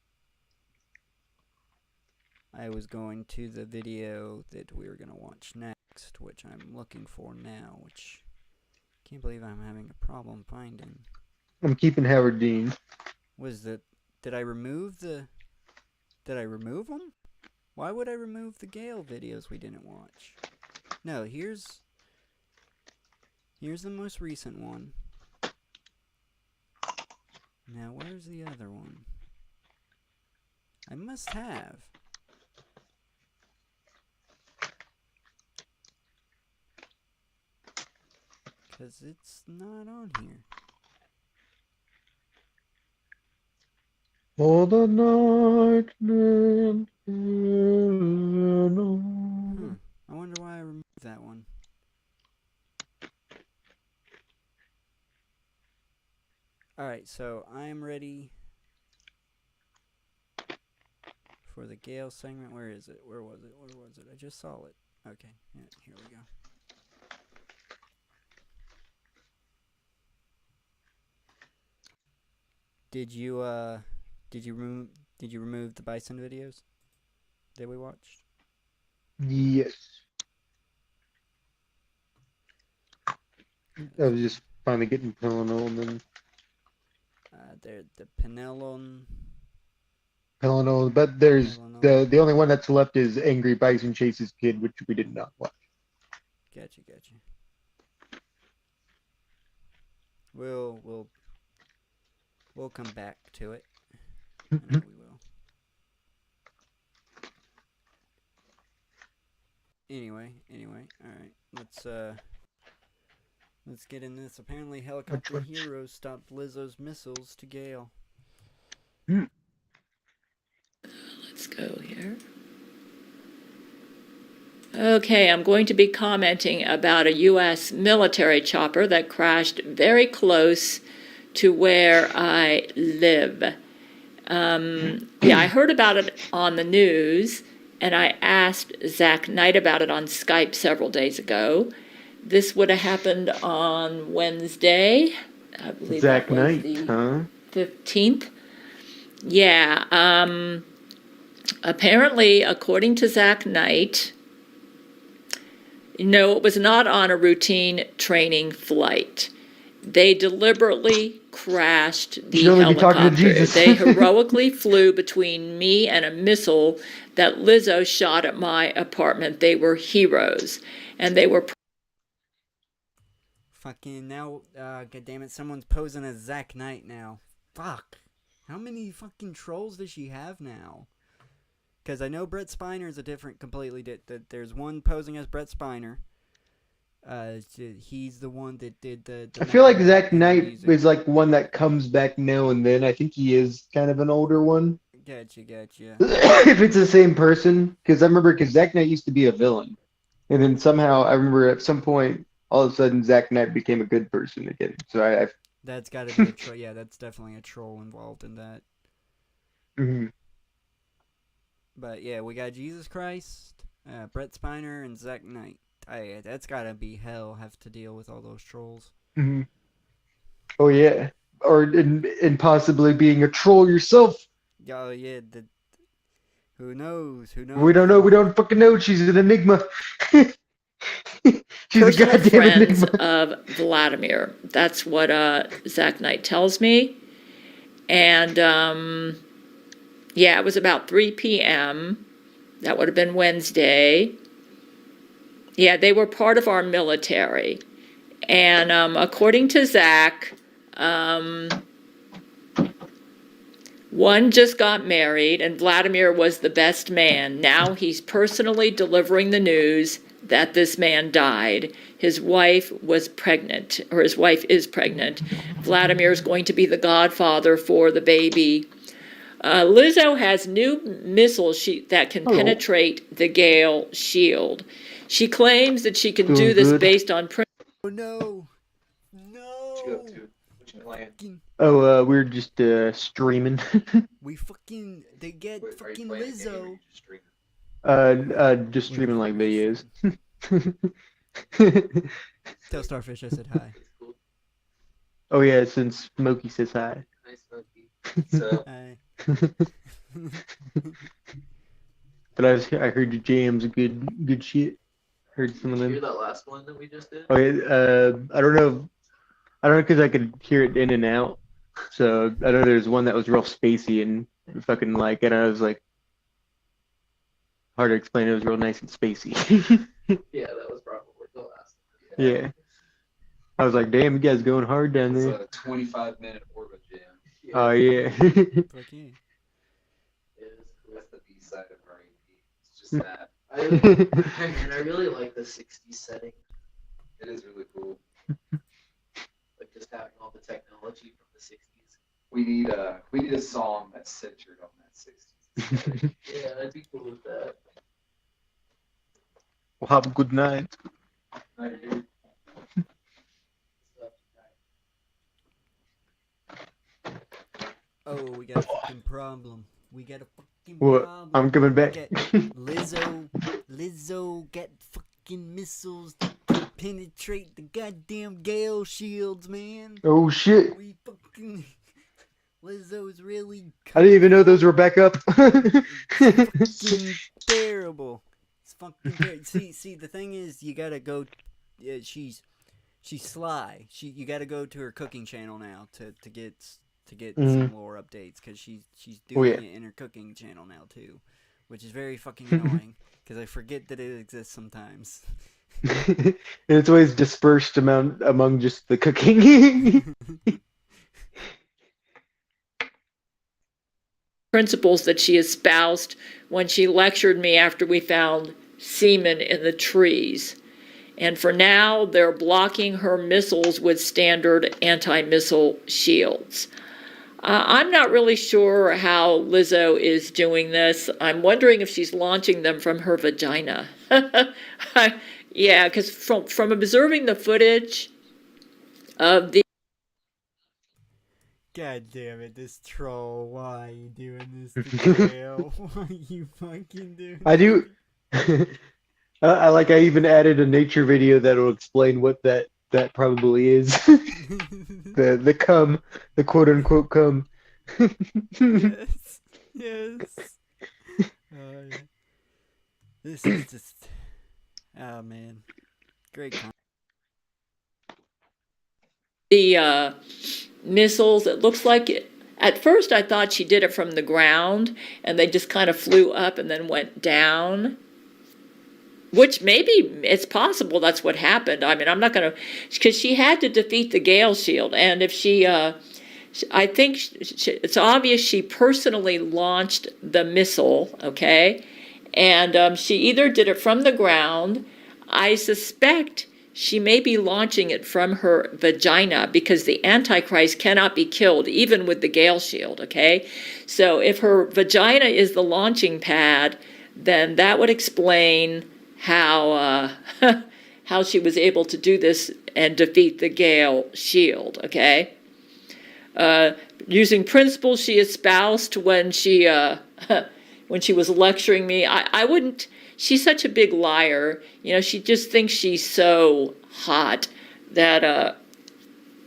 I was going to the video that we were going to watch next, which I'm looking for now, which can't believe I'm having a problem finding. I'm keeping Howard Dean. Did I remove them? Why would I remove the Gale videos we didn't watch? No, here's the most recent one. Now, where's the other one? I must have. Because it's not on here. For the night man. I wonder why I removed that one. Alright, so I am ready for the Gale segment. Where is it? Where was it? Where was it? I just saw it. Okay, yeah, here we go. Did you remove the bison videos that we watched? Yes. I was just finally getting Pelinol and then The Penelon. Pelinol, but there's the only one that's left is Angry Bison Chases Kid, which we did not watch. Gotcha. We'll come back to it. I know we will. Anyway, alright, let's get in this. Apparently Helicopter Heroes stopped Lizzo's missiles to Gale. Let's go here. Okay, I'm going to be commenting about a U.S. military chopper that crashed very close to where I live. I heard about it on the news, and I asked Zach Knight about it on Skype several days ago. This would have happened on Wednesday. I believe Zach that was Knight, the huh? 15th. Yeah, apparently, according to Zach Knight, no, it was not on a routine training flight. They deliberately crashed the should only be talking to helicopter. Jesus. They heroically flew between me and a missile that Lizzo shot at my apartment. They were heroes. And they were Fucking now, goddammit, someone's posing as Zach Knight now. Fuck. How many fucking trolls does she have now? Because I know Brett Spiner is a different, completely there's one posing as Brett Spiner. He's the one that did the I feel like Zach Knight is like one that comes back now and then. I think he is kind of an older one. Gotcha. If it's the same person, because Zach Knight used to be a villain, and then somehow I remember at some point all of a sudden Zach Knight became a good person again. So That's got to be a troll. Yeah, that's definitely a troll involved in that. Mm-hmm. But yeah, we got Jesus Christ, Brett Spiner, and Zach Knight. That's got to be hell. Have to deal with all those trolls. Mm-hmm. Oh yeah, and possibly being a troll yourself. Oh yeah, who knows? Who knows? We don't know. We don't fucking know. She's an enigma. She's personal a goddamn friends enigma. of Vladimir. That's what Zach Knight tells me. And yeah, it was about 3 p.m. That would have been Wednesday. Yeah, they were part of our military. And according to Zach, one just got married, and Vladimir was the best man. Now he's personally delivering the news that this man died. His wife was pregnant, or his wife is pregnant. Vladimir is going to be the godfather for the baby. Lizzo has new missiles that can penetrate the Gale shield. She claims that she can do this based on Oh no! Oh, we're just streaming. They get fucking Lizzo. Just streaming like videos. Tell Starfish I said hi. Oh yeah, since Smokey says hi. Hi, Smokey. Hi. But I heard your jams good shit. Heard some of them. Did you hear that last one that we just did? Oh yeah, I don't know because I could hear it in and out. So I know there's one that was real spacey and fucking like, and I was like, hard to explain. It was real nice and spacey. Yeah, that was probably the last one. Yeah. I was like, damn, you guys going hard down there. It's a 25-minute Orba jam. Oh yeah. With the B side of R&B. It's just that. I really like the 60s setting. It is really cool. Like just having all the technology from the 60s. We need a song that's centered on that 60s. Yeah, I'd be cool with that. Well, have a good night. Night, dude. Oh, we got a fucking problem. We got a fucking What? problem. I'm coming back. Lizzo got fucking missiles that can penetrate the goddamn Gale shields, man. Oh shit. We fucking Lizzo's really I didn't even know those were back up. fucking terrible. It's fucking terrible. See, the thing is, you gotta go. She's sly. You gotta go to her cooking channel now to get some more updates, because she's doing it in her cooking channel now too, which is very fucking annoying because I forget that it exists sometimes. And it's always dispersed among just the cooking. principles that she espoused when she lectured me after we found semen in the trees. And for now, they're blocking her missiles with standard anti-missile shields. I'm not really sure how Lizzo is doing this. I'm wondering if she's launching them from her vagina. Yeah, because from observing the footage of the... God damn it, this troll. Why are you doing this to Gail? Why are you fucking doing I do. I even added a nature video that'll explain what that probably is. the cum, the quote unquote cum. Yes. Yeah. This is just. Oh man, great. the missiles. It looks like it. At first, I thought she did it from the ground, and they just kind of flew up and then went down. Which maybe it's possible that's what happened. I mean, I'm not going to, because she had to defeat the Gale Shield, and if she, I think it's obvious she personally launched the missile, okay? And she either did it from the ground. I suspect she may be launching it from her vagina because the Antichrist cannot be killed, even with the Gale Shield, okay? So if her vagina is the launching pad, then that would explain how she was able to do this and defeat the Gale Shield, okay? Using principles she espoused when she was lecturing me, I wouldn't. She's such a big liar. You know, she just thinks she's so hot that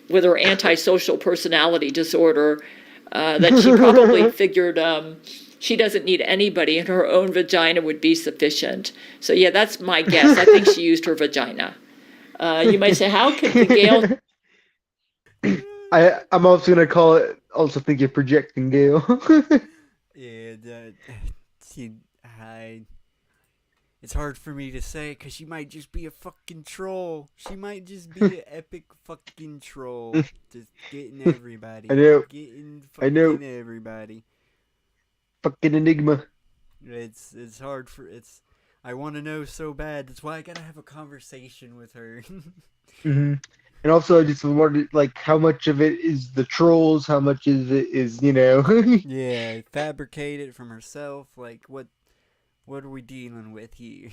with her antisocial personality disorder, that she probably figured she doesn't need anybody and her own vagina would be sufficient. So yeah, that's my guess. I think she used her vagina. You might say, how could the Gale... I'm also going to call it, also think you're projecting, Gail. Yeah, it's hard for me to say because she might just be a fucking troll. She might just be an epic fucking troll. Just getting everybody. I know. Getting I know. fucking everybody. Fucking enigma. It's hard for, I want to know so bad. That's why I gotta have a conversation with her. Mm-hmm. And also, I just wondered, like, how much of it is the trolls, how much is it is, you know? Yeah, fabricated from herself. Like, what are we dealing with here?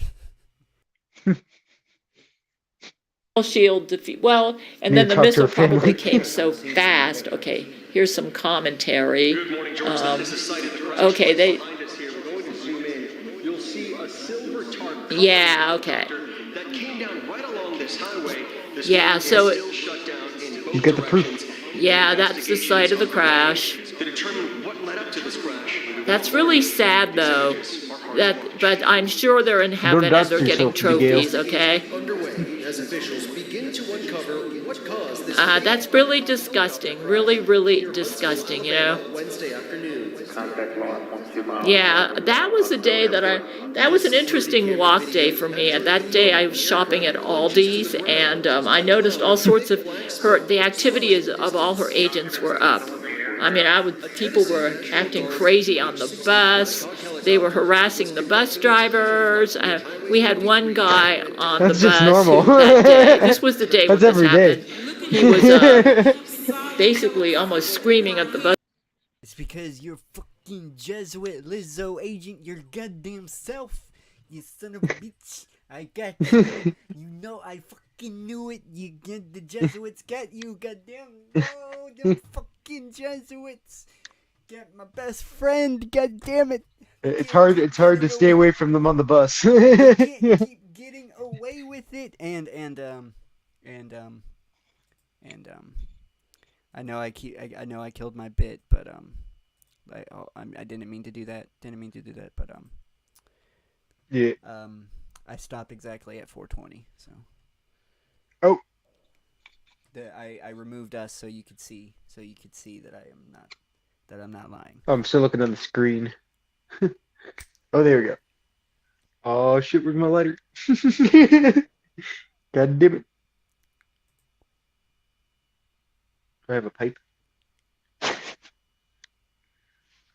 Shield defeat. Well, and then the missile probably came so fast. Okay, here's some commentary. Good morning, Georgetown. This is site of the crash. Okay, they. Behind us here, we're going to zoom in. You'll see a silver tarp. Yeah. Okay. That came down right along this highway. This Yeah. So. still shut down in both You get the directions. proof. Yeah, that's the site of the crash. To determine what led up to this crash. That's really sad, though. But I'm sure they're in heaven and they're getting trophies. Okay. Underway as officials begin to uncover what caused this. That's really disgusting. Really, really disgusting. You know. Wednesday afternoon. Yeah, that was a day that was an interesting walk day for me. And that day I was shopping at Aldi's, and I noticed all sorts of the activities of all her agents were up. I mean, people were acting crazy on the bus. They were harassing the bus drivers. We had one guy on That's the just bus. normal. This was the day when That's this every day. happened. He was basically almost screaming at the bus. It's because you're fucking Jesuit Lizzo agent your goddamn self, you son of a bitch. I got you. You know I fucking knew it. The Jesuits got you, goddamn. Oh, the fucking Jesuits got my best friend. God damn it. It's hard to stay away from them on the bus. Keep getting away with it, and I know I killed my bit, but I didn't mean to do that. But yeah. I stopped exactly at 4:20. So. Oh. I removed us so you could see that I'm not lying. I'm still looking on the screen. Oh, there we go. Oh shit, where's my lighter? God damn it. Do I have a pipe? I'm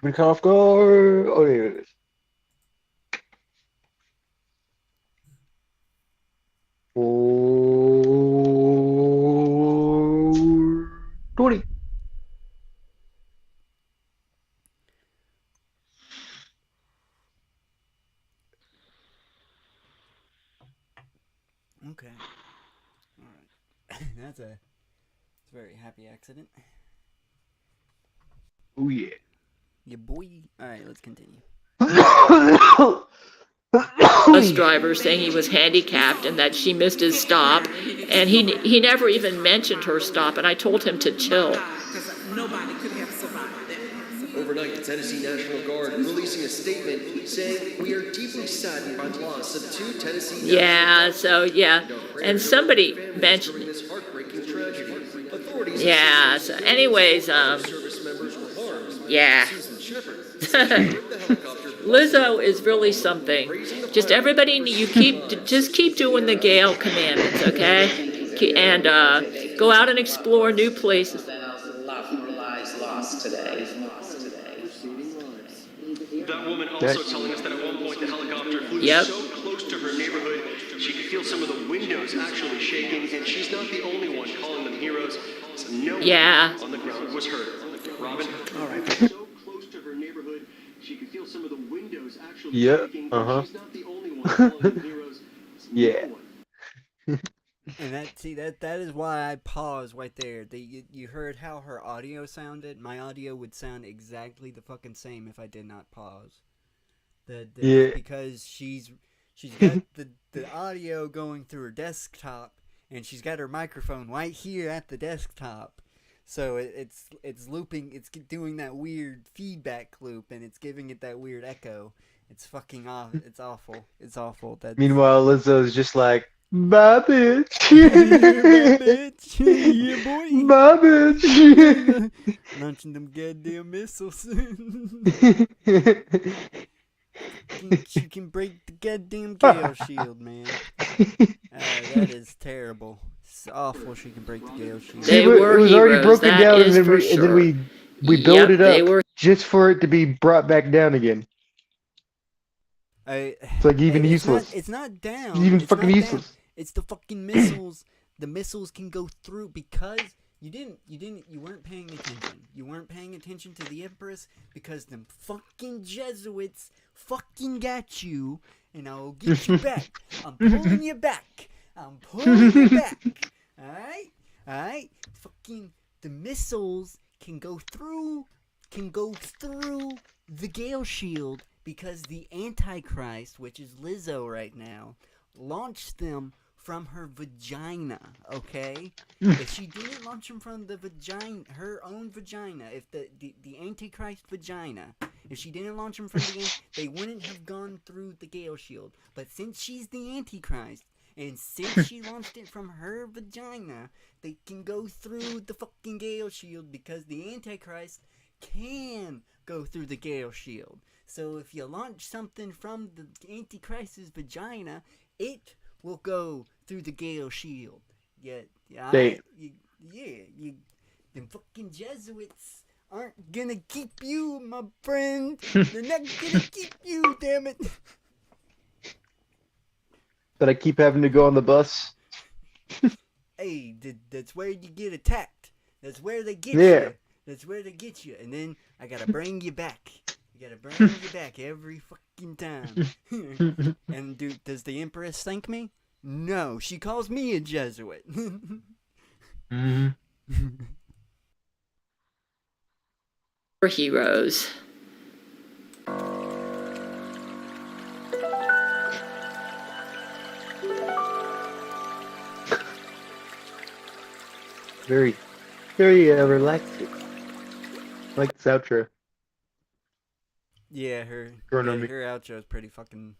gonna cut off guard. Oh, there it is. Oh, 20. Okay. All right. That's a very happy accident. Oh yeah. Yeah, boy. All right, let's continue. Bus driver saying he was handicapped and that she missed his stop, and he never even mentioned her stop, and I told him to chill. Nobody could have survived that. Overnight, the Tennessee National Guard releasing a statement saying, "We are deeply saddened by the loss of 2 Tennessee." Yeah, so yeah, and somebody mentioned. This heartbreaking tragedy. Authorities Yeah. So anyways, service members were harmed. yeah. Susan Shepard said the helicopter Lizzo is really something. Just everybody, just keep doing the Gale commandments, okay? And go out and explore new places. Lives lost today. That woman also telling us that at one point the helicopter flew so close to her neighborhood she could feel some of the windows actually shaking, and she's not the only one calling them heroes. So no one on the ground was hurt. Robin? All right. So close to her neighborhood she could feel some of the windows actually shaking, and she's not the only one calling them heroes. So no one. And that is why I paused right there. You heard how her audio sounded? My audio would sound exactly the fucking same if I did not pause. Because she's got the audio going through her desktop, and she's got her microphone right here at the desktop. So it's looping, it's doing that weird feedback loop, and it's giving it that weird echo. It's fucking off. It's awful. It's awful. Meanwhile, Lizzo's just like, bye, bitch. Yeah, bitch. Yeah, boy. Bye, bitch. Launching them goddamn missiles. She can break the goddamn Gale shield, man. That is terrible. It's awful she can break the Gale shield. See, it was already broken down, and then we built it up just for it to be brought back down again. It's like even useless. It's not down. It's even fucking useless. Down. It's the fucking missiles. The missiles can go through because you weren't paying attention. You weren't paying attention to the Empress because them fucking Jesuits fucking got you, and I'll get you back. I'm pulling you back. I'm pulling you back. Alright? Alright? Fucking the missiles can go through the Gale shield because the Antichrist, which is Lizzo right now, launched them from her vagina, okay? If she didn't launch them from the vagina, her own vagina, if the Antichrist vagina, if she didn't launch them from they wouldn't have gone through the Gale shield. But since she's the Antichrist, and since she launched it from her vagina, they can go through the fucking Gale shield because the Antichrist can go through the Gale shield. So if you launch something from the Antichrist's vagina, it will go through the Gale shield. Them fucking Jesuits aren't gonna keep you, my friend. They're not gonna keep you, damn it. But I keep having to go on the bus. Hey, that's where you get attacked. That's where they get you. That's where they get you. And then I gotta bring you back. You gotta bring you back every fucking time. And does the Empress thank me? No, she calls me a Jesuit. For heroes. Very, very relaxing. I like this outro. Yeah, her Growing outro is pretty fucking...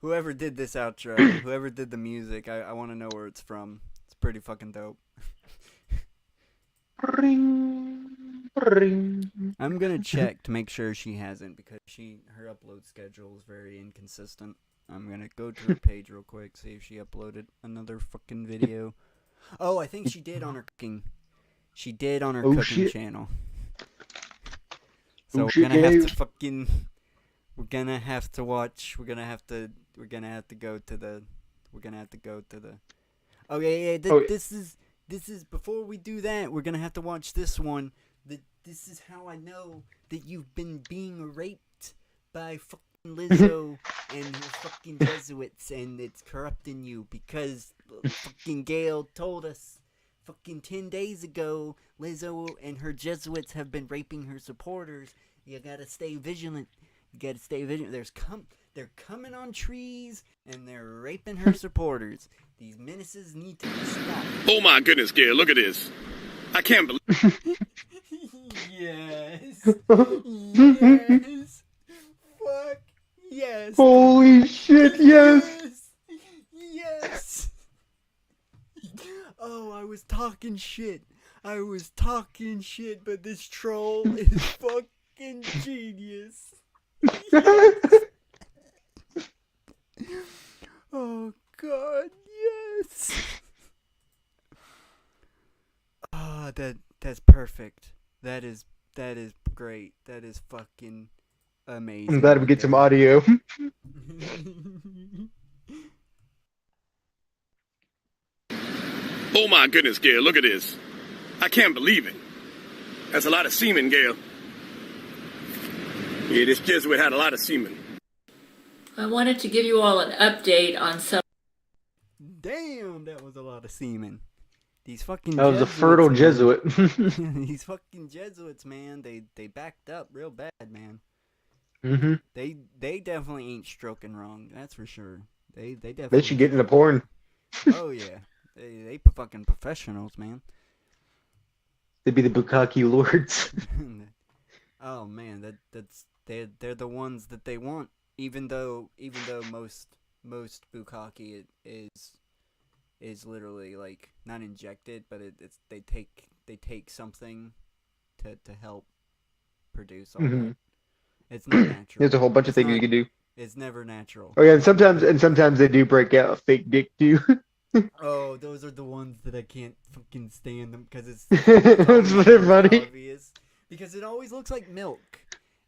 Whoever did this outro, whoever did the music, I want to know where it's from. It's pretty fucking dope. I'm gonna check to make sure she hasn't, because her upload schedule is very inconsistent. I'm gonna go to her page real quick, see if she uploaded another fucking video. Oh, I think she did on her cooking. She did on her cooking channel. So we're gonna have to fucking... We're gonna have to watch. We're gonna have to go to the. Oh yeah. This is before we do that. We're gonna have to watch this one. This is how I know that you've been being raped by fucking Lizzo and her fucking Jesuits, and it's corrupting you because fucking Gale told us fucking 10 days ago Lizzo and her Jesuits have been raping her supporters. You gotta stay vigilant. They're coming on trees, and they're raping her supporters. These menaces need to be stopped. Oh my goodness, Gale, look at this. I can't believe... Yes. Yes. Fuck. Yes. Holy shit, yes. Yes. Oh, I was talking shit. I was talking shit, but this troll is fucking genius. Oh God, yes. Ah, that's perfect. That is great. That is fucking amazing. I'm glad we get some audio. Oh my goodness, Gail, look at this. I can't believe it. That's a lot of semen, Gail. Yeah, this Jesuit had a lot of semen. I wanted to give you all an update on some. Damn, that was a lot of semen. These fucking That was a Jesuits, fertile man. Jesuit. These fucking Jesuits, man, they backed up real bad, man. Mm-hmm. They definitely ain't stroking wrong. That's for sure. They definitely. They should get into porn. Oh yeah, they fucking professionals, man. They'd be the Bukkake lords. Oh man, they're the ones that they want. Even though most Bukkake is literally like not injected, but they take something to help produce all that. It's not natural. There's a whole bunch of things you can do. It's never natural. Oh yeah, and sometimes they do break out a fake dick too. Oh, those are the ones that I can't fucking stand them because it's That's what they're funny. obvious. Because it always looks like milk.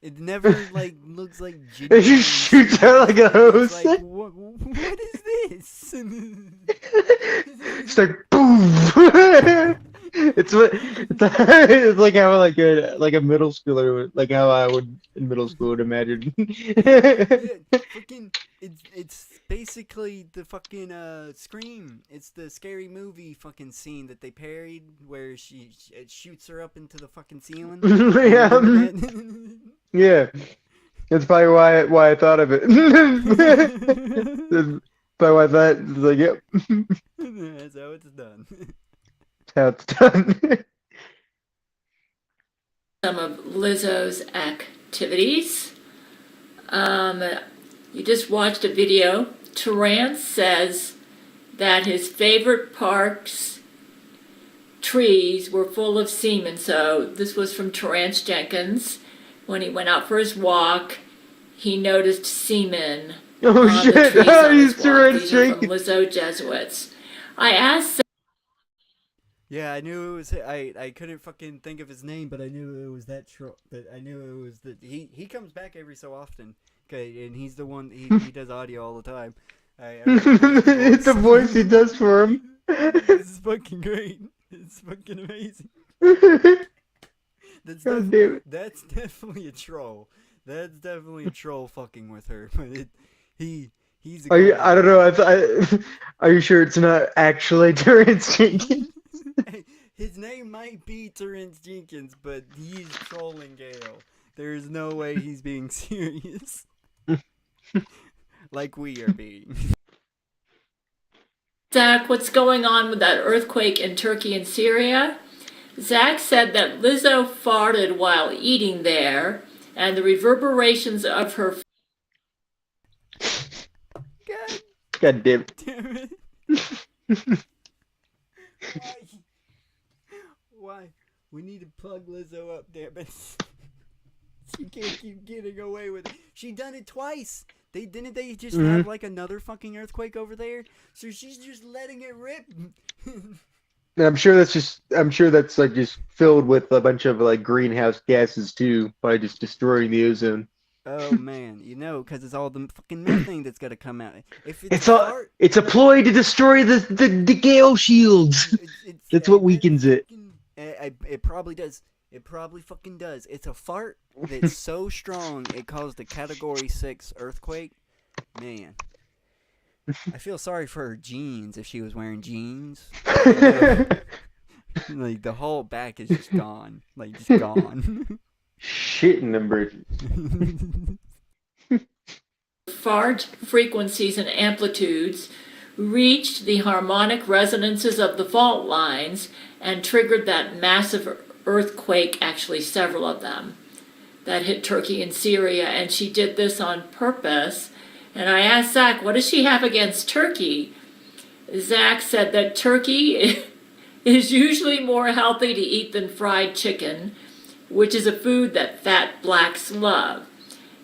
It never like looks like. It just shoots out like a hose. It's like, what is this? It's like boom. It's like how like a middle schooler like how I would in middle school would imagine. Fucking, it's basically the fucking Scream. It's the Scary Movie fucking scene that they parried where it shoots her up into the fucking ceiling. Yeah. Yeah. That's probably why I thought of it. That's probably why I thought it's like, yep. That's how it's done. That's how it's done. Some of Lizzo's activities. You just watched a video. Terrence says that his favorite park's trees were full of semen. So this was from Terrence Jenkins. When he went out for his walk, he noticed semen Oh on shit! the trees on He's his walk. These are from Jenkins. Lizzo Jesuits. I asked Yeah, I knew it was. I couldn't fucking think of his name, but I knew it was that troll. But I knew it was that he comes back every so often. Okay, and he's the one. He does audio all the time. It's the voice he does for him. This is fucking great. It's fucking amazing. God damn it. That's definitely a troll. That's definitely a troll fucking with her. But he's. A I don't know. Are you sure it's not actually Terrence Jenkins? His name might be Terrence Jenkins, but he's trolling Gale. There's no way he's being serious. Like we are being. Zach, what's going on with that earthquake in Turkey and Syria? Zach said that Lizzo farted while eating there, and the reverberations of her. God damn it. Damn it. Why? We need to plug Lizzo up there, but she can't keep getting away with it. She done it twice. Didn't they just have like another fucking earthquake over there? So she's just letting it rip. And I'm sure that's like just filled with a bunch of like greenhouse gases too by just destroying the ozone. Oh man, because it's all the fucking methane that's gotta come out. If It's a ploy to destroy the Gale shields. That's what weakens it. It probably does. It probably fucking does. It's a fart that's so strong it caused a Category 6 earthquake. Man. I feel sorry for her jeans if she was wearing jeans. Like, the whole back is just gone. Like, just gone. Shit in the bridges. Fart frequencies and amplitudes reached the harmonic resonances of the fault lines and triggered that massive earthquake, actually several of them, that hit Turkey and Syria. And she did this on purpose. And I asked Zach, what does she have against Turkey? Zach said that Turkey It is usually more healthy to eat than fried chicken, which is a food that fat blacks love.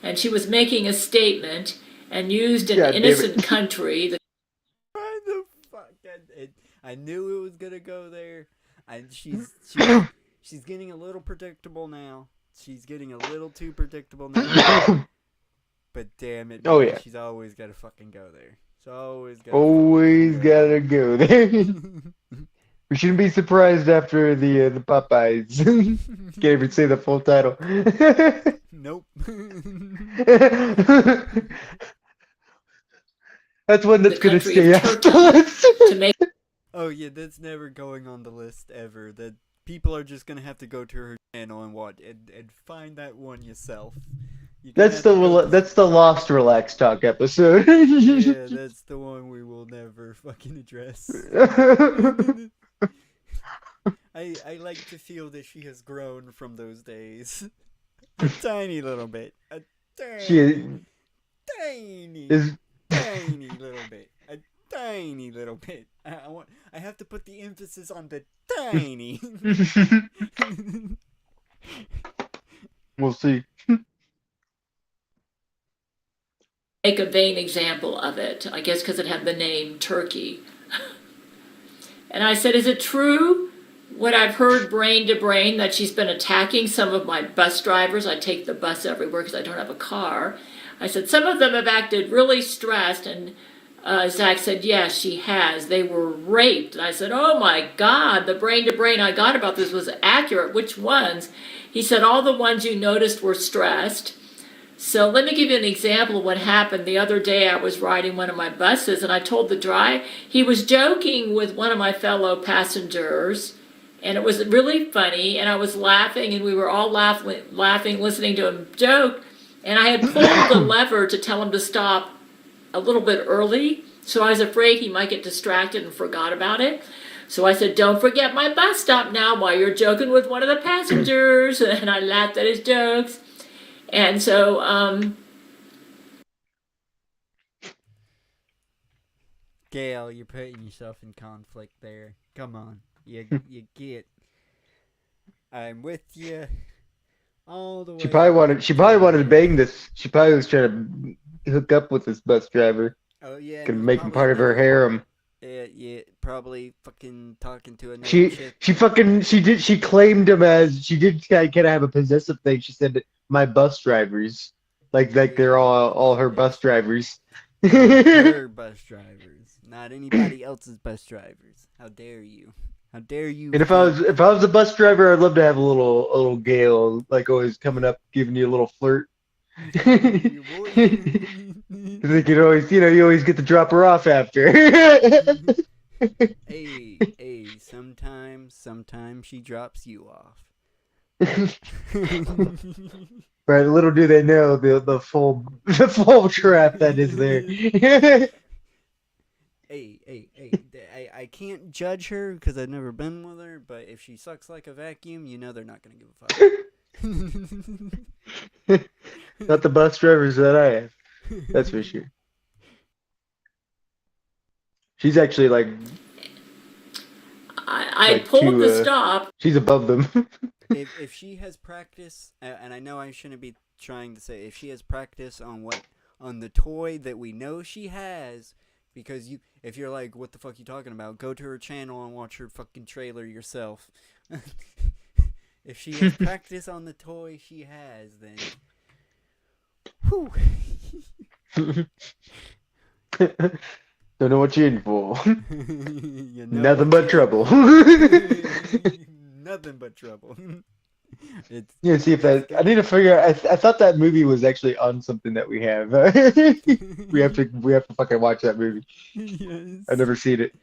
And she was making a statement and used an innocent country. Why the fuck? I knew it was gonna go there. And she's getting a little predictable now. She's getting a little too predictable now. But damn it, Oh, man, yeah. she's always gotta fucking go there. She's always Gotta go there. We shouldn't be surprised after the Popeyes. Can't even say the full title. Nope. That's one that's gonna country stay of after Turkey us. to make Oh yeah, that's never going on the list ever. That people are just gonna have to go to her channel and watch and find that one yourself. That's the Lost Relax Talk episode. Yeah, that's the one we will never fucking address. I like to feel that she has grown from those days. A tiny little bit. A tiny little bit. A tiny little bit. I have to put the emphasis on the tiny. We'll see. make a vain example of it, I guess because it had the name Turkey. And I said, is it true what I've heard brain to brain that she's been attacking some of my bus drivers? I take the bus everywhere because I don't have a car. I said, some of them have acted really stressed, and Zach said, yes, she has. They were raped. And I said, oh my God, the brain to brain I got about this was accurate. Which ones? He said, all the ones you noticed were stressed. So let me give you an example of what happened. The other day I was riding one of my buses, and I told the driver, he was joking with one of my fellow passengers, and it was really funny, and I was laughing, and we were all laughing, listening to him joke, and I had pulled the lever to tell him to stop a little bit early, so I was afraid he might get distracted and forgot about it. So I said, don't forget my bus stop now while you're joking with one of the passengers, and I laughed at his jokes. And so, Gail, you're putting yourself in conflict there. Come on, you get. I'm with you all the way. She probably wanted to bang this. She probably was trying to hook up with this bus driver. Oh yeah, Gonna make him part of her harem. Yeah, probably fucking talking to another She chick. she claimed him as she did kind of have a possessive thing. She said my bus drivers, like they're all her bus drivers. Her bus drivers, not anybody else's bus drivers. How dare you? How dare you? And if I was a bus driver, I'd love to have a little Gail, like always coming up, giving you a little flirt. They could always, you always get to drop her off after. Hey, sometimes she drops you off. Right, little do they know the full trap that is there. Hey, I can't judge her because I've never been with her, but if she sucks like a vacuum, they're not gonna give a fuck. Not the bus drivers that I have. That's for sure. She's actually like I pulled the stop. She's above them. if she has practice, and I know I shouldn't be trying to say, if she has practice on the toy that we know she has, because if you're like, what the fuck you talking about, go to her channel and watch her fucking trailer yourself. If she has practice on the toy she has, then whew. Don't know what you're in for. Nothing but trouble. Nothing but trouble. Yeah, see if that. I need to figure. I thought that movie was actually on something that we have. we have to fucking watch that movie. Yes. I've never seen it.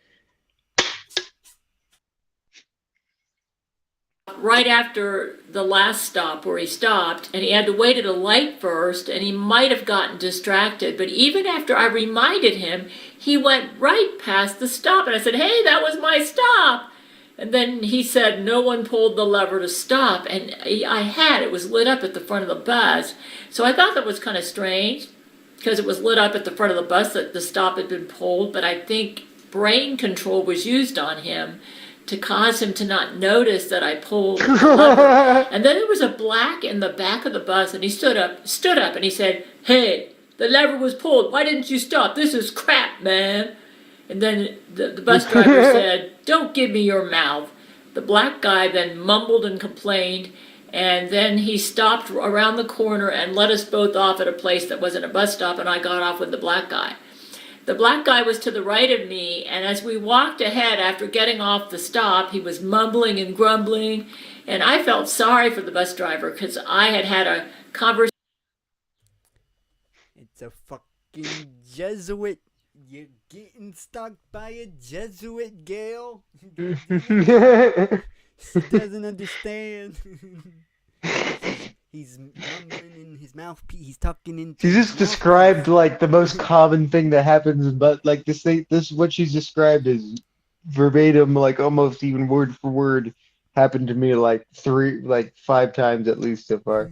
Right after the last stop where he stopped, and he had to wait at a light first, and he might have gotten distracted, but even after I reminded him, he went right past the stop, and I said, hey, that was my stop. And then he said no one pulled the lever to stop, and it was lit up at the front of the bus. So I thought that was kind of strange, because it was lit up at the front of the bus that the stop had been pulled, but I think brain control was used on him to cause him to not notice that I pulled the lever. And then there was a black in the back of the bus, and he stood up, and he said, "Hey, the lever was pulled. Why didn't you stop? This is crap, man." And then the bus driver said, "Don't give me your mouth." The black guy then mumbled and complained, and then he stopped around the corner and let us both off at a place that wasn't a bus stop, and I got off with the black guy. The black guy was to the right of me, and as we walked ahead after getting off the stop, he was mumbling and grumbling, and I felt sorry for the bus driver because I had had a conversation. It's a fucking Jesuit. You're getting stuck by a Jesuit, Gail. She doesn't understand. He's mumbling in his mouthpiece. He's talking into. She just described like the most common thing that happens, but like this what she's described is verbatim, like almost even word for word, happened to me like 5 times at least so far.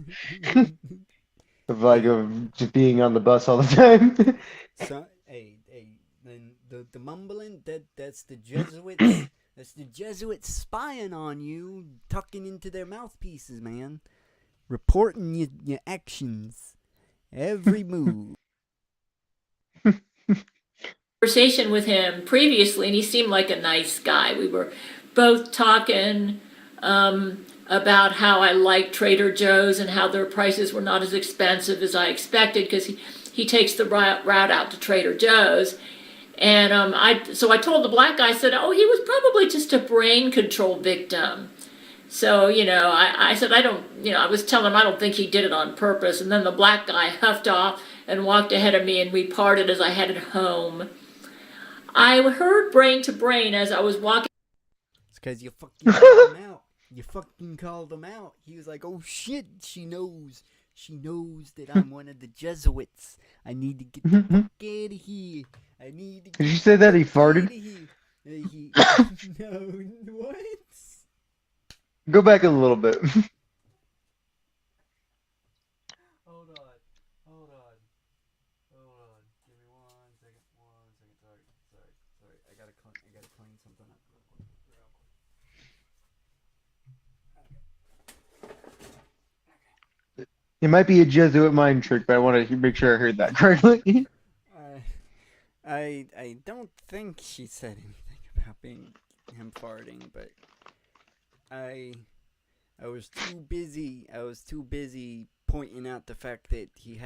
of just being on the bus all the time. So, then the mumbling, that's the Jesuits. That's the Jesuits spying on you, tucking into their mouthpieces, man. Reporting your actions. Every move. Conversation with him previously, and he seemed like a nice guy. We were both talking about how I liked Trader Joe's and how their prices were not as expensive as I expected, because he takes the route out to Trader Joe's. And so I told the black guy, I said, "Oh, he was probably just a brain control victim." So, I said, I was telling him I don't think he did it on purpose. And then the black guy huffed off and walked ahead of me, and we parted as I headed home. I heard brain to brain as I was walking. It's because you fucking called him out. You fucking called him out. He was like, "Oh shit, she knows. She knows that I'm one of the Jesuits. I need to get the fuck out of here. I need to get Did you say that he farted? No, what? Go back a little bit. Hold on. Give me 1 second. Sorry. I gotta clean something up real quick. It might be a Jesuit mind trick, but I want to make sure I heard that correctly. I don't think she said anything about him farting, but I was too busy. Pointing out the fact that he'd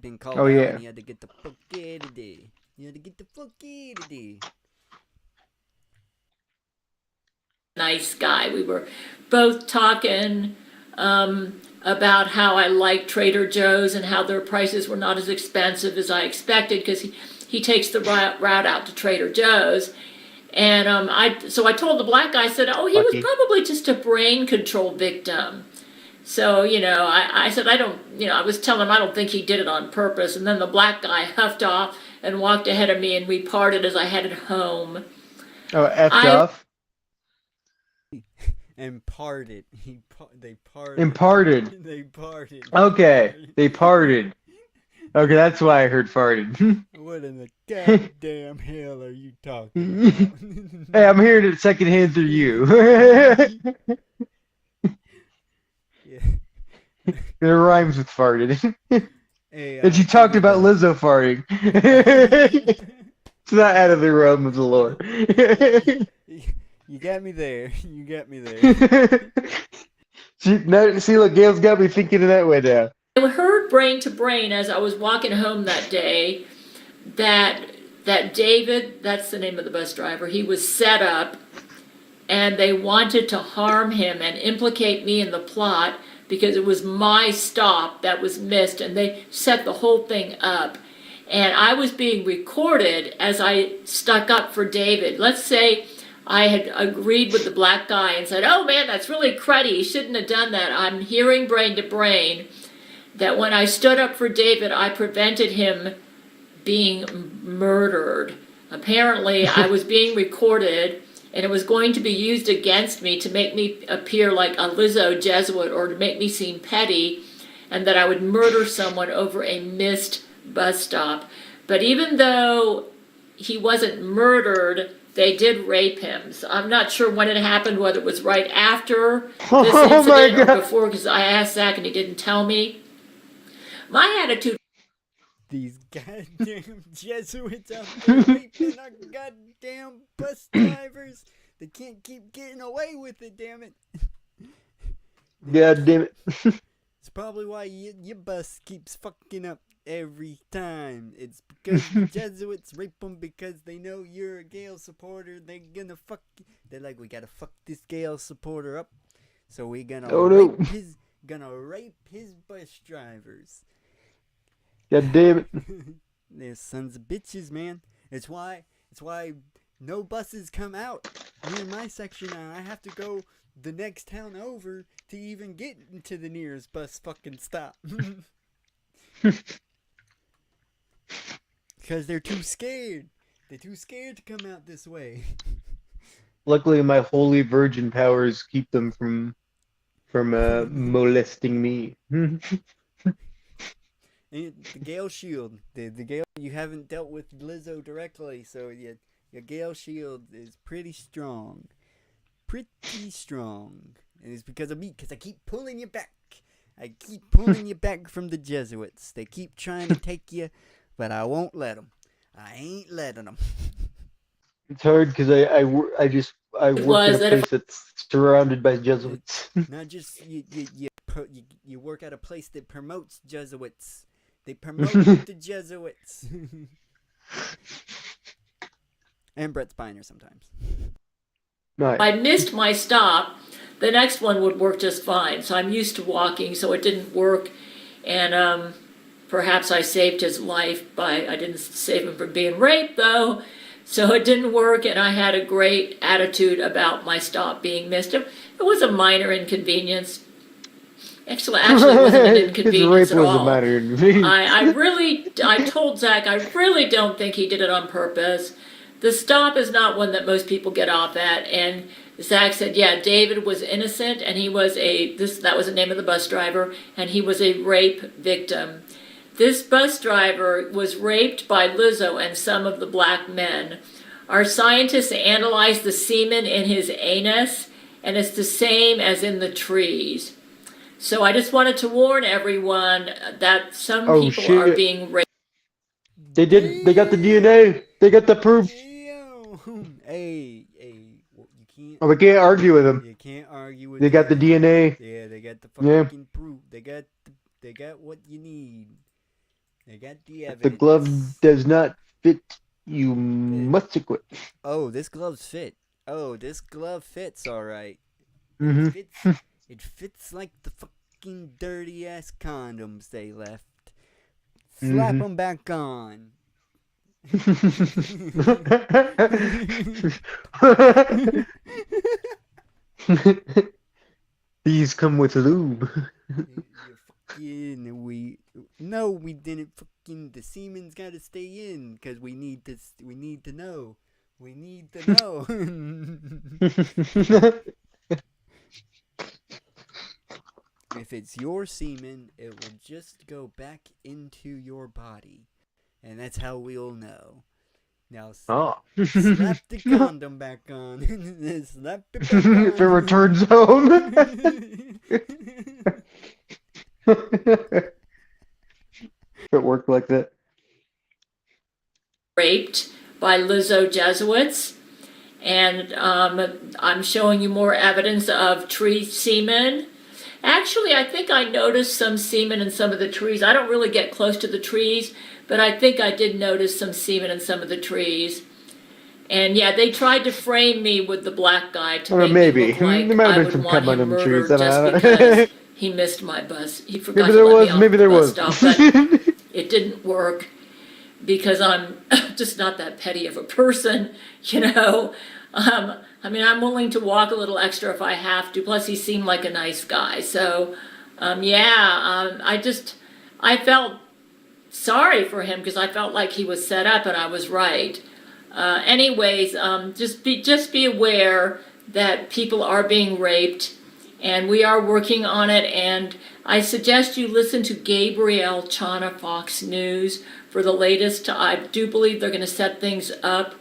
been called out, and he had to get the fuck out of there. Nice guy. We were both talking about how I liked Trader Joe's and how their prices were not as expensive as I expected, because he takes the route out to Trader Joe's. And so I told the black guy, I said, "Oh, he was probably just a brain control victim." So, I said, I was telling him I don't think he did it on purpose. And then the black guy huffed off and walked ahead of me, and we parted as I headed home. Oh, effed off? And parted. They parted. Imparted. They parted. Okay, they parted. Okay, that's why I heard farted. What in the goddamn hell are you talking about? Hey, I'm hearing it secondhand through you. It rhymes with farted. Hey, and you talked about Lizzo farting. It's not out of the realm of the lore. You got me there. See, look, Gail's got me thinking in that way now. I heard brain to brain as I was walking home that day that David, that's the name of the bus driver, he was set up, and they wanted to harm him and implicate me in the plot because it was my stop that was missed, and they set the whole thing up. And I was being recorded as I stuck up for David. Let's say I had agreed with the black guy and said, "Oh man, that's really cruddy, he shouldn't have done that." I'm hearing brain to brain that when I stood up for David, I prevented him being murdered. Apparently, I was being recorded, and it was going to be used against me to make me appear like a Lizzo Jesuit or to make me seem petty, and that I would murder someone over a missed bus stop. But even though he wasn't murdered they did rape him. So I'm not sure when it happened, whether it was right after this Oh my incident or God. before, because I asked Zach and he didn't tell me. My attitude. These goddamn Jesuits out there raping our goddamn bus drivers. They can't keep getting away with it, damn it. God damn it. It's probably why your bus keeps fucking up every time. It's because the Jesuits rape them because they know you're a Gale supporter. They're gonna fuck you. They're like, we gotta fuck this Gale supporter up. So we're gonna rape his bus drivers. God damn it. They're sons of bitches, man. It's why no buses come out near my section, and I have to go the next town over to even get into the nearest bus fucking stop. Because they're too scared. They're too scared to come out this way. Luckily, my holy virgin powers keep them from molesting me. And the Gale Shield. The Gale, you haven't dealt with Lizzo directly, so your Gale Shield is pretty strong. Pretty strong. And it's because of me, because I keep pulling you back. I keep pulling you back from the Jesuits. They keep trying to take you, but I won't let them. I ain't letting them. It's hard because I work in a place that's surrounded by Jesuits. Not just you work at a place that promotes Jesuits. They promote the Jesuits. And Brett Spiner sometimes. Nice. I missed my stop. The next one would work just fine. So I'm used to walking, so it didn't work. And perhaps I saved his life I didn't save him from being raped though. So it didn't work, and I had a great attitude about my stop being missed. It was a minor inconvenience. Actually, it wasn't an inconvenience at all. I told Zach, I really don't think he did it on purpose. The stop is not one that most people get off at. And Zach said, yeah, David was innocent, and he was that was the name of the bus driver, and he was a rape victim. This bus driver was raped by Lizzo and some of the black men. Our scientists analyzed the semen in his anus, and it's the same as in the trees. So I just wanted to warn everyone that some people are being raped. They got the DNA. They got the proof. Hey, well, you can't. Oh, we can't argue with them. You can't argue with them. They got the DNA. Yeah, they got the fucking proof. They got what you need. They got the evidence. If the glove does not fit, you must quit. Oh, this glove's fit. Oh, this glove fits all right. Mm-hmm. It fits like the fucking dirty ass condoms they left. Slap them back on. These come with lube. No, we didn't. Fucking the semen's gotta stay in because we need to know. We need to know. If it's your semen, it will just go back into your body. And that's how we'll know. Now, slap the condom back on. Slap it back on. If it returns home. If it worked like that. Raped by Lizzo Jesuits. And I'm showing you more evidence of tree semen. Actually, I think I noticed some semen in some of the trees. I don't really get close to the trees, but I think I did notice some semen in some of the trees. And yeah, they tried to frame me with the black guy to make me look like there might I have been would some want cum on him them murdered trees. just because he missed my bus. He forgot to let me off the bus stop, but it didn't work because I'm just not that petty of a person, you know. I mean, I'm willing to walk a little extra if I have to. Plus, he seemed like a nice guy. So, I felt sorry for him because I felt like he was set up and I was right. Just be aware that people are being raped, and we are working on it. And I suggest you listen to Gabrielle Chana, Fox News, for the latest. I do believe they're going to set things up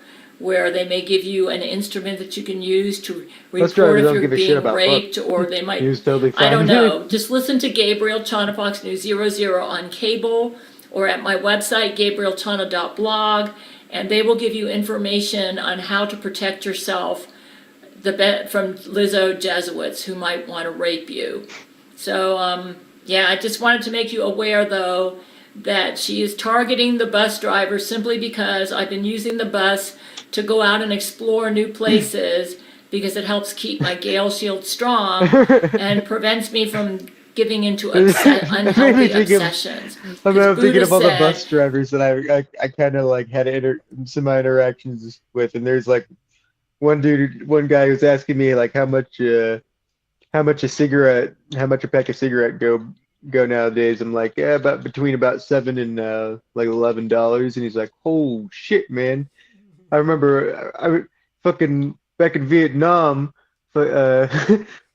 where they may give you an instrument that you can use to Bus report drivers if don't you're give a shit being about raped, fuck. or they might. He was totally fine. I don't know. Just listen to Gabriel Chana Fox News 00 on cable or at my website, gabrielchana.blog, and they will give you information on how to protect yourself from Lizzo Jesuits who might want to rape you. So, yeah, I just wanted to make you aware, though, that she is targeting the bus driver simply because I've been using the bus to go out and explore new places because it helps keep my Gale Shield strong and prevents me from giving into unhealthy obsessions. I'm Because thinking Buddha of all the said- bus drivers that I kind of like had some interactions with, and there's like one guy who's asking me like how much a pack of cigarette go nowadays. I'm like, yeah, between about $7 and like $11, and he's like, oh shit, man. I remember I fucking back in Vietnam, a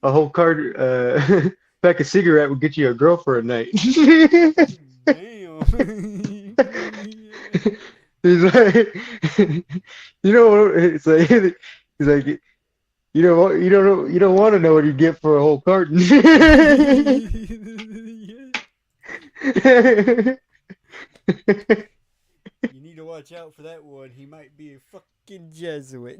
whole pack of cigarette would get you a girl for a night. He's like, you know, it's like, he's like, you don't want to know what you get for a whole carton. You need to watch out for that one. He might be a fucking Jesuit.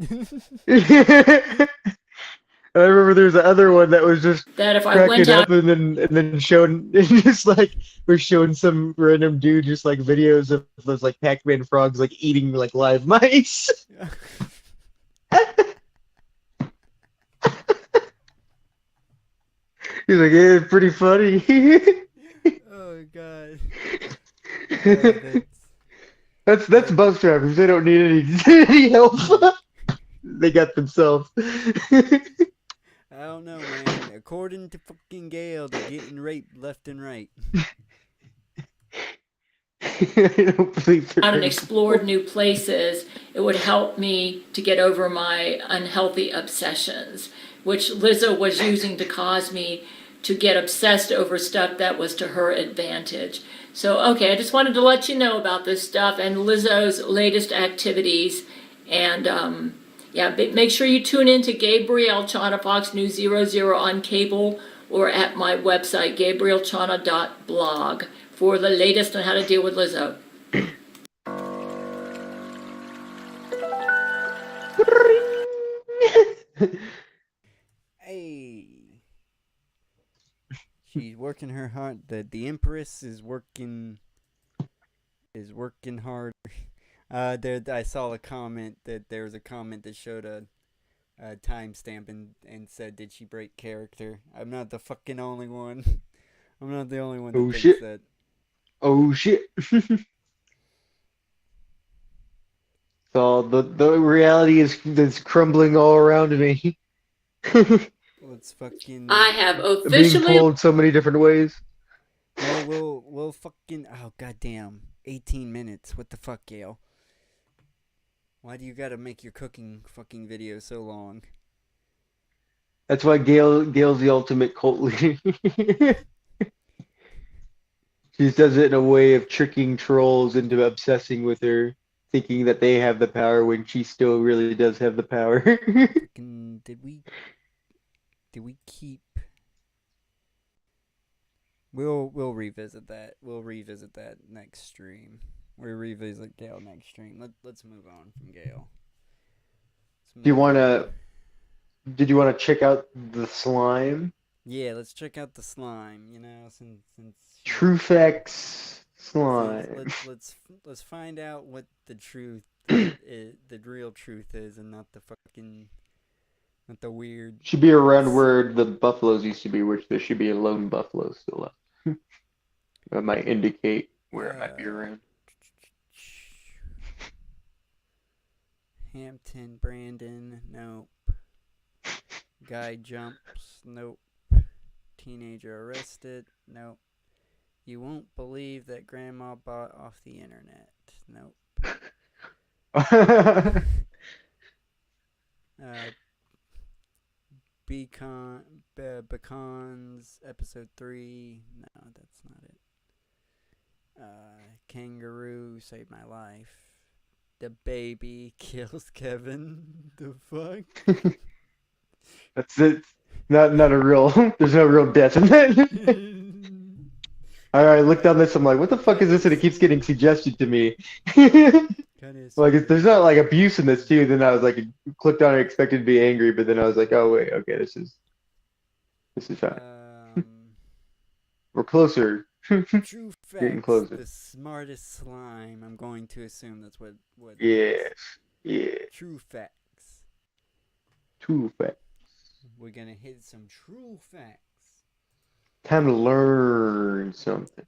I remember there's the other one that was just That if I cracking went up out- and then showing just like we're showing some random dude just like videos of those like Pac-Man frogs like eating like live mice. He's like, yeah, it's pretty funny. Oh god. That's bus drivers. They don't need any help. They got themselves. I don't know, man. According to fucking Gale, they're getting raped left and right. I don't believe out and explored new places, it would help me to get over my unhealthy obsessions, which Lizzo was using to cause me to get obsessed over stuff that was to her advantage. So, okay, I just wanted to let you know about this stuff and Lizzo's latest activities. And, yeah, make sure you tune in to Gabriel Chana Fox News 00 on cable or at my website, gabrielchana.blog, for the latest on how to deal with Lizzo. Hey. She's working her hard. The Empress is working hard. I saw a comment that there was a comment that showed a timestamp and said, "Did she break character?" I'm not the fucking only one. I'm not the only one that thinks shit. that. Oh shit. So the reality is crumbling all around me. Let's fucking. I have Being officially pulled so many different ways. Well, we'll fucking. Oh goddamn! 18 minutes. What the fuck, Gale? Why do you gotta make your cooking fucking video so long? That's why Gail's the ultimate cult leader. She does it in a way of tricking trolls into obsessing with her, thinking that they have the power when she still really does have the power. Fucking, did we keep? We'll revisit that. We'll revisit that next stream. We'll revisit Gale next stream. Let's move on from Gale. Did you wanna check out the slime? Yeah, let's check out the slime. You know, since Trufex slime. Let's find out what the truth is, the real truth is, and not the weird. Should be around where the buffaloes used to be, which there should be a lone buffalo still left. That might indicate where it might be around. Hampton, Brandon, nope. Guy jumps, nope. Teenager arrested, nope. You won't believe that grandma bought off the internet, nope. Beacons, episode 3, no, that's not it. Kangaroo saved my life. The baby kills Kevin. The fuck? That's it. Not a real. There's no real death in that. I looked on this. I'm like, what the fuck is this? And it keeps getting suggested to me. Like, there's not like abuse in this too. Then I was like, clicked on it, expected to be angry, but then I was like, oh wait, okay, this is fine. We're closer. True facts. Getting closer. The smartest slime. I'm going to assume that's what. Yes. Yeah. True facts. True facts. We're gonna hit some true facts. Time to learn something.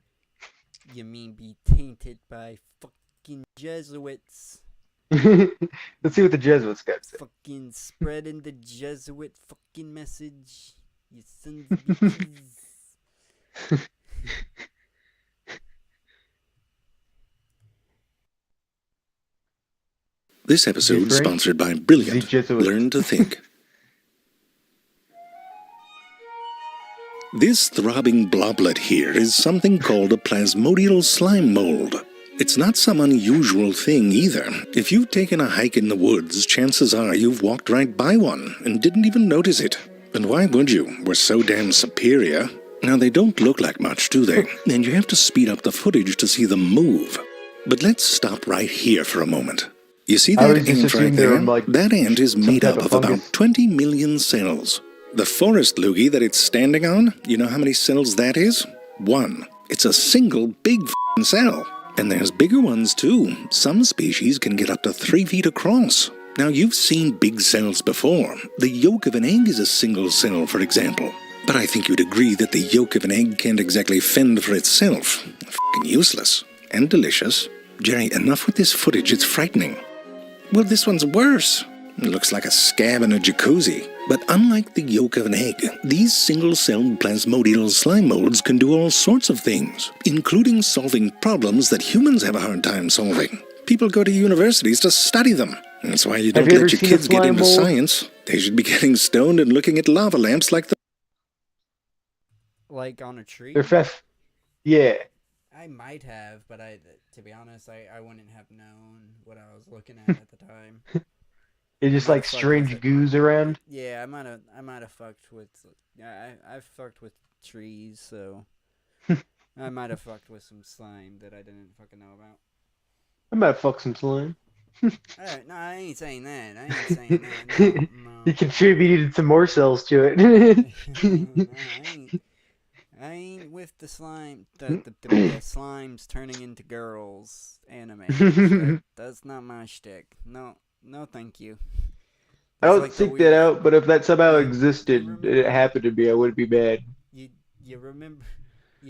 You mean be tainted by fucking Jesuits? Let's see what the Jesuits got to say. Fucking spreading the Jesuit fucking message. You sons of bitches. This episode is sponsored by Brilliant. Learn to think. This throbbing bloblet here is something called a plasmodial slime mold. It's not some unusual thing either. If you've taken a hike in the woods, chances are you've walked right by one and didn't even notice it. And why would you? We're so damn superior. Now, they don't look like much, do they? And you have to speed up the footage to see them move. But let's stop right here for a moment. You see that ant right there? That ant is made up of about 20 million cells. The forest loogie that it's standing on, you know how many cells that is? 1. It's a single big f***ing cell. And there's bigger ones too. Some species can get up to 3 feet across. Now, you've seen big cells before. The yolk of an egg is a single cell, for example. But I think you'd agree that the yolk of an egg can't exactly fend for itself. F***ing useless. And delicious. Jerry, enough with this footage, it's frightening. Well, this one's worse. It looks like a scab in a jacuzzi. But unlike the yolk of an egg, these single-celled plasmodial slime molds can do all sorts of things, including solving problems that humans have a hard time solving. People go to universities to study them. That's why you don't let your kids get into science. They should be getting stoned and looking at lava lamps like the... Like on a tree? Yeah. I might have, but to be honest, I wouldn't have known what I was looking at the time. It's just like strange goos around. Yeah, I might have fucked with. I've fucked with trees, so I might have fucked with some slime that I didn't fucking know about. I might fuck some slime. No, I ain't saying that. I ain't saying that. No. You contributed some more cells to it. I ain't with the slime. The slimes turning into girls anime. That's not my shtick. No, thank you. I don't seek that out, but if that somehow existed, and it happened to be, I wouldn't be mad. You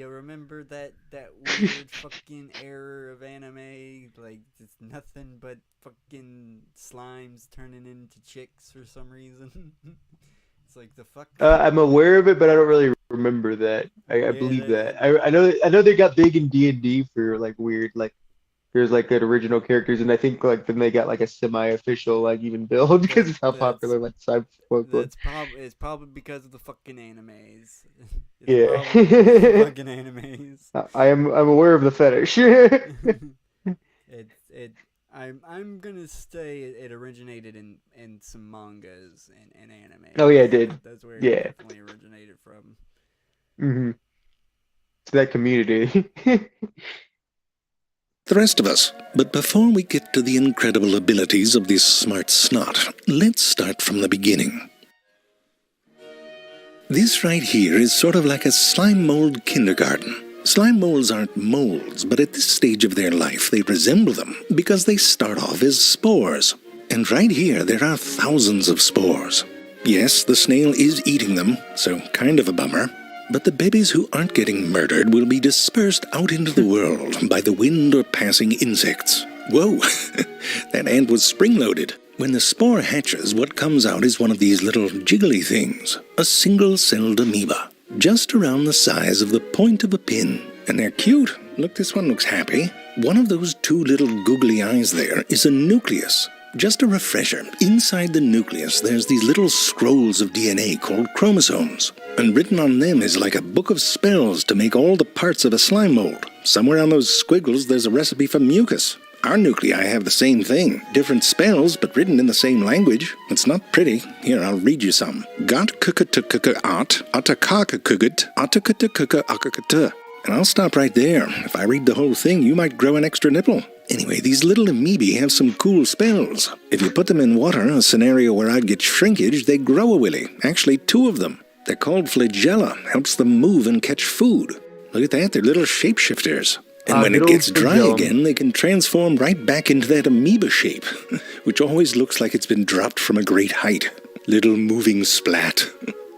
remember that weird fucking era of anime? Like, it's nothing but fucking slimes turning into chicks for some reason. It's like the fuck. I'm aware of it, but I don't really remember that. I believe that. I know they got big in D&D for like weird like. There's like good original characters, and I think like then they got like a semi-official like even build because of how popular like sci-fi was. It's probably because of the fucking animes. Yeah. Fucking animes. I'm aware of the fetish. I'm gonna say it originated in some mangas and anime. Oh yeah, it did. That's where it definitely originated from. Mm-hmm. It's that community. The rest of us. But before we get to the incredible abilities of this smart snot, let's start from the beginning. This right here is sort of like a slime mold kindergarten. Slime molds aren't molds, but at this stage of their life they resemble them because they start off as spores. And right here there are thousands of spores. Yes, the snail is eating them, so kind of a bummer. But the babies who aren't getting murdered will be dispersed out into the world by the wind or passing insects. Whoa, that ant was spring-loaded. When the spore hatches, what comes out is one of these little jiggly things, a single-celled amoeba, just around the size of the point of a pin. And they're cute. Look, this one looks happy. One of those 2 little googly eyes there is a nucleus. Just a refresher, inside the nucleus there's these little scrolls of DNA called chromosomes, and written on them is like a book of spells to make all the parts of a slime mold. Somewhere on those squiggles there's a recipe for mucus. Our nuclei have the same thing. Different spells, but written in the same language. It's not pretty. Here, I'll read you some. Got kukatukaka-at, atakakakugut, atakatakuka-akakata. And I'll stop right there. If I read the whole thing, you might grow an extra nipple. Anyway, these little amoebae have some cool spells. If you put them in water, a scenario where I'd get shrinkage, they grow a willy. Actually, 2 of them. They're called flagella. Helps them move and catch food. Look at that, they're little shapeshifters. And when it gets dry again, they can transform right back into that amoeba shape, which always looks like it's been dropped from a great height. Little moving splat.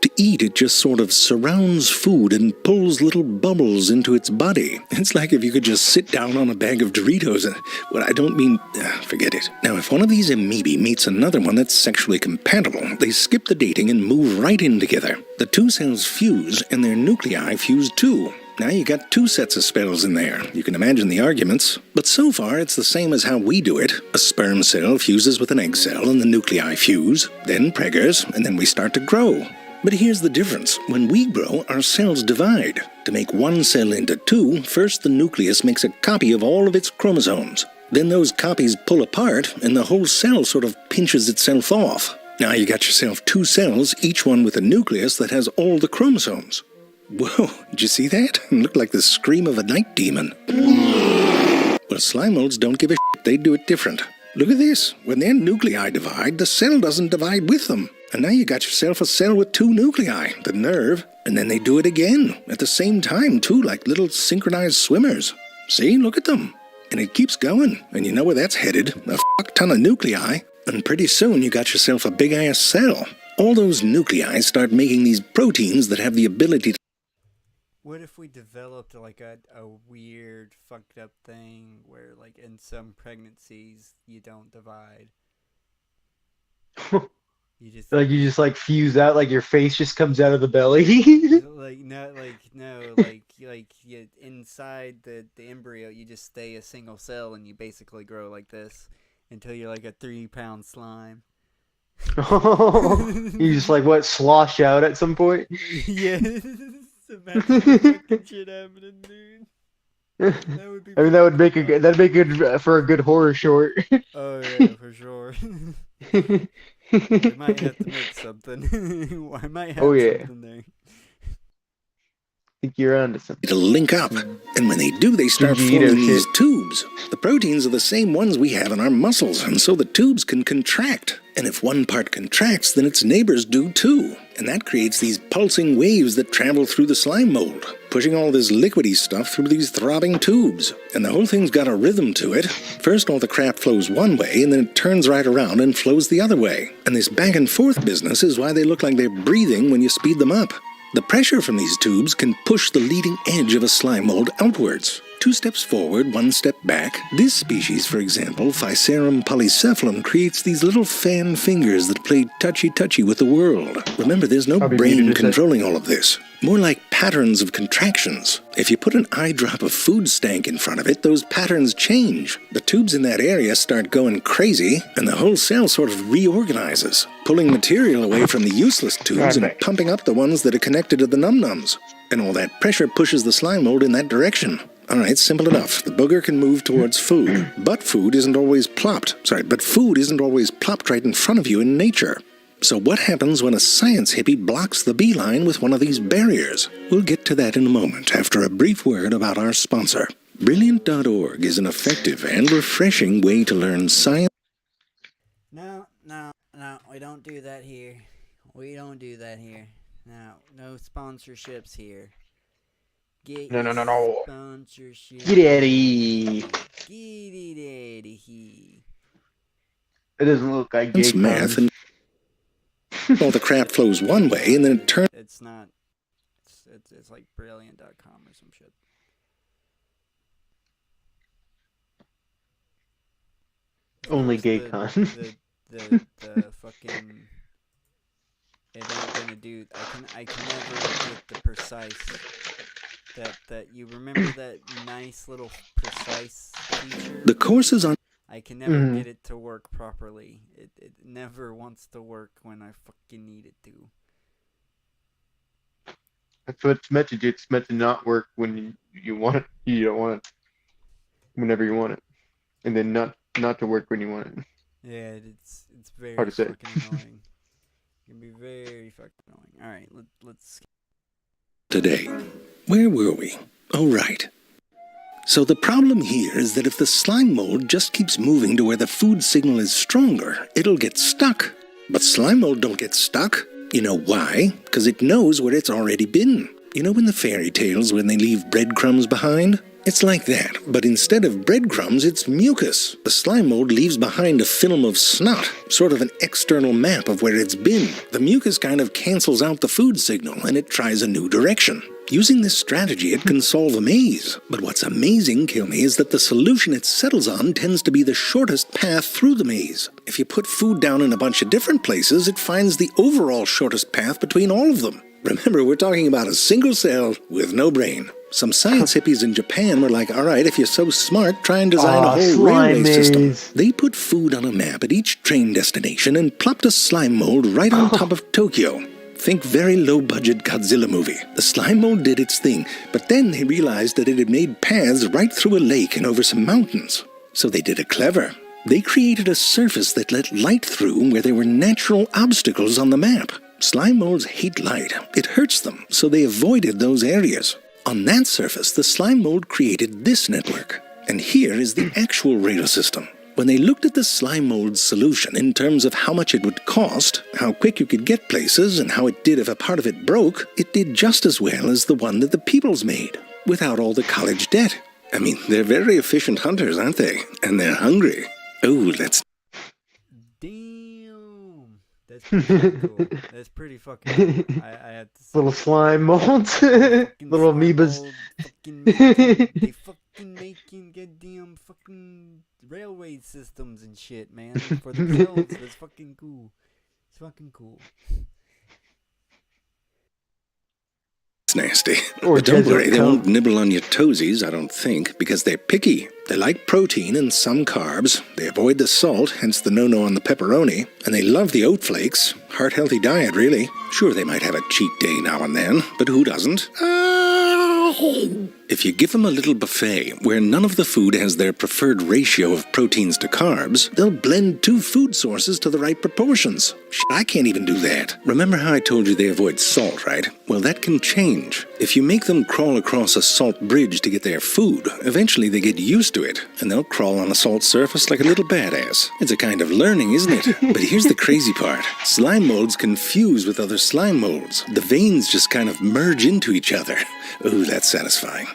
To eat, it just sort of surrounds food and pulls little bubbles into its body. It's like if you could just sit down on a bag of Doritos and... Well, I don't mean... forget it. Now, if one of these amoebae meets another one that's sexually compatible, they skip the dating and move right in together. The 2 cells fuse, and their nuclei fuse too. Now you got 2 sets of spells in there. You can imagine the arguments. But so far, it's the same as how we do it. A sperm cell fuses with an egg cell, and the nuclei fuse. Then preggers, and then we start to grow. But here's the difference. When we grow, our cells divide. To make one cell into 2, first the nucleus makes a copy of all of its chromosomes. Then those copies pull apart, and the whole cell sort of pinches itself off. Now you got yourself 2 cells, each one with a nucleus that has all the chromosomes. Whoa, did you see that? It looked like the scream of a night demon. Well, slime molds don't give a shit. They do it different. Look at this. When their nuclei divide, the cell doesn't divide with them. And now you got yourself a cell with 2 nuclei, the nerve, and then they do it again, at the same time too, like little synchronized swimmers. See, look at them. And it keeps going, and you know where that's headed, a fuck ton of nuclei, and pretty soon you got yourself a big-ass cell. All those nuclei start making these proteins that have the ability to... What if we developed like a weird, fucked up thing where, like, in some pregnancies, you don't divide? You just like fuse out, like your face just comes out of the belly. like you, inside the embryo, you just stay a single cell and you basically grow like this until you're like a 3-pound slime. You just like what, slosh out at some point? Yeah. Imagine fucking shit happening, dude. That would be that'd make good for a good horror short. Oh yeah, for sure. I might have to make something. I might have something there. I think you're onto something. It'll link up, and when they do, they start forming these tubes. The proteins are the same ones we have in our muscles, and so the tubes can contract. And if one part contracts, then its neighbors do too. And that creates these pulsing waves that travel through the slime mold, pushing all this liquidy stuff through these throbbing tubes. And the whole thing's got a rhythm to it. First all the crap flows one way, and then it turns right around and flows the other way. And this back and forth business is why they look like they're breathing when you speed them up. The pressure from these tubes can push the leading edge of a slime mold outwards. 2 steps forward, 1 step back. This species, for example, Physarum polycephalum, creates these little fan fingers that play touchy-touchy with the world. Remember, there's no brain controlling all of this. More like patterns of contractions. If you put an eye drop of food stank in front of it, those patterns change. The tubes in that area start going crazy, and the whole cell sort of reorganizes, pulling material away from the useless tubes and pumping up the ones that are connected to the num-nums. And all that pressure pushes the slime mold in that direction. Alright, simple enough. The booger can move towards food. But food isn't always plopped right in front of you in nature. So what happens when a science hippie blocks the beeline with one of these barriers? We'll get to that in a moment after a brief word about our sponsor. Brilliant.org is an effective and refreshing way to learn science. No, we don't do that here. No sponsorships here. No. Sponsorship. Get out of here. It doesn't look like it's math, and all the crap flows one way, and then it turns. It's not. It's like Brilliant.com or some shit. Only GayCon. The fucking. It ain't gonna do. I can never get the precise. That you remember that nice little precise feature? The course is on. I can never get it to work properly. It never wants to work when I fucking need it to. That's what it's meant to do. It's meant to not work when you want it. You don't want it whenever you want it. and then not to work when you want it. Yeah, it's very Hard to say. fucking annoying. It can be very fucking annoying. All right, let's. Today. Where were we? Oh, right. So the problem here is that if the slime mold just keeps moving to where the food signal is stronger, it'll get stuck. But slime mold don't get stuck. You know why? Because it knows where it's already been. You know in the fairy tales when they leave breadcrumbs behind? It's like that, but instead of breadcrumbs, it's mucus. The slime mold leaves behind a film of snot, sort of an external map of where it's been. The mucus kind of cancels out the food signal, and it tries a new direction. Using this strategy, it can solve a maze. But what's amazing, Kilme, is that the solution it settles on tends to be the shortest path through the maze. If you put food down in a bunch of different places, it finds the overall shortest path between all of them. Remember, we're talking about a single cell with no brain. Some science hippies in Japan were like, all right, if you're so smart, try and design a whole railway system. They put food on a map at each train destination and plopped a slime mold right on top of Tokyo. Think very low-budget Godzilla movie. The slime mold did its thing, but then they realized that it had made paths right through a lake and over some mountains. So they did it clever. They created a surface that let light through where there were natural obstacles on the map. Slime molds hate light. It hurts them, so they avoided those areas. On that surface, the slime mold created this network. And here is the actual radar system. When they looked at the slime mold's solution in terms of how much it would cost, how quick you could get places, and how it did if a part of it broke, it did just as well as the one that the Peoples made, without all the college debt. I mean, they're very efficient hunters, aren't they? And they're hungry. Oh, that's... Damn. That's pretty cool. That's pretty fucking cool. I had to say. Little slime molds. Little amoebas. They fucking making goddamn fucking railway systems and shit, man. For themselves. That's fucking cool. It's fucking cool. It's nasty. But don't worry, they won't nibble on your toesies, I don't think, because they're picky. They like protein and some carbs. They avoid the salt, hence the no-no on the pepperoni. And they love the oat flakes. Heart-healthy diet, really. Sure, they might have a cheat day now and then, but who doesn't? If you give them a little buffet where none of the food has their preferred ratio of proteins to carbs, they'll blend two food sources to the right proportions. Shit, I can't even do that. Remember how I told you they avoid salt, right? Well, that can change. If you make them crawl across a salt bridge to get their food, eventually they get used to it, and they'll crawl on a salt surface like a little badass. It's a kind of learning, isn't it? But here's the crazy part. Slime molds confuse with other slime molds. The veins just kind of merge into each other. Ooh, that's satisfying.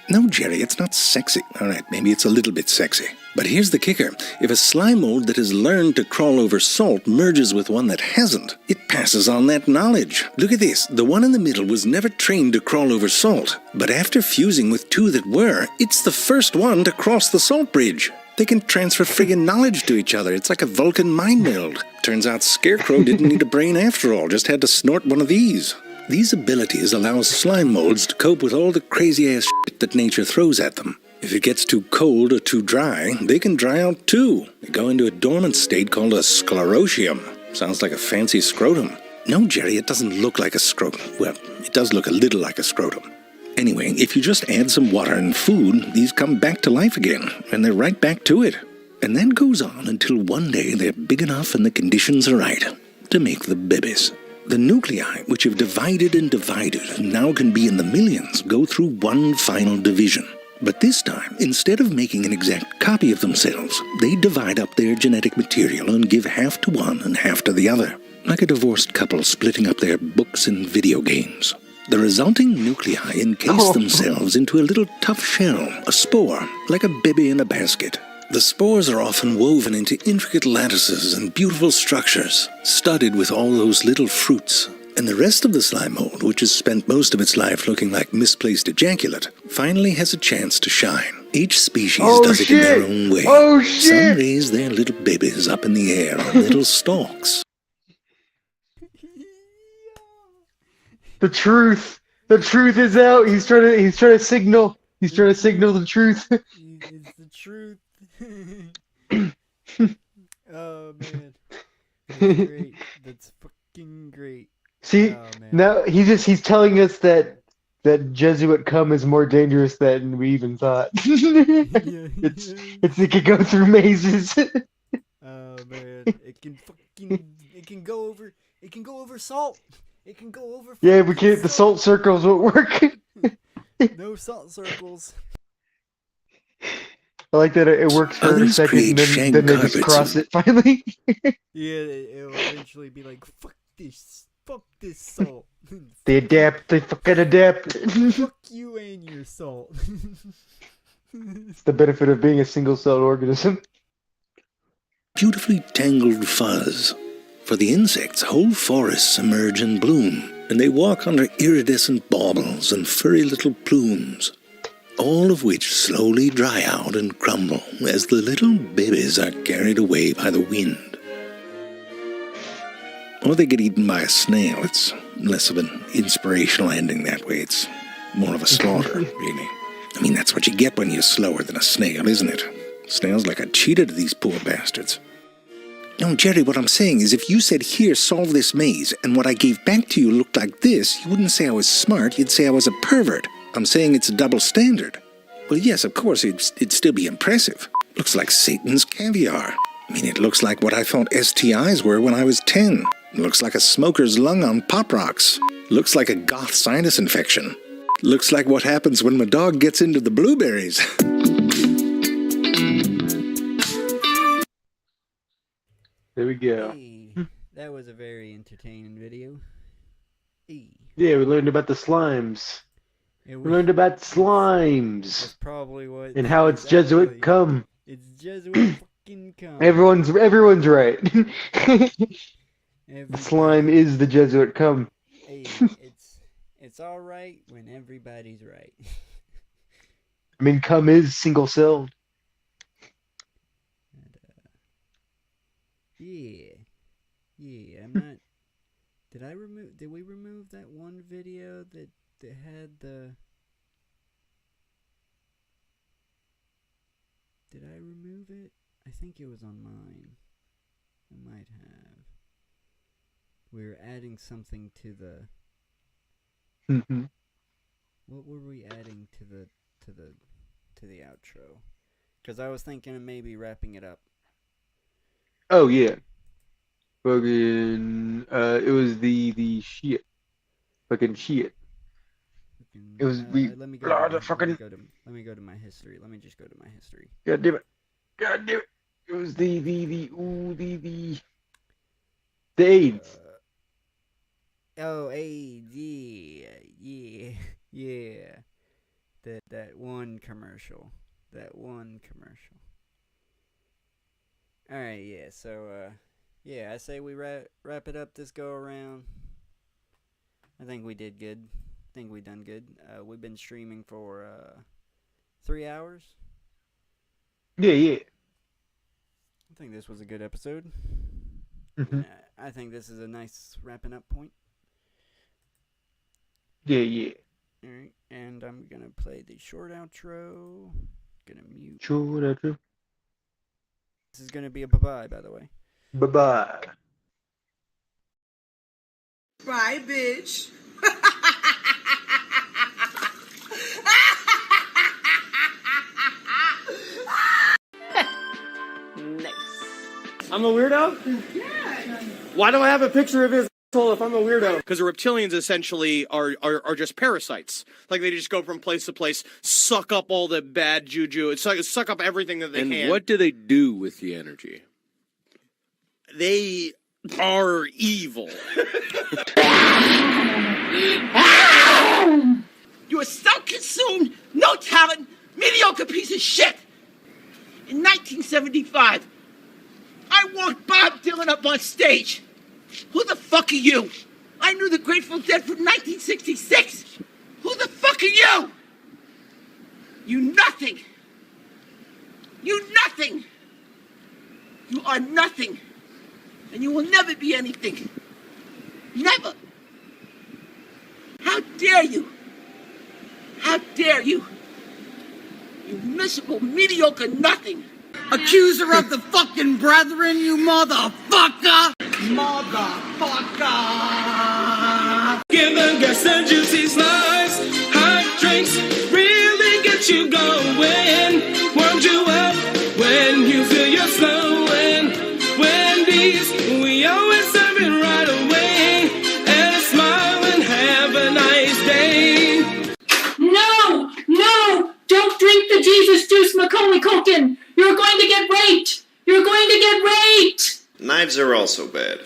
No, Jerry, it's not sexy. All right, maybe it's a little bit sexy. But here's the kicker. If a slime mold that has learned to crawl over salt merges with one that hasn't, it passes on that knowledge. Look at this. The one in the middle was never trained to crawl over salt. But after fusing with two that were, it's the first one to cross the salt bridge. They can transfer friggin' knowledge to each other. It's like a Vulcan mind meld. Turns out Scarecrow didn't need a brain after all, just had to snort one of these. These abilities allow slime molds to cope with all the crazy-ass shit that nature throws at them. If it gets too cold or too dry, they can dry out too. They go into a dormant state called a sclerotium. Sounds like a fancy scrotum. No, Jerry, it doesn't look like a scrotum. Well, it does look a little like a scrotum. Anyway, if you just add some water and food, these come back to life again, and they're right back to it. And that goes on until one day they're big enough and the conditions are right to make the babies. The nuclei, which have divided and divided and now can be in the millions, go through one final division. But this time, instead of making an exact copy of themselves, they divide up their genetic material and give half to one and half to the other, like a divorced couple splitting up their books and video games. The resulting nuclei encase themselves into a little tough shell, a spore, like a baby in a basket. The spores are often woven into intricate lattices and beautiful structures, studded with all those little fruits. And the rest of the slime mold, which has spent most of its life looking like misplaced ejaculate, finally has a chance to shine. Each species does it in their own way. Some raise their little babies up in the air on little stalks. The truth is out. He's trying to signal. He's trying to signal the truth. It's the truth. Oh man, that's great. That's fucking great. See, now he's telling us that that Jesuit cum is more dangerous than we even thought. It can go through mazes. Oh man, it can go over salt. It can go over. Yeah, we can't. The salt circles won't work. No salt circles. I like that it works for a Others second, create and shag then they just carpets cross and- it finally. Yeah, it'll eventually be like, fuck this salt. They adapt. They fucking adapt. Fuck you and your salt. It's the benefit of being a single-celled organism. Beautifully tangled fuzz. For the insects, whole forests emerge and bloom, and they walk under iridescent baubles and furry little plumes, all of which slowly dry out and crumble as the little babies are carried away by the wind. Or they get eaten by a snail. It's less of an inspirational ending that way. It's more of a slaughter, really. I mean, that's what you get when you're slower than a snail, isn't it? Snails like a cheetah to these poor bastards. No, Jerry, what I'm saying is if you said, here, solve this maze, and what I gave back to you looked like this, you wouldn't say I was smart, you'd say I was a pervert. I'm saying it's a double standard. Well, yes, of course, it'd still be impressive. Looks like Satan's caviar. I mean, it looks like what I thought STIs were when I was 10. It looks like a smoker's lung on Pop Rocks. Looks like a goth sinus infection. Looks like what happens when my dog gets into the blueberries. There we go. Hey, that was a very entertaining video. Hey. Yeah, we learned about the slimes. It We learned about slimes. That's probably what. And how it's Jesuit cum. It's Jesuit fucking cum. Everyone's right. The slime is the Jesuit cum. Hey, it's all right when everybody's right. I mean, cum is single-celled. Yeah, I'm not. Did we remove that one video that had the? Did I remove it? I think it was on mine. I might have. We were adding something to the. What were we adding to the outro? Because I was thinking of maybe wrapping it up. Oh yeah. Fucking it was the shit. Fucking shit. It was Let me go to my history. Let me just go to my history. God damn it. It was the AIDS. AIDS, yeah. That one commercial. Alright, yeah, so, yeah, I say we wrap it up this go around. I think we did good. I think we done good. We've been streaming for, 3 hours. Yeah. I think this was a good episode. I think this is a nice wrapping up point. Yeah. Alright, and I'm gonna play the short outro. Gonna mute. Short outro. This is gonna be a bye-bye, by the way. Bye-bye. Bye, bitch. Nice. I'm a weirdo? Yeah. Why do I have a picture of his asshole if I'm a weirdo? Because the reptilians essentially are just parasites. Like they just go from place to place, suck up all the bad juju, it's like suck up everything that they can. And what do they do with the energy? They are evil. You are self-consumed, no talent, mediocre piece of shit. In 1975, I walked Bob Dylan up on stage. Who the fuck are you? I knew the Grateful Dead from 1966. Who the fuck are you? You nothing. You nothing. You are nothing. And you will never be anything. Never. How dare you? How dare you? You miserable, mediocre nothing. Accuser of the fucking brethren, you motherfucker! Motherfucker! Give the guests the juicy slice. going to get raped! You're going to get raped! Knives are also bad.